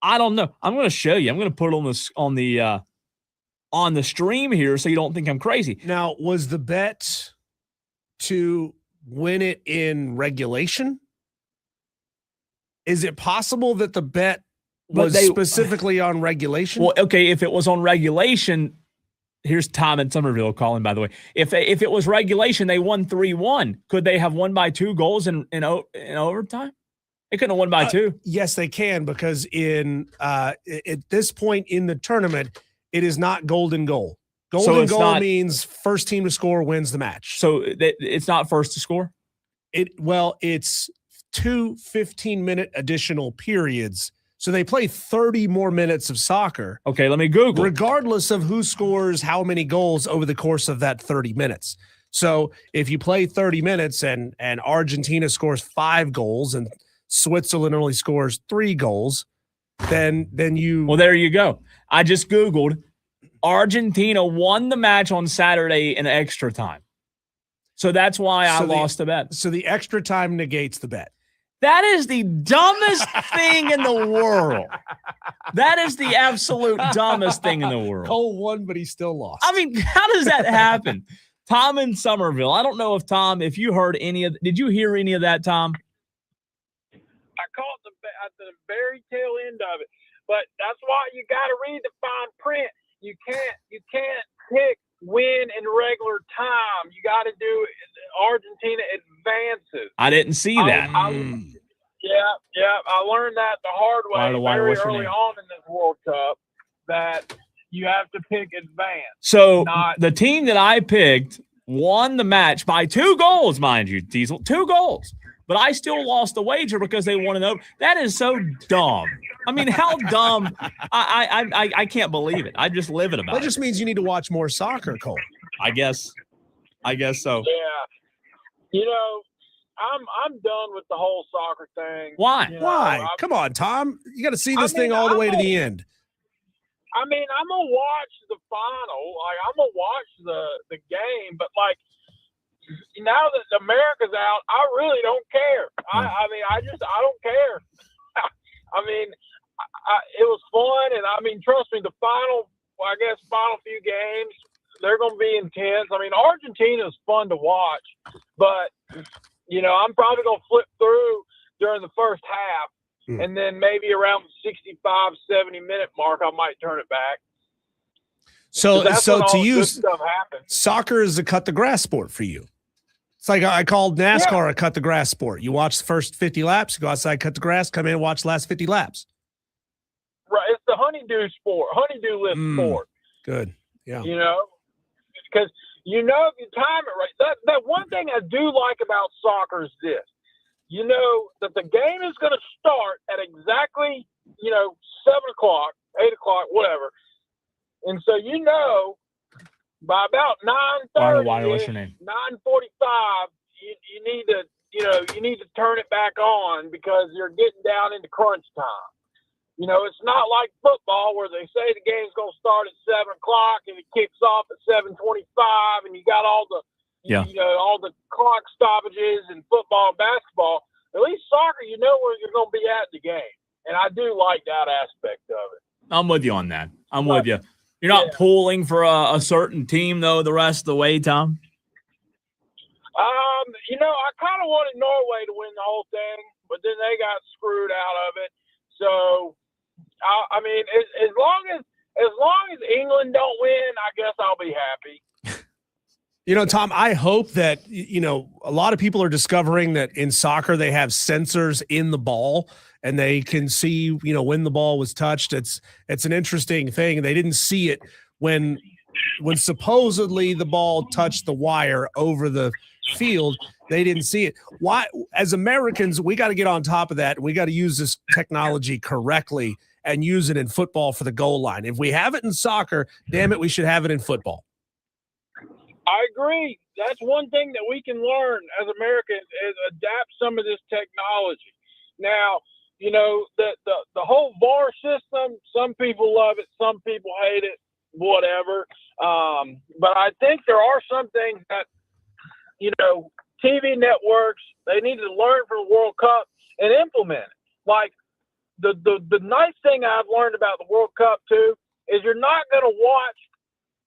I don't know. I'm going to show you. I'm going to put it on the stream here so you don't think I'm crazy. Now, was the bet to win it in regulation? Is it possible that the bet was specifically on regulation? Well, okay, if it was on regulation, here's Tom in Somerville calling, by the way. If it was regulation, they won 3-1. Could they have won by 2 goals in overtime? They couldn't have won by 2. Yes, they can, because at this point in the tournament, it is not golden goal. Golden goal means first team to score wins the match. So it's not first to score? It's 2 15-minute additional periods. So they play 30 more minutes of soccer. Okay, let me Google. Regardless of who scores how many goals over the course of that 30 minutes. So if you play 30 minutes and Argentina scores 5 goals and Switzerland only scores 3 goals, then you... Well, there you go. I just Googled. Argentina won the match on Saturday in extra time. So that's why I lost the bet. So the extra time negates the bet. That is the dumbest thing in the world. That is the absolute dumbest thing in the world. Cole won, but he still lost. I mean, how does that happen? Tom in Somerville. I don't know if you heard did you hear any of that, Tom? I caught at the very tail end of it, but that's why you got to read the fine print. You can't pick win in regular time. You got to do Argentina advances. I didn't see that. Yeah. I learned that the hard way very early on in this World Cup, that you have to pick advance. So the team that I picked won the match by 2 goals, mind you, Diesel, 2 goals. But I still lost the wager because they won it over. That is so dumb. I mean, how dumb? I can't believe it. I'm just living about it. That just means you need to watch more soccer, Cole. I guess so. Yeah. I'm done with the whole soccer thing. Why? Why? Come on, Tom. You got to see this thing all the way to the end. I mean, I'm gonna watch the final. Like, I'm gonna watch the game, but like, now that America's out, I really don't care. I don't care. I mean, it was fun, and I mean, trust me, the final few games, they're going to be intense. I mean, Argentina is fun to watch, but I'm probably going to flip through during the first half, and then maybe around the 65, 70-minute mark, I might turn it back. So to you, stuff happens. Soccer is a cut the grass sport for you. It's like I called NASCAR a cut the grass sport. You watch the first 50 laps, you go outside, cut the grass, come in, watch the last 50 laps. Right. It's the honeydew list sport. Good. Yeah. Because if you time it right. That one thing I do like about soccer is this. That the game is going to start at exactly, 7 o'clock, 8 o'clock, whatever. And so by about 9:30, 9:45, you need to turn it back on because you're getting down into crunch time. It's not like football where they say the game's going to start at 7 o'clock and it kicks off at 7:25, and you got all the all the clock stoppages in football and basketball. At least soccer, you know where you're going to be at the game, and I do like that aspect of it. I'm with you on that. I'm with you. You're not pulling for a certain team, though, the rest of the way, Tom? I kind of wanted Norway to win the whole thing, but then they got screwed out of it. So, I mean, as long as England don't win, I guess I'll be happy. You know, Tom, I hope that, a lot of people are discovering that in soccer they have sensors in the ball and they can see, when the ball was touched. It's an interesting thing. They didn't see it when supposedly the ball touched the wire over the field. They didn't see it. Why? As Americans, we got to get on top of that. We got to use this technology correctly and use it in football for the goal line. If we have it in soccer, damn it, we should have it in football. I agree. That's one thing that we can learn as Americans is adapt some of this technology. Now, the whole VAR system, some people love it, some people hate it, whatever. But I think there are some things that, TV networks, they need to learn from the World Cup and implement it. Like the nice thing I've learned about the World Cup too is you're not going to watch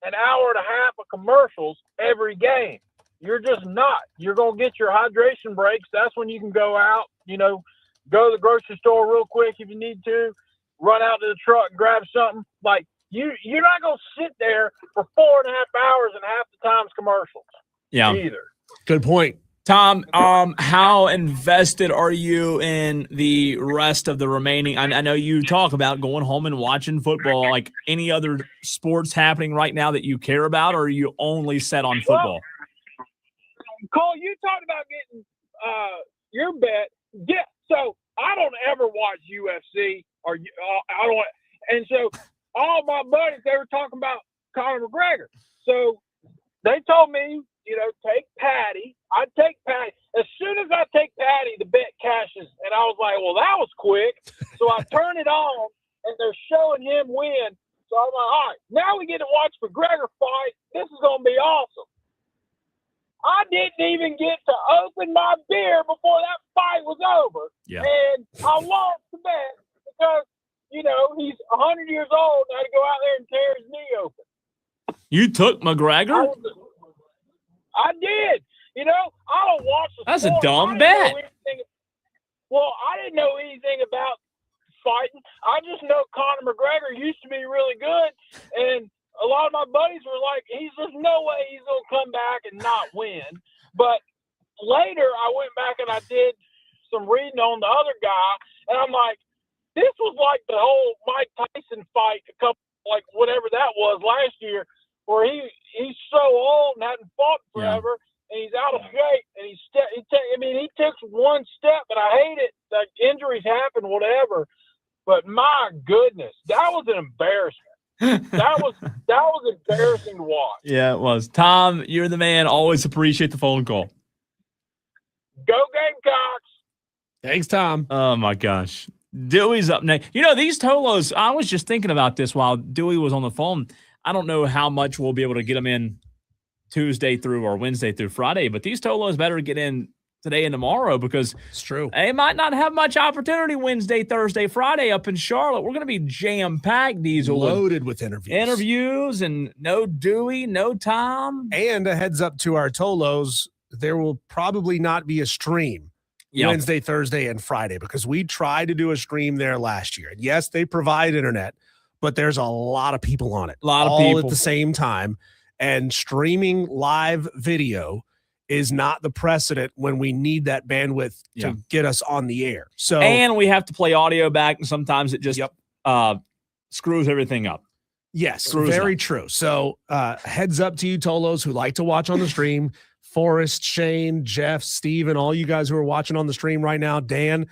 an hour and a half of commercials every game. You're just not. You're going to get your hydration breaks. That's when you can go out, go to the grocery store real quick if you need to, run out to the truck and grab something. Like you're not going to sit there for 4.5 hours and half the time's commercials. Yeah. Either. Good point. Tom, how invested are you in the rest of the remaining? I know you talk about going home and watching football. Like any other sports happening right now that you care about, or are you only set on football? Well, Cole, you talked about getting your bet. Yeah, so I don't ever watch UFC or I don't. And so all my buddies, they were talking about Conor McGregor. So they told me, take Patty. I'd take Patty. As soon as I take Patty, the bet cashes. And I was like, well, that was quick. So I turn it on, and they're showing him win. So I'm like, all right, now we get to watch McGregor fight. This is going to be awesome. I didn't even get to open my beer before that fight was over. Yeah. And I lost the bet because, he's 100 years old and I had to go out there and tear his knee open. You took McGregor? I did. I don't watch the That's sport. a dumb bet. I didn't know anything about fighting. I just know Conor McGregor used to be really good, and a lot of my buddies were like, there's no way he's going to come back and not win. But later, I went back and I did some reading on the other guy, and I'm like, this was like the whole Mike Tyson fight whatever that was last year, where he's so old and hadn't fought forever, and he's out of shape, and he took one step, and I hate it. Like injuries happen, whatever. But my goodness, that was an embarrassment. that was embarrassing to watch. Yeah, it was. Tom, you're the man. Always appreciate the phone call. Go Gamecocks. Thanks, Tom. Oh my gosh. Dewey's up next. These Tolos, I was just thinking about this while Dewey was on the phone. I don't know how much we'll be able to get them in Tuesday through or Wednesday through Friday, but these Tolos better get in today and tomorrow because it's true. They might not have much opportunity Wednesday, Thursday, Friday up in Charlotte. We're going to be jam-packed, Diesel. Loaded with interviews. Interviews and no Dewey, no Tom. And a heads up to our Tolos, there will probably not be a stream Wednesday, Thursday, and Friday because we tried to do a stream there last year. And yes, they provide internet, but there's a lot of people on it. A lot of all people at the same time. And streaming live video is not the precedent when we need that bandwidth to get us on the air. So and we have to play audio back, and sometimes it just screws everything up. Yes, very true. So heads up to you Tolos who like to watch on the stream. Forrest, Shane, Jeff, Steve, and all you guys who are watching on the stream right now. Dan,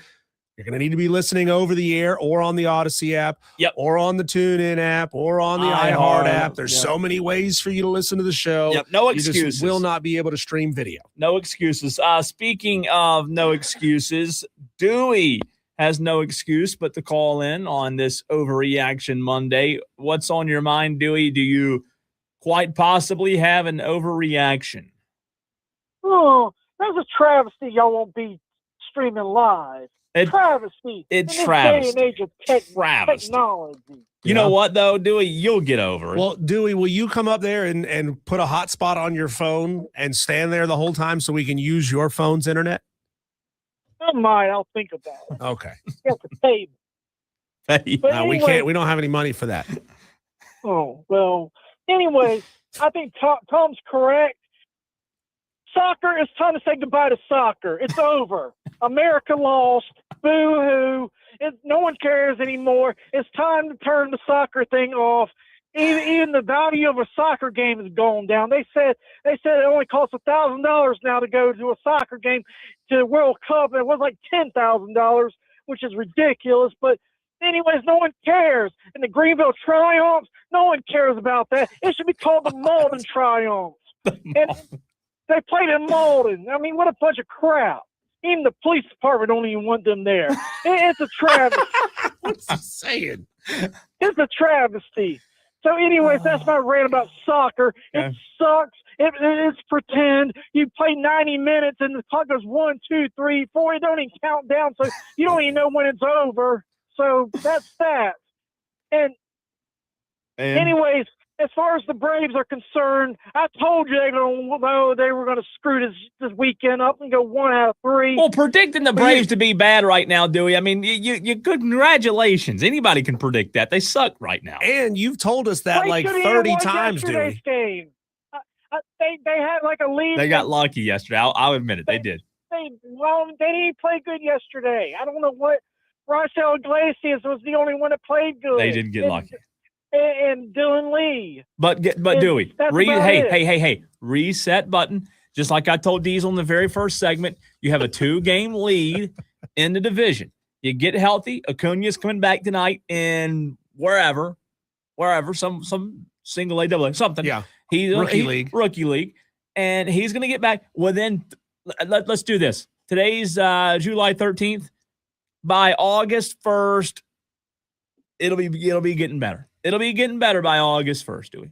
you're going to need to be listening over the air or on the Odyssey app or on the TuneIn app or on the iHeart app. There's so many ways for you to listen to the show. Yep. No excuses. You just will not be able to stream video. No excuses. Speaking of no excuses, Dewey has no excuse but to call in on this Overreaction Monday. What's on your mind, Dewey? Do you quite possibly have an overreaction? Oh, that's a travesty. Y'all won't be streaming live. Travesty. It's in travesty. This day and age of technology. You know what, though, Dewey? You'll get over it. Well, Dewey, will you come up there and put a hotspot on your phone and stand there the whole time so we can use your phone's internet? Never mind. I'll think about it. Okay. You have to pay me. But no, we can't. We don't have any money for that. Oh, well, anyway, I think Tom's correct. soccer, it's time to say goodbye to soccer. It's over. America lost. Boo-hoo. No one cares anymore. It's time to turn the soccer thing off. Even the value of a soccer game has gone down. They said it only costs $1,000 now to go to a soccer game to the World Cup. It was like $10,000, which is ridiculous. But anyways, no one cares. And the Greenville Triumphs, no one cares about that. It should be called the Malden Triumphs. And they played in Malden. I mean, what a bunch of crap. Even the police department don't even want them there. It's a travesty. What's he saying? It's a travesty. So anyways, that's my rant about soccer. Okay. It sucks. It's pretend. You play 90 minutes and the clock goes 1, 2, 3, 4. It don't even count down, so you don't even know when it's over. So that's that. And anyways, as far as the Braves are concerned, I told you they were going to screw this weekend up and go 1 out of 3. Well, predicting the Braves to be bad right now, Dewey. I mean, you congratulations. Anybody can predict that. They suck right now. And you've told us that like 30 times, Dewey. Game. They had like a lead. They got lucky yesterday. I'll admit it. They did. They didn't play good yesterday. I don't know what. Rochelle Iglesias was the only one that played good. They didn't get lucky. And Dylan Lee. But Dewey, hey, reset button. Just like I told Diesel in the very first segment, you have a 2-game lead in the division. You get healthy. Acuna's coming back tonight in wherever, some single A, double A, something. Yeah. He's Rookie league. And he's going to get back. Well, then let's do this. Today's July 13th. By August 1st, it'll be getting better. It'll be getting better by August 1st, Dewey.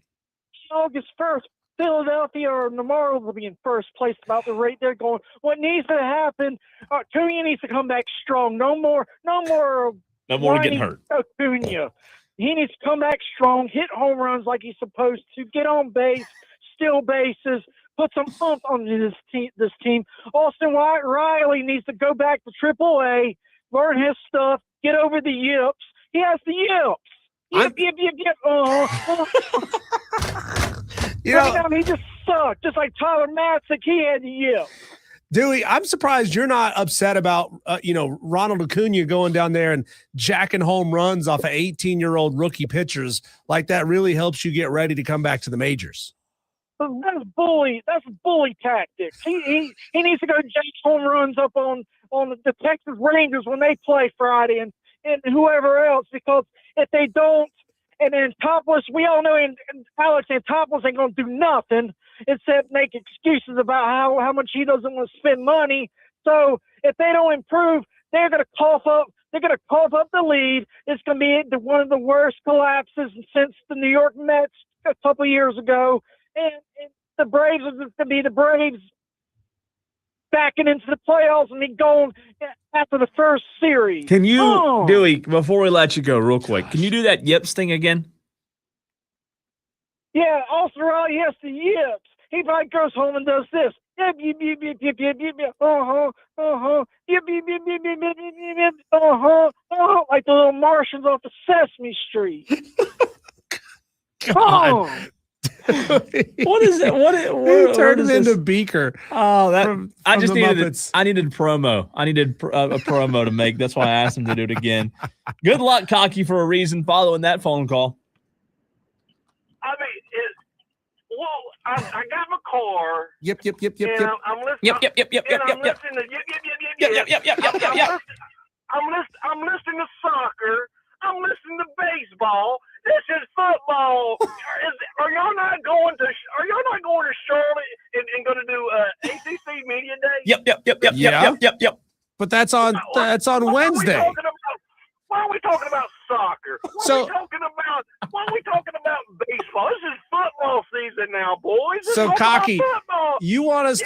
August 1st, Philadelphia or the Marlins will be in first place about the rate they're going. What needs to happen, Acuna needs to come back strong. No more getting hurt. Acuna. He needs to come back strong, hit home runs like he's supposed to, get on base, steal bases, put some oomph on this team. Austin Riley needs to go back to AAA, learn his stuff, get over the yips. He has the yips. Yep. He just sucked. Just like Tyler Matzik, he had the yips. Dewey, I'm surprised you're not upset about, Ronald Acuna going down there and jacking home runs off of 18-year-old rookie pitchers. Like that really helps you get ready to come back to the majors. That's bully. That's bully tactics. He needs to go jack home runs up on the Texas Rangers when they play Friday and whoever else, because if they don't, and then Topless, we all know Alex Anthopoulos ain't going to do nothing except make excuses about how much he doesn't want to spend money. So if they don't improve, they're going to cough up. They're going to cough up the lead. It's going to be one of the worst collapses since the New York Mets a couple years ago. And the Braves is going to be the Braves backing into the playoffs and be going after the first series. Can you, Dewey, before we let you go real quick, can you do that yips thing again? Yeah, Austin Riley has the yips. He probably goes home and does this. Yip, yip, yip, yip, yip, yip, yip, yip, yip, yip, yip, yip, yip, yip, yip, like the little Martians off of Sesame Street. God. What is it? What turned him into Beaker? Oh, I needed promo. I needed a promo to make. That's why I asked him to do it again. Good luck, Cocky, for a reason following that phone call. I mean, I got my car. Yep. I'm listening. Yep. I'm listening to soccer. I'm listening to baseball. This is football. Are y'all not going to Charlotte and going to do ACC Media Day? Yep. But that's on Wednesday. Why are we talking about soccer? Why are we talking about baseball? This is football season now, boys. So Cocky, you want us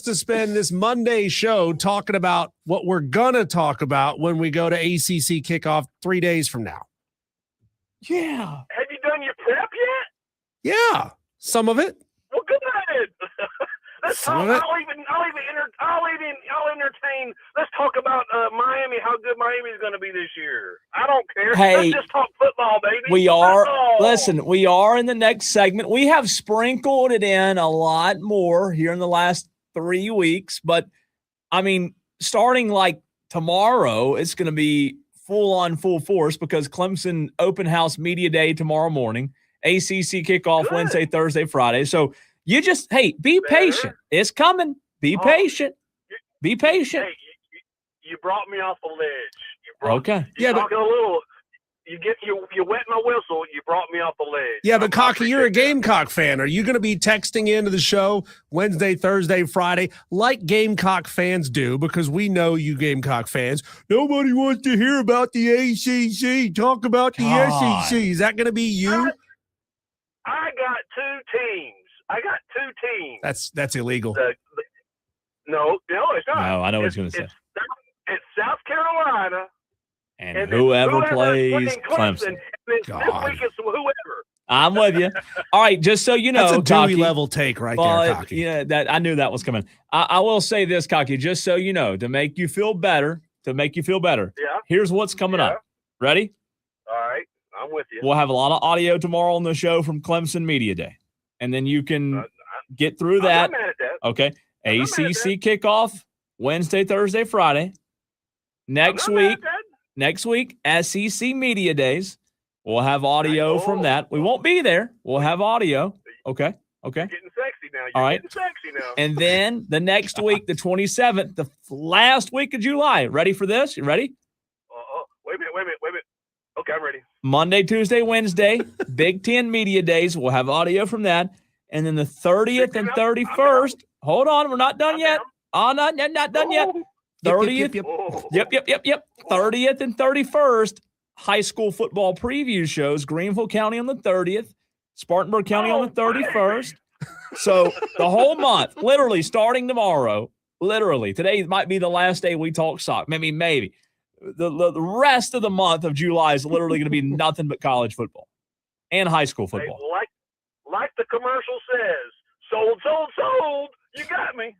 to spend this Monday show talking about what we're gonna talk about when we go to ACC kickoff 3 days from now. Yeah. Have you done your prep yet? Yeah, some of it. Well, good. Some of it. I'll entertain. Let's talk about Miami. How good Miami is going to be this year. I don't care. Hey, let's just talk football, baby. We Listen, we are in the next segment. We have sprinkled it in a lot more here in the last 3 weeks, but I mean, starting like tomorrow, it's going to be full force because Clemson open house media day tomorrow morning, ACC kickoff Wednesday, Thursday, Friday. So you just, hey, be patient. It's coming. Be patient. Be patient. Hey, you brought me off the ledge. Okay. You're talking a little. You wet my whistle. You brought me off the ledge. Yeah, but Cocky, you're a Gamecock fan. Are you going to be texting into the show Wednesday, Thursday, Friday, like Gamecock fans do? Because we know you Gamecock fans. Nobody wants to hear about the ACC. Talk about the SEC. Is that going to be you? I got two teams. That's illegal. No, it's not. No, I know what he's going to say. It's South Carolina. And whoever plays Clemson. This week it's whoever. I'm with you. All right, just so you know, that's a Dewey Cocky, level take right there, Cocky. Yeah, that I knew that was coming. I will say this, Cocky, just so you know, to make you feel better. Yeah. Here's what's coming up. Ready? All right, I'm with you. We'll have a lot of audio tomorrow on the show from Clemson Media Day, and then you can get through that. I'm not mad at that. Okay. ACC kickoff Wednesday, Thursday, Friday. Next week, SEC Media Days. We'll have audio from that. We won't be there. We'll have audio. Okay. You're getting sexy now. All right. Getting sexy now. And then the next week, the 27th, the last week of July. Ready for this? You ready? Wait a minute. Okay, I'm ready. Monday, Tuesday, Wednesday, Big Ten Media Days. We'll have audio from that. And then the 30th and 31st. Hold on. We're not done yet. Not done yet. 30th. Yep. 30th and 31st, high school football preview shows. Greenville County on the 30th, Spartanburg County on the 31st. So the whole month, literally starting tomorrow, today might be the last day we talk sock. Maybe. The rest of the month of July is literally going to be nothing but college football and high school football. Hey, like the commercial says, sold. You got me.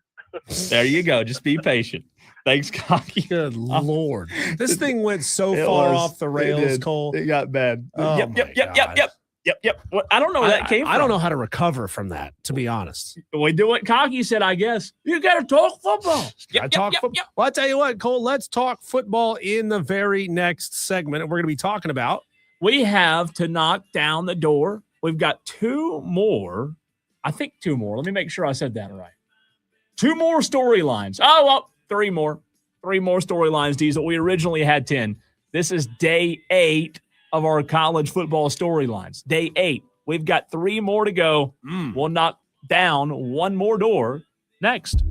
There you go. Just be patient. Thanks, Cocky. Good Lord. This thing went so It far was. off the rails, Cole. It got bad. Oh Yep. Well, I don't know where that came from. I don't know how to recover from that, to be honest. We do what Cocky said, I guess. You got to talk football. Well, I'll tell you what, Cole, let's talk football in the very next segment. We're going to be talking about. We have to knock down the door. We've got two more. I think two more. Let me make sure I said that right. Two more storylines. Oh, well, three more. Three more storylines, Diesel. We originally had 10. This is day 8 of our college football storylines. Day 8. We've got 3 more to go. We'll knock down one more door next.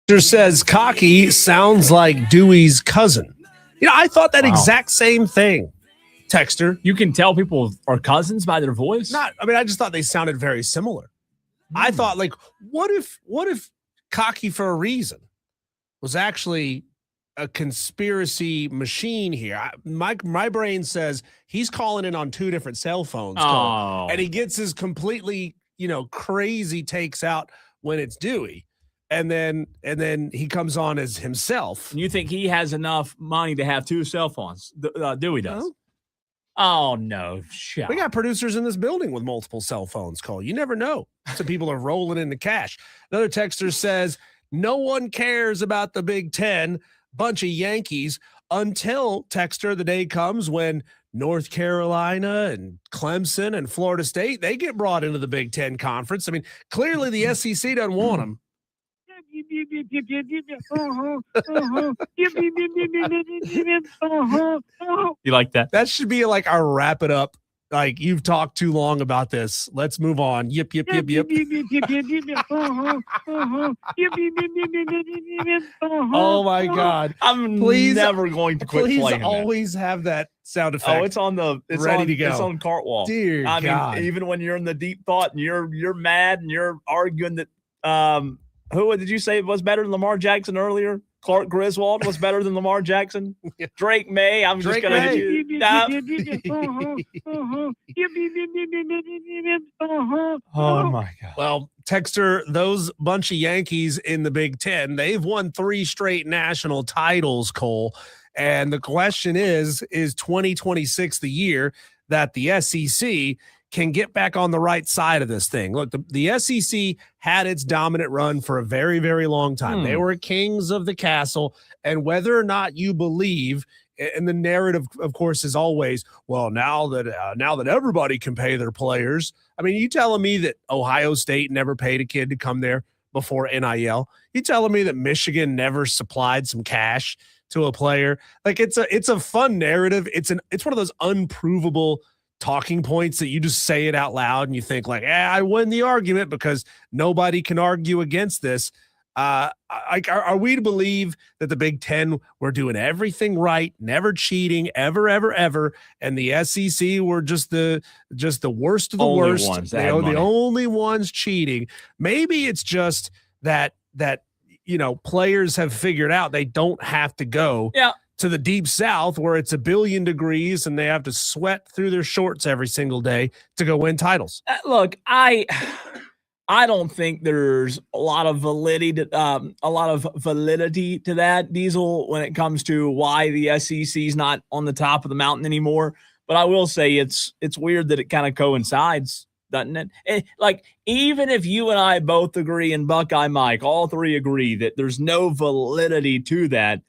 Says Cocky sounds like Dewey's cousin. I thought that Wow. exact same thing. Texter. You can tell people are cousins by their voice. I just thought they sounded very similar. I thought, like, what if Cocky for a reason was actually a conspiracy machine here? My brain says he's calling in on two different cell phones, Cole, Oh, and he gets his completely, crazy takes out when it's Dewey. And then he comes on as himself. you think he has enough money to have two cell phones? Dewey does. No. Oh no, shut. We got producers in this building with multiple cell phones, Cole. You never know. Some people are rolling into cash. Another texter says, no one cares about the Big Ten, bunch of Yankees, until, texter, the day comes when North Carolina and Clemson and Florida State, they get brought into the Big Ten conference. I mean, clearly the SEC doesn't want them. You like that? That should be like our wrap it up. Like, you've talked too long about this. Let's move on. Yip, yip, yip, yip. Oh my God. I'm Please- never going to quit Please playing that. always have that sound effect. Oh, it's on the it's ready on, to go. It's on Cartwall. Dear God. mean, even when you're in the deep thought and you're mad and you're arguing that who did you say was better than Lamar Jackson earlier? Clark Griswold was better than Lamar Jackson. Drake May. I'm Drake just gonna May. hit you. Oh my God. Well, Texter, those bunch of Yankees in the Big Ten, they've won 3 straight national titles, Cole. And the question is 2026 the year that the SEC can get back on the right side of this thing? Look, the SEC had its dominant run for a very, very long time. They were kings of the castle. And whether or not you believe, and the narrative, of course, is always, well, now that everybody can pay their players. I mean, you telling me that Ohio State never paid a kid to come there before NIL? You telling me that Michigan never supplied some cash to a player? Like, it's a fun narrative. It's one of those unprovable talking points that you just say it out loud and you think like, I win the argument because nobody can argue against this. Are we to believe that the Big Ten were doing everything right, never cheating, ever, and the SEC were just the worst of the Only worst? ones that They had are the money. only ones cheating. Maybe it's just that players have figured out they don't have to go to the deep south where it's 1 billion degrees and they have to sweat through their shorts every single day to go win titles. Look, I don't think there's a lot of validity to that, Diesel, when it comes to why the SEC is not on the top of the mountain anymore. But I will say it's weird that it kind of coincides, doesn't it? Like, even if you and I both agree, and Buckeye Mike, all three agree that there's no validity to that,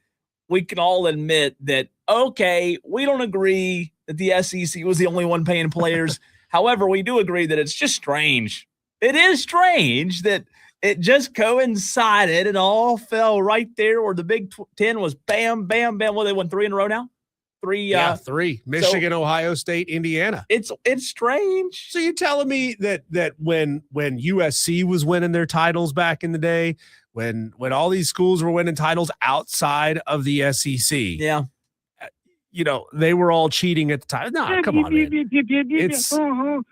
we can all admit that, okay, we don't agree that the SEC was the only one paying players. However, we do agree that it's just strange. It is strange that it just coincided and all fell right there where the Big Ten was bam, bam, bam. Well, they won 3 in a row now? 3. 3. Michigan, Ohio State, Indiana. It's strange. So you're telling me that when USC was winning their titles back in the day, when all these schools were winning titles outside of the SEC, Yeah. They were all cheating at the time. No, come on, man.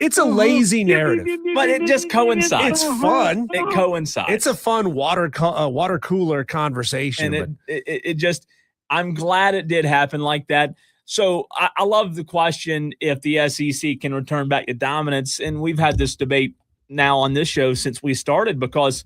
It's a lazy narrative. But it just coincides. It's fun. It coincides. It's a fun water cooler conversation. And it just, I'm glad it did happen like that. So I love the question if the SEC can return back to dominance. And we've had this debate now on this show since we started because,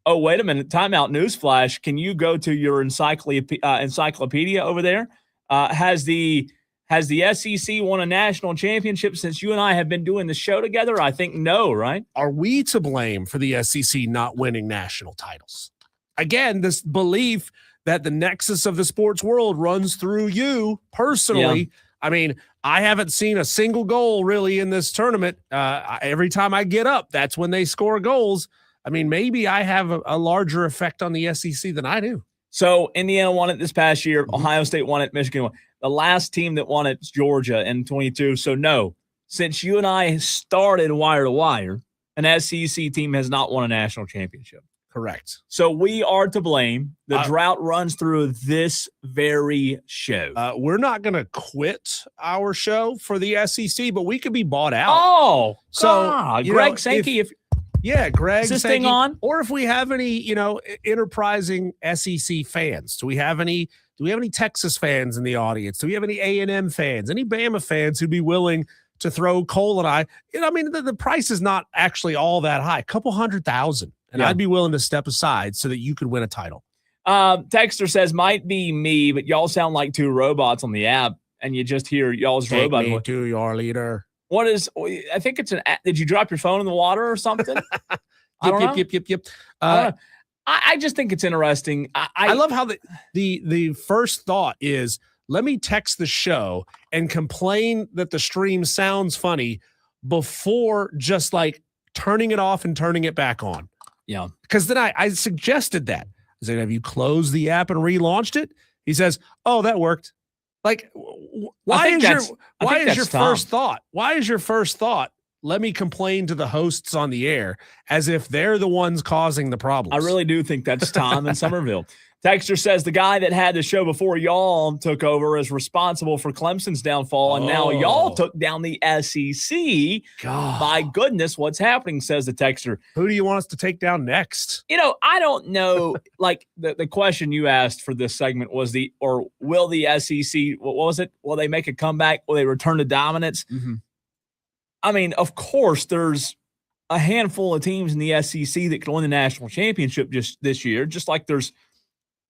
oh, wait a minute, timeout, newsflash. Can you go to your encyclopedia over there? Has the SEC won a national championship since you and I have been doing the show together? I think no, right? Are we to blame for the SEC not winning national titles? Again, this belief that the nexus of the sports world runs through you personally. Yeah. I mean, I haven't seen a single goal really in this tournament. Every time I get up, that's when they score goals. I mean, maybe I have a larger effect on the SEC than I do. So Indiana won it this past year. Ohio State won it. Michigan won. The last team that won it is Georgia in 22. So no, since you and I started wire to wire, an SEC team has not won a national championship. Correct. So we are to blame. The Uh, drought runs through this very show. We're not going to quit our show for the SEC, but we could be bought out. Oh, So, God. you Greg know, Sankey, if Yeah, Greg. is this thing Sankey, on? or if we have any, enterprising SEC fans. Do we have any Texas fans in the audience? Do we have any A&M fans? Any Bama fans who'd be willing to throw Cole and I? The price is not actually all that high. A couple 100,000. And Yeah. I'd be willing to step aside so that you could win a title. Texter says, might be me, but y'all sound like two robots on the app, and you just hear y'all's Take robot me voice. to your leader. What is, I think it's did you drop your phone in the water or something? I don't know. Yep. I don't know. I just think it's interesting. I love how the first thought is, let me text the show and complain that the stream sounds funny before just like turning it off and turning it back on. Yeah. Because then I suggested that. I said, have you closed the app and relaunched it? He says, oh, that worked. Like, why is your first thought? Why is your first thought? Let me complain to the hosts on the air as if they're the ones causing the problems. I really do think that's Tom in Somerville. Texter says the guy that had the show before y'all took over is responsible for Clemson's downfall, and now y'all took down the SEC. God. My goodness, what's happening, says the texter. Who do you want us to take down next? I don't know. Like the question you asked for this segment was will the SEC, what was it? Will they make a comeback? Will they return to dominance? Mm-hmm. I mean, of course, there's a handful of teams in the SEC that can win the national championship just this year, just like there's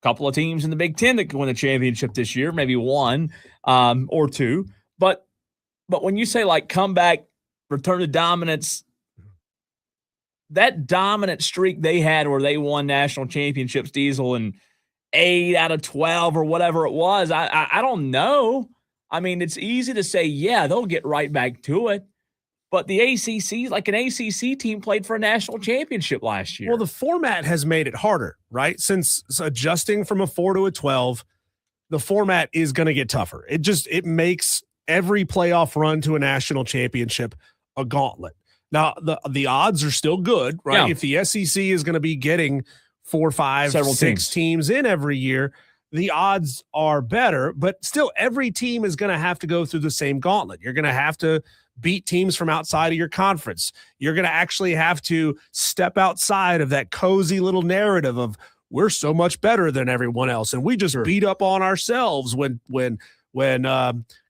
couple of teams in the Big Ten that can win the championship this year, maybe one or two. But when you say like comeback, return to dominance, that dominant streak they had where they won national championships, Diesel, and 8 out of 12 or whatever it was, I don't know. I mean, it's easy to say, yeah, they'll get right back to it. But the ACC, like an ACC team played for a national championship last year. Well, the format has made it harder, right? Since adjusting from a 4 to a 12, the format is going to get tougher. It makes every playoff run to a national championship a gauntlet. Now, the odds are still good, right? Yeah. If the SEC is going to be getting 4, 5, Several 6 teams in every year, the odds are better. But still, every team is going to have to go through the same gauntlet. You're going to have to beat teams from outside of your conference. You're going to actually have to step outside of that cozy little narrative of we're so much better than everyone else, and we just beat up on ourselves when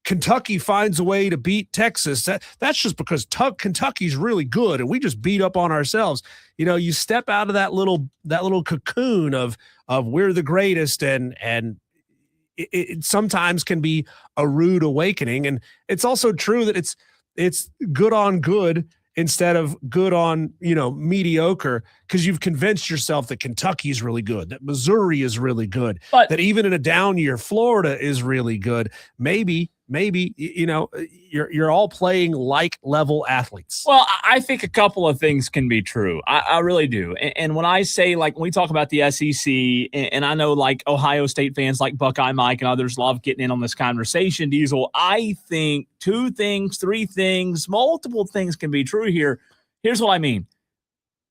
Kentucky finds a way to beat Texas. That's just because Kentucky's really good, and we just beat up on ourselves. You step out of that little cocoon of we're the greatest, and it sometimes can be a rude awakening. And it's also true that it's good on good instead of good on, mediocre, because you've convinced yourself that Kentucky is really good, that Missouri is really good, But- that even in a down year, Florida is really good. Maybe, you're all playing like level athletes. Well, I think a couple of things can be true. I really do. And when I say, like, when we talk about the SEC, and I know, like, Ohio State fans like Buckeye Mike and others love getting in on this conversation, Diesel, I think 2 things, 3 things, multiple things can be true here. Here's what I mean.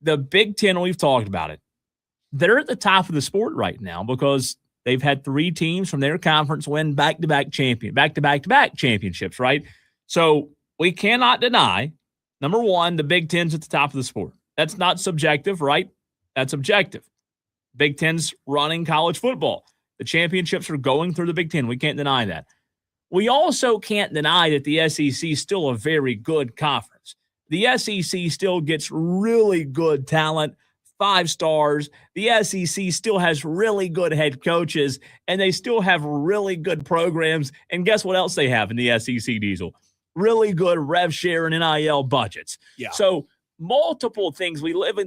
The Big Ten, we've talked about it. They're at the top of the sport right now because they've had 3 teams from their conference win back-to-back championships, right? So we cannot deny, number one, the Big Ten's at the top of the sport. That's not subjective, right? That's objective. Big Ten's running college football. The championships are going through the Big Ten. We can't deny that. We also can't deny that the SEC is still a very good conference. The SEC still gets really good talent, 5 stars. The SEC still has really good head coaches, and they still have really good programs. And guess what else they have in the SEC, Diesel? Really good rev share and NIL budgets. Yeah. So multiple things. We live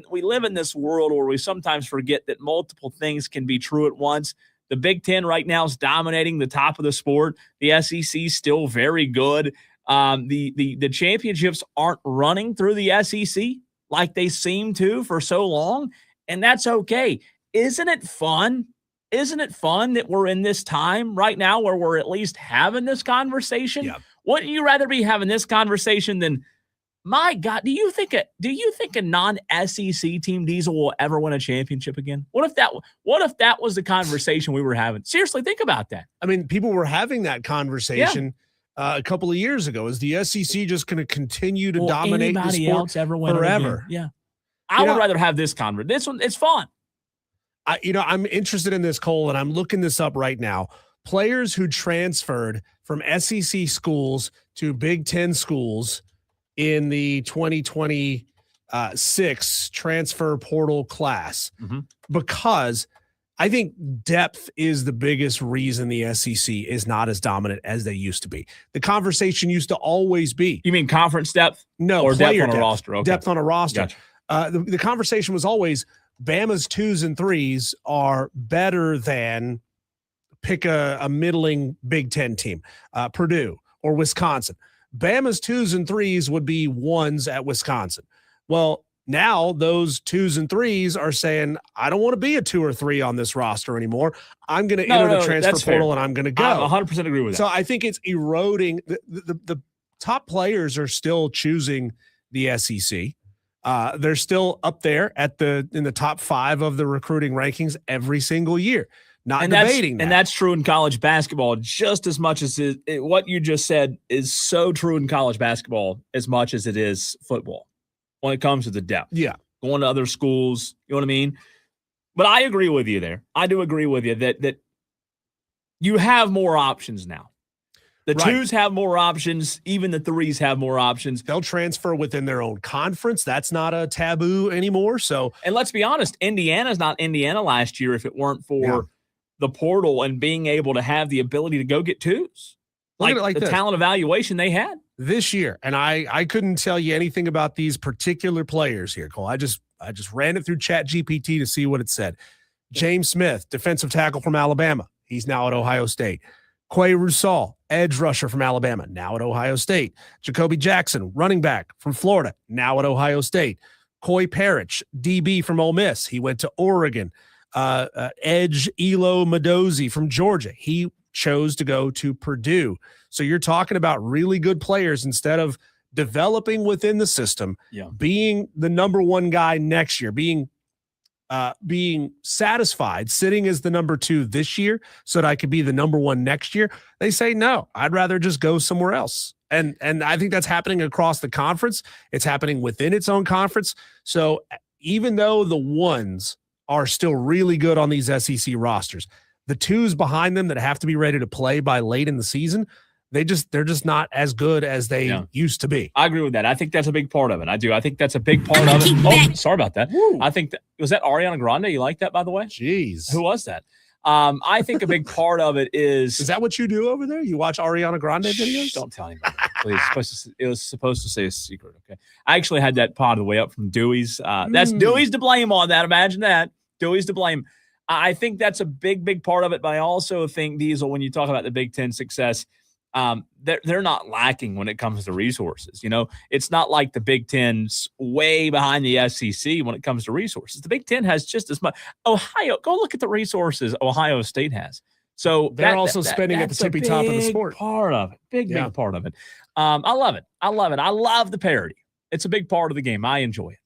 in this world where we sometimes forget that multiple things can be true at once. The Big Ten right now is dominating the top of the sport. The SEC is still very good. The championships aren't running through the SEC like they seem to for so long, and that's okay. Isn't it fun? Isn't it fun that we're in this time right now where we're at least having this conversation? Yeah. Wouldn't you rather be having this conversation than My God, do you think a non-SEC team, Diesel, will ever win a championship again? What if that was the conversation we were having? Seriously, think about that. I mean, people were having that conversation a couple of years ago. Is the SEC just going to continue to dominate the anybody sport else ever win forever? It again? Yeah, I would rather have this conversation. This one, it's fun. I'm interested in this, Cole, and I'm looking this up right now. Players who transferred from SEC schools to Big Ten schools in the 2026 transfer portal class, because I think depth is the biggest reason the SEC is not as dominant as they used to be. The conversation used to always be. You mean conference depth? No, or player depth on a roster? Okay. Depth on a roster. Gotcha. The conversation was always Bama's 2s and 3s are better than pick a middling Big Ten team, Purdue or Wisconsin. Bama's 2s and 3s would be 1s at Wisconsin. Well, now those 2s and 3s are saying, I don't want to be a 2 or 3 on this roster anymore. I'm going to enter the transfer portal and I'm going to go. I 100% agree with that. So I think it's eroding. The top players are still choosing the SEC. They're still up there in the top 5 of the recruiting rankings every single year. Not debating that. And that's true in college basketball just as much as what you just said is so true in college basketball as much as it is football when it comes to the depth. Yeah. Going to other schools, you know what I mean? But I agree with you there. I do agree with you that you have more options now. The 2s have more options. Even the 3s have more options. They'll transfer within their own conference. That's not a taboo anymore. So, and let's be honest, Indiana's not Indiana last year if it weren't for the portal and being able to have the ability to go get 2s. Like the talent evaluation they had this year. And I couldn't tell you anything about these particular players here, Cole. I just ran it through ChatGPT to see what it said. James Smith, defensive tackle from Alabama. He's now at Ohio State. Quay Rusal, edge rusher from Alabama, now at Ohio State. Jacoby Jackson, running back from Florida, now at Ohio State. Coy Parrish, DB from Ole Miss. He went to Oregon. Edge Elo Madozi from Georgia. He chose to go to Purdue. So you're talking about really good players instead of developing within the system, being the number 1 guy next year, being satisfied sitting as the number 2 this year so that I could be the number 1 next year. They say, no, I'd rather just go somewhere else. And I think that's happening across the conference. It's happening within its own conference. So even though the 1s are still really good on these SEC rosters, the 2s behind them that have to be ready to play by late in the season, they're just not as good as they used to be. I agree with that. I think that's a big part of it. I do. I think that's a big part of it. Oh, sorry about that. Woo. I think was that Ariana Grande? You like that, by the way? Jeez. Who was that? I think a big part of it is that what you do over there? You watch Ariana Grande videos? Don't tell anybody, please. It was supposed to say a secret, okay? I actually had that pod the way up from Dewey's. That's Dewey's to blame on that. Imagine that. Dewey's to blame. I think that's a big part of it, but I also think, Diesel, when you talk about the Big Ten success, they're not lacking when it comes to resources. You know, it's not like the Big Ten's way behind the SEC when it comes to resources. The Big Ten has just as much. Ohio, go look at the resources Ohio State has. So they're also spending at the tippy top of the sport. Part of it, big part of it. I love it. I love the parody. It's a big part of the game. I enjoy it.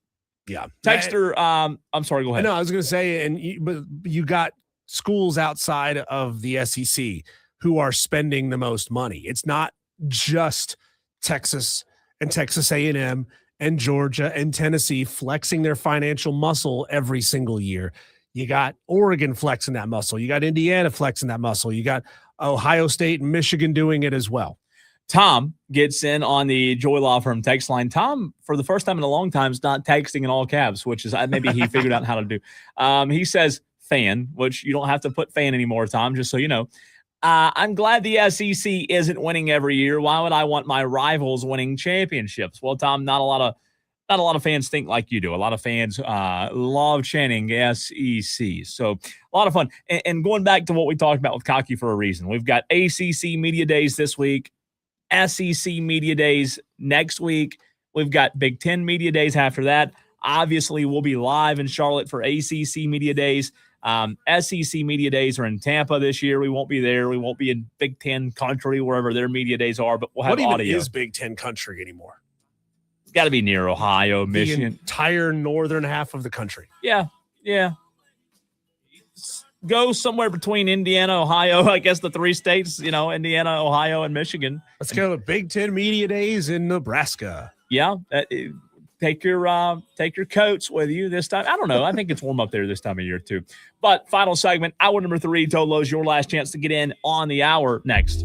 Yeah. Texter, I'm sorry, go ahead. No, I was going to say, but you got schools outside of the SEC who are spending the most money. It's not just Texas and Texas A&M and Georgia and Tennessee flexing their financial muscle every single year. You got Oregon flexing that muscle. You got Indiana flexing that muscle. You got Ohio State and Michigan doing it as well. Tom gets in on the Joy Law Firm text line. Tom, for the first time in a long time, is not texting in all caps, which is maybe he figured out how to do. He says fan, which you don't have to put fan anymore, Tom, just so you know. I'm glad the SEC isn't winning every year. Why would I want my rivals winning championships? Well, Tom, not a lot of fans think like you do. A lot of fans love chanting SEC. So a lot of fun. And going back to what we talked about with Cocky for a reason, we've got ACC Media Days this week, SEC Media Days next week. We've got Big Ten Media Days after that. Obviously, we'll be live in Charlotte for ACC Media Days. SEC Media Days are in Tampa this year. We won't be there. We won't be in Big Ten country, wherever their media days are, but we'll have audio. What even is Big Ten country anymore? got to be near Ohio, The Michigan. entire northern half of the country. Yeah. Go somewhere between Indiana, Ohio, I guess the 3 states, Indiana, Ohio, and Michigan. Let's go to Big Ten Media Days in Nebraska. Yeah. Take your coats with you this time. I don't know. I think it's warm up there this time of year too. But final segment, hour number 3, Tolos, your last chance to get in on the hour next.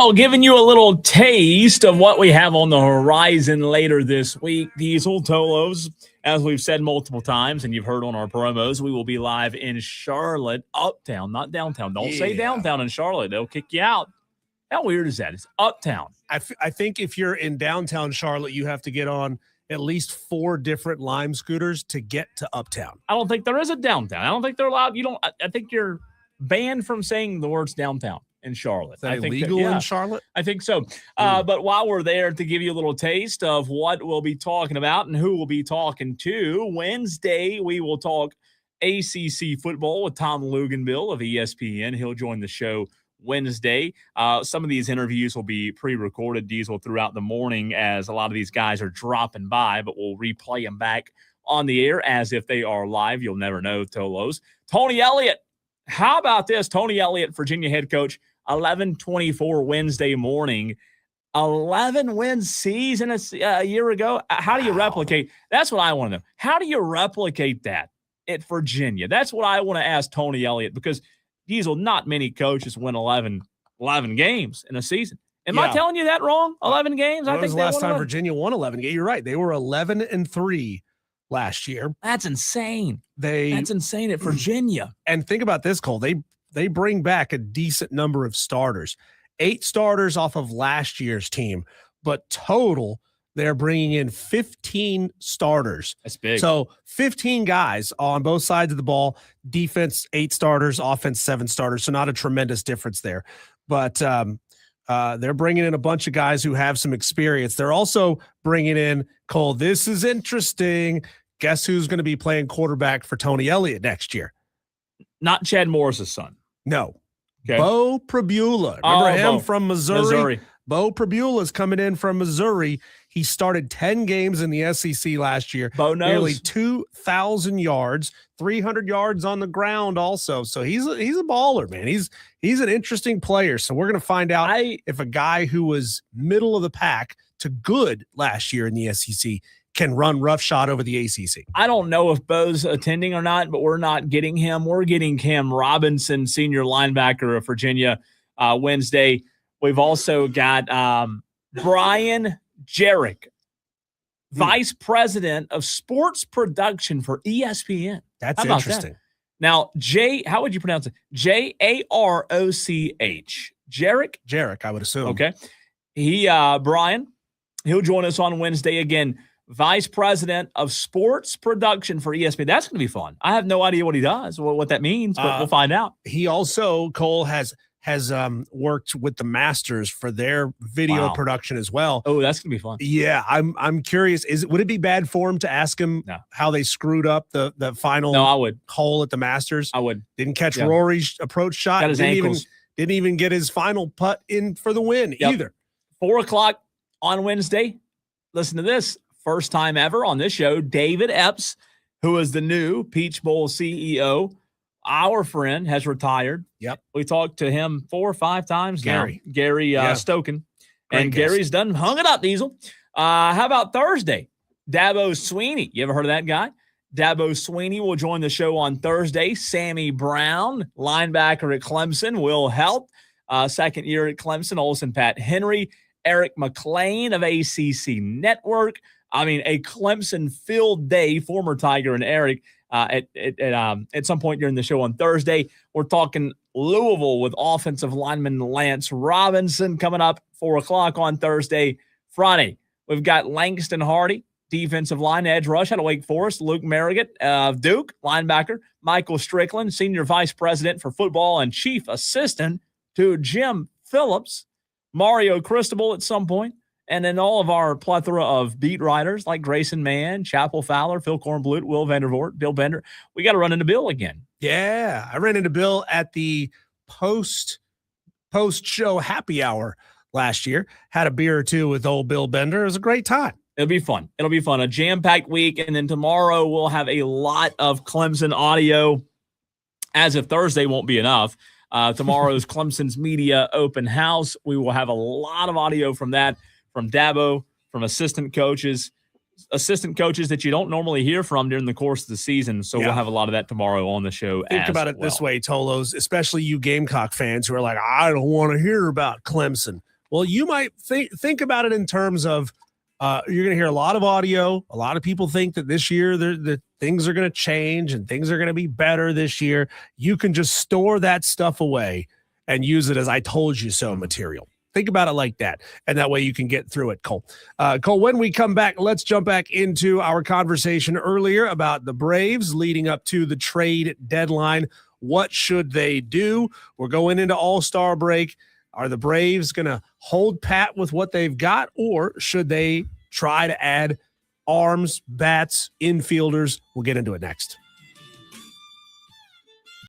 Well, giving you a little taste of what we have on the horizon later this week. Diesel Tolos, as we've said multiple times, and you've heard on our promos, we will be live in Charlotte, uptown, not downtown. Don't say downtown in Charlotte. They'll kick you out. How weird is that? It's uptown. I think if you're in downtown Charlotte, you have to get on at least 4 different Lime scooters to get to uptown. I don't think there is a downtown. I don't think they're allowed. I think you're banned from saying the words downtown in Charlotte. Is that I think illegal in Charlotte? I think so. But while we're there, to give you a little taste of what we'll be talking about and who we'll be talking to, Wednesday we will talk ACC football with Tom Luganville of ESPN. He'll join the show Wednesday. Some of these interviews will be pre-recorded, Diesel, throughout the morning as a lot of these guys are dropping by, but we'll replay them back on the air as if they are live. You'll never know, Tolos. Tony Elliott. How about this? Tony Elliott, Virginia head coach, 11:24 Wednesday morning. 11-win season a year ago. How do you replicate? That's what I want to know. How do you replicate that at Virginia? That's what I want to ask Tony Elliott, because Diesel, not many coaches win 11 games in a season. Am I telling you that wrong? 11 games? When was the last time Virginia won 11 games? You're right. They were 11-3 last year. That's insane. That's insane at Virginia. And think about this, Cole. They bring back a decent number of starters. 8 starters off of last year's team, but total they're bringing in 15 starters. That's big. So 15 guys on both sides of the ball. Defense 8 starters, offense 7 starters. So not a tremendous difference there, but they're bringing in a bunch of guys who have some experience. They're also bringing in, Cole, this is interesting. Guess who's going to be playing quarterback for Tony Elliott next year? Not Chad Morris's son. No. Okay. Bo Pribula. Remember him from Missouri. Bo Pribula is coming in from Missouri. He started 10 games in the SEC last year. Bo knows. Nearly 2,000 yards, 300 yards on the ground also. So he's a baller, man. He's an interesting player. So we're going to find out if a guy who was middle of the pack to good last year in the SEC can run roughshod over the ACC. I don't know if Bo's attending or not, but we're not getting him. We're getting Cam Robinson, senior linebacker of Virginia, Wednesday. We've also got Brian Jarek, vice president of sports production for ESPN. That's interesting. That? Now, how would you pronounce it? Jaroch. Jarek, I would assume. Okay. Brian, he'll join us on Wednesday again. Vice president of sports production for ESPN. That's going to be fun. I have no idea what he does, what that means, but we'll find out. He also, Cole, has worked with the Masters for their video production as well. Oh, that's gonna be fun. Yeah, I'm curious. Would it be bad form to ask him how they screwed up the final I would. hole at the Masters? I would. Didn't catch Rory's approach shot. Got his ankles. Didn't even get his final putt in for the win either. 4:00 on Wednesday. Listen to this. First time ever on this show, David Epps, who is the new Peach Bowl CEO, our friend, has retired. Yep. We talked to him 4 or 5 times Gary. now. Gary Stoken. Great and guest. Gary's done hung it up, Diesel. How about Thursday? Dabo Sweeney. You ever heard of that guy? Dabo Sweeney will join the show on Thursday. Sammy Brown, linebacker at Clemson, will help. Second year at Clemson. Olsen Pat Henry. Eric McLean of ACC Network. I mean, a Clemson field day, former Tiger and Eric, at some point during the show on Thursday. We're talking Louisville with offensive lineman Lance Robinson coming up 4:00 on Thursday. Friday, we've got Langston Hardy, defensive line edge rush out of Wake Forest. Luke Merrigan of Duke, linebacker. Michael Strickland, senior vice president for football and chief assistant to Jim Phillips. Mario Cristobal at some point. And then all of our plethora of beat writers like Grayson Mann, Chapel Fowler, Phil Kornblut, Will Vandervoort, Bill Bender. We got to run into Bill again. Yeah, I ran into Bill at the post-show happy hour last year. Had a beer or two with old Bill Bender. It was a great time. It'll be fun. A jam-packed week. And then tomorrow we'll have a lot of Clemson audio, as if Thursday won't be enough. Tomorrow's Clemson's media open house. We will have a lot of audio from that. From Dabo, from assistant coaches that you don't normally hear from during the course of the season. So we'll have a lot of that tomorrow on the show. Think about it this way, Tolos, especially you Gamecock fans who are like, I don't want to hear about Clemson. Well, you might think about it in terms of you're going to hear a lot of audio. A lot of people think that this year the things are going to change and things are going to be better this year. You can just store that stuff away and use it as I told you so material. Think about it like that. And that way you can get through it, Cole. Cole, when we come back, let's jump back into our conversation earlier about the Braves leading up to the trade deadline. What should they do? We're going into All-Star break. Are the Braves going to hold pat with what they've got, or should they try to add arms, bats, infielders? We'll get into it next.